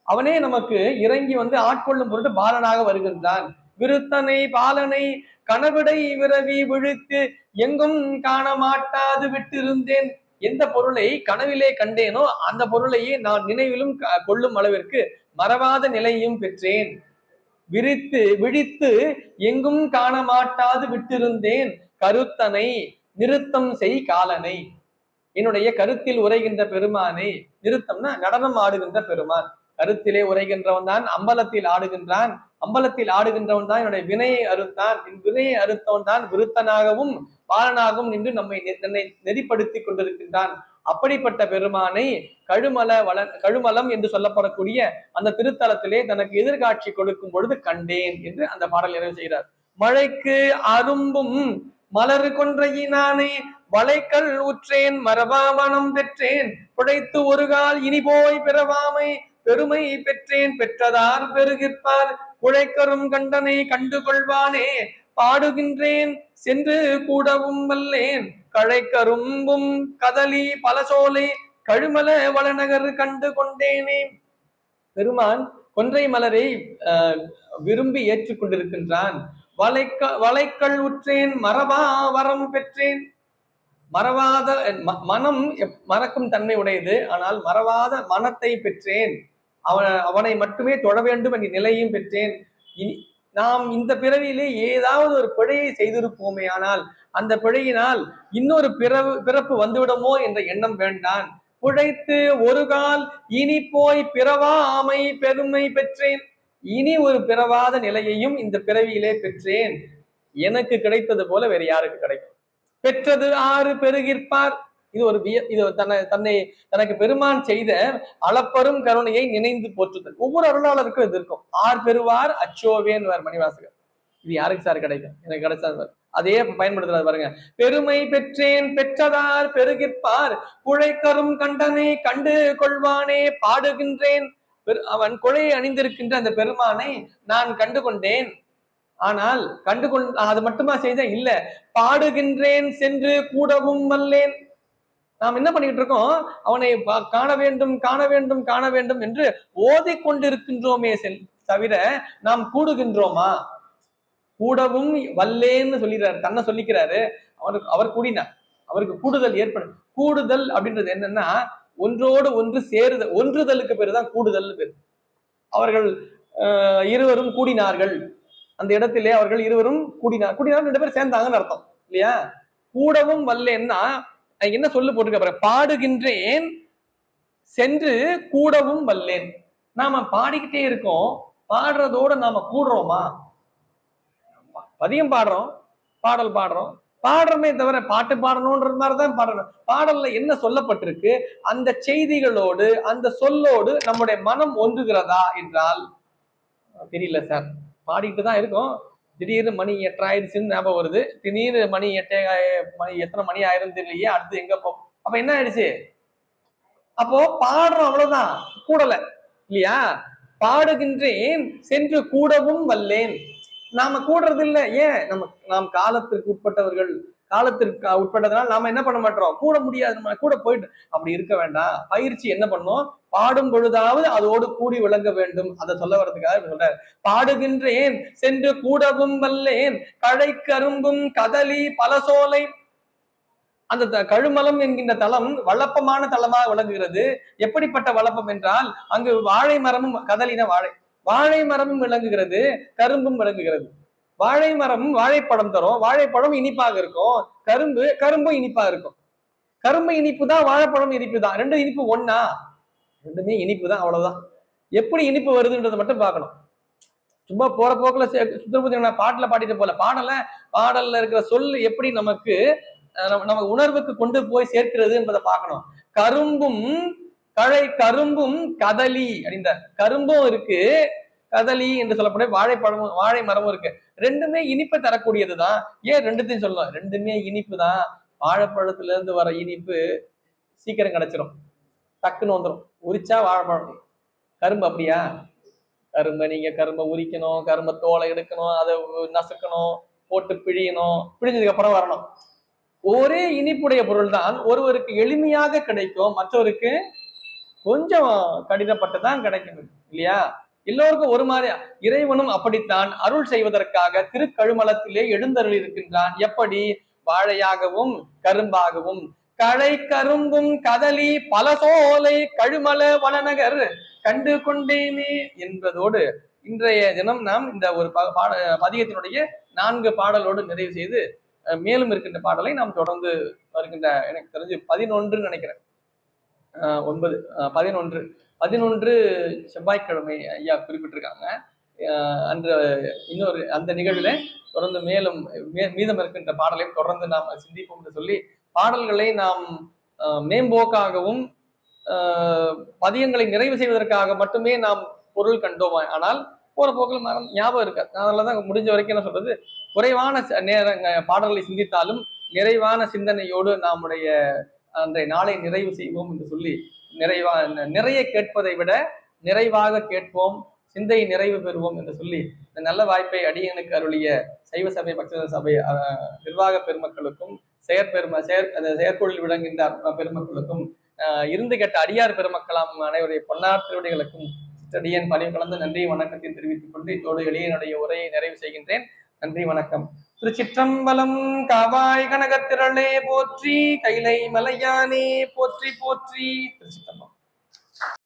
அவனே நமக்கு இறங்கி வந்து ஆட்கொள்ளும் பொருட்டு பாலனாக வருகின்றான். விருத்தனை பாலனை கனவிடை விரவி விழித்து எங்கும் காண மாட்டாது விட்டிருந்தேன். எந்த பொருளை கனவிலே கண்டேனோ அந்த பொருளையே நான் நினைவிலும் கொள்ளும் அளவிற்கு மறவாத நிலையும் பெற்றேன். விழித்து எங்கும் காண மாட்டாது விட்டிருந்தேன். கருத்தனை நிறுத்தம் செய் காலனை. என்னுடைய கருத்தில் உரைகின்ற பெருமானை, நிறுத்தம்னா நடனம் ஆடுகின்ற பெருமான். கருத்திலே உரைகின்றவன் தான் அம்பலத்தில் ஆடுகின்றான். அம்பலத்தில் ஆடுகின்றவன் தான் என்னுடைய வினையை அறுத்தான். என் வினையை அறுத்தவன் தான் விருத்தனாகவும் பாலனாகவும் நின்று தன்னை நெறிப்படுத்தி கொண்டிருக்கின்றான். அப்படிப்பட்ட பெருமானை கழுமலம் என்று சொல்லப்படக்கூடிய அந்த திருத்தலத்திலே தனக்கு எதிர்காட்சி கொடுக்கும் பொழுது கண்டேன் என்று அந்த பாடல் நிறைவு செய்கிறார். மழைக்கு அரும்பும் மலர் கொன்றையினானே வளைக்கல் உற்றேன் மரபாவனம் பெற்றேன். புழைத்து ஒரு கால் இனி போய் பிறவாமை பெருமை பெற்றேன். பெற்றதார் பெருகிற்பார் குழைக்கரும் கண்டனை கண்டு கொள்வானே. பாடுகின்றேன் சென்று கூடவும் வல்லேன். கழைக்கரும்பும் கதலி பலசோலை கழுமல வளநகர் கண்டு கொண்டேனே. பெருமான் கொன்றை மலரை விரும்பி ஏற்றுக்கொண்டிருக்கின்றான். வளைக்கல் உற்றேன் மரபா வரம் பெற்றேன். மறவாத மனம் மறக்கும் தன்மை உடையது, ஆனால் மறவாத மனத்தை பெற்றேன். அவனை மட்டுமே தொழ வேண்டும் என்ற நிலையும் பெற்றேன். நாம் இந்த பிறவியிலே ஏதாவது ஒரு பிழையை செய்திருப்போமே, ஆனால் அந்த பிழையினால் இன்னொரு பிறப்பு வந்துவிடுமோ என்ற எண்ணம் வேண்டான். புழைத்து ஒரு கால் இனி போய் பிறவாமை பெருமை பெற்றேன். இனி ஒரு பிறவாத நிலையையும் இந்த பிறவியிலே பெற்றேன். எனக்கு கிடைத்தது போல வேற யாருக்கு கிடைக்கும்? பெற்றது ஆறு பெருகிற்பார். இது தனக்கு பெருமான் செய்த அளப்பரும் கருணையை நினைந்து போற்றுதல். ஒவ்வொரு அருளாளருக்கும் இது இருக்கும். ஆர் பெறுவார் அச்சோவேன் மணிவாசகர். இது யாருக்கு சார் கிடைக்கும்? எனக்கு கிடைச்சார். அதே பயன்படுத்துறாரு பாருங்க. பெருமை பெற்றேன் பெற்றதார் பெருகிற்பார் குழைக்கரும் கண்டனை கண்டு கொள்வானே. பாடுகின்றேன், அவன் குழையை அணிந்திருக்கின்ற அந்த பெருமானை நான் கண்டு கொண்டேன். ஆனால் அது மட்டுமா செய்த இல்ல, பாடுகின்றேன் சென்று கூடவும் வல்லேன். நாம் என்ன பண்ணிட்டு இருக்கோம்? அவனை காண வேண்டும் காண வேண்டும் காண வேண்டும் என்று ஓதிக்கொண்டிருக்கின்றோமே தவிர நாம் கூடுகின்றோமா? கூடவும் வல்லேன்னு சொல்லிடுறாரு, தன்னை சொல்லிக்கிறாரு. அவர் கூடினார், அவருக்கு கூடுதல் ஏற்படும். கூடுதல் அப்படின்றது என்னன்னா, ஒன்றோடு ஒன்று சேருதல். ஒன்றுதலுக்கு பேருதான் கூடுதல் பேரு. அவர்கள் இருவரும் கூடினார்கள். அந்த இடத்திலே அவர்கள் இருவரும் கூடினார். 2 பேர் சேர்ந்தாங்கன்னு அர்த்தம் இல்லையா? கூடவும் வல்லேன்னா என்ன சொல்லு போட்டுக்க, பாடுகின்றேன் சென்று கூடவும் வல்லேன். நாம பாடிக்கிட்டே இருக்கோம், பாடுறதோட நாம கூடுறோமா? பதியம் பாடுறோம், பாடுறோமே தவிர பாட்டு பாடணும்ன்ற மாதிரிதான் பாடணும். பாடல்ல என்ன சொல்லப்பட்டிருக்கு, அந்த செய்திகளோடு அந்த சொல்லோடு நம்முடைய மனம் ஒன்றுகிறதா என்றால் தெரியல சார். பாடிட்டு தான் இருக்கும், திடீர்னு மணி 8 ஆயிடுச்சுன்னு ஞாபகம் வருது, திடீர்னு மணி 8 எத்தனை மணி ஆயிரம் தெரியலையே, அடுத்து எங்க போ. அப்ப என்ன ஆயிடுச்சு? அப்போ பாடுறோம், அவ்வளவுதான், கூடல இல்லையா? பாடுகின்றேன் சென்று கூடவும் வல்லேன். நாம கூடுறது இல்லை. ஏன்? நாம் காலத்திற்கு உட்பட்டவர்கள். காலத்திற்கு உட்பட்டதுனால நாம என்ன பண்ண மாட்டோம், கூட முடியாது, நம்ம கூட போயிட்டு. அப்படி இருக்க வேண்டாம். பயிற்சி என்ன பண்ணும்? பாடும் பொழுதாவது அதோடு கூடி விளங்க வேண்டும். அதை சொல்ல வர்றதுக்காக சொல்றாரு. பாடுகின்றேன் சென்று கூடவும் வல்லேன். கழைக்கரும்பும் கதலி பலசோலை. அந்த கழுமலம் என்கின்ற தலம் வளப்பமான தலமாக விளங்குகிறது. எப்படிப்பட்ட வளப்பம் என்றால், அங்கு வாழை மரமும், கதலின வாழை மரமும் விளங்குகிறது, கரும்பும் விளங்குகிறது. வாழை மரம் வாழைப்பழம் தரும், வாழைப்பழம் இனிப்பாக இருக்கும். கரும்பும் இனிப்பா இருக்கும். கரும்பு இனிப்பு தான், வாழைப்பழம் இனிப்பு தான். ரெண்டு இனிப்பு ஒண்ணா? ரெண்டுமே இனிப்பு தான், அவ்வளவுதான். எப்படி இனிப்பு வருதுன்றதை மட்டும் பார்க்கணும். சும்மா போற போக்குல சுந்தரமூர்த்தி பாட்டுல பாடிட்டு போல, பாடல்ல இருக்கிற சொல் எப்படி நமக்கு நம்ம உணர்வுக்கு கொண்டு போய் சேர்க்கிறது என்பதை பார்க்கணும். கரும்பும் கதலி அப்படின்ற கரும்பும் இருக்கு, கதலி என்று சொல்லக்கூடிய வாழைப்பழமும் வாழை மரமும் இருக்கு. ரெண்டுமே இனிப்பை தரக்கூடியதுதான். ஏன் ரெண்டுத்தையும் சொல்லலாம்? ரெண்டுமே இனிப்பு தான். வாழைப்பழத்துல இருந்து வர இனிப்பு சீக்கிரம் கிடைச்சிரும், டக்குன்னு வந்துடும். உரிச்சா வாழைப்பழம். கரும்பு அப்படியா? கரும்பை உரிக்கணும், கரும்பை தோலை எடுக்கணும், அதை நசுக்கணும், போட்டு பிழியணும், பிழிஞ்சதுக்கு அப்புறம் வரணும். ஒரே இனிப்புடைய பொருள் தான் ஒருவருக்கு எளிமையாக கிடைக்கும், மற்றவருக்கு கொஞ்சம் கடினப்பட்டுதான் கிடைக்கும், இல்லையா? எல்லோருக்கும் ஒரு மாதிரி. இறைவனும் அப்படித்தான் அருள் செய்வதற்காக திருக்கழுமலத்திலே எழுந்தருள் இருக்கின்றான். எப்படி? வாழையாகவும் கரும்பாகவும். களை கரும்பும் கதலி பல சோலை கழுமல வனநகர் கண்டு கொண்டேனே என்பதோடு இன்றைய தினம் நாம் இந்த ஒரு பதிகத்தினுடைய 4 பாடலோடு நிறைவு செய்து மேலும் இருக்கின்ற பாடலை நாம் தொடர்ந்து வருகின்ற, எனக்கு தெரிஞ்சு 11 நினைக்கிறேன், 11 செவ்வாய்க்கிழமை ஐயா குறிப்பிட்டிருக்காங்க. அன்று இன்னொரு அந்த நிகழ்வுல தொடர்ந்து மேலும் மீதம் இருக்கின்ற பாடலையும் தொடர்ந்து நாம் சிந்திப்போம் என்று சொல்லி, பாடல்களை நாம் மேம்போக்காகவும் பதியங்களை நிறைவு செய்வதற்காக மட்டுமே நாம் பொருள் கண்டோம். ஆனால் போற போக்கில் ஞாபகம் இருக்காது. அதனாலதான் முடிஞ்ச வரைக்கும் என்ன சொல்றது, குறைவான பாடல்களை சிந்தித்தாலும் நிறைவான சிந்தனையோடு நம்முடைய அன்றைய நாளை நிறைவு செய்வோம் என்று சொல்லி, நிறைய கேட்பதை விட நிறைவாக கேட்போம், சிந்தை நிறைவு பெறுவோம் என்று சொல்லி, இந்த நல்ல வாய்ப்பை அடியனுக்கு அருளிய சைவ சபை பக்த சபை நிர்வாக பெருமக்களுக்கும் செயற்குழில் விளங்குகின்ற பெருமக்களுக்கும் இருந்து கேட்ட அடியார் பெருமக்களாம் அனைவருடைய பொன்னார் திருவடிகளுக்கும் சிற்றடியன் பணிவு கலந்து நன்றி வணக்கத்தையும் தெரிவித்துக் கொண்டு இதோடு எளியனுடைய உரையை நிறைவு செய்கின்றேன். நன்றி, வணக்கம். திருச்சிற்றம்பலம். காவாய் கனகத்திரளே போற்றி, கைலை மலையானே போற்றி போற்றி. திருச்சிற்றம்பலம்.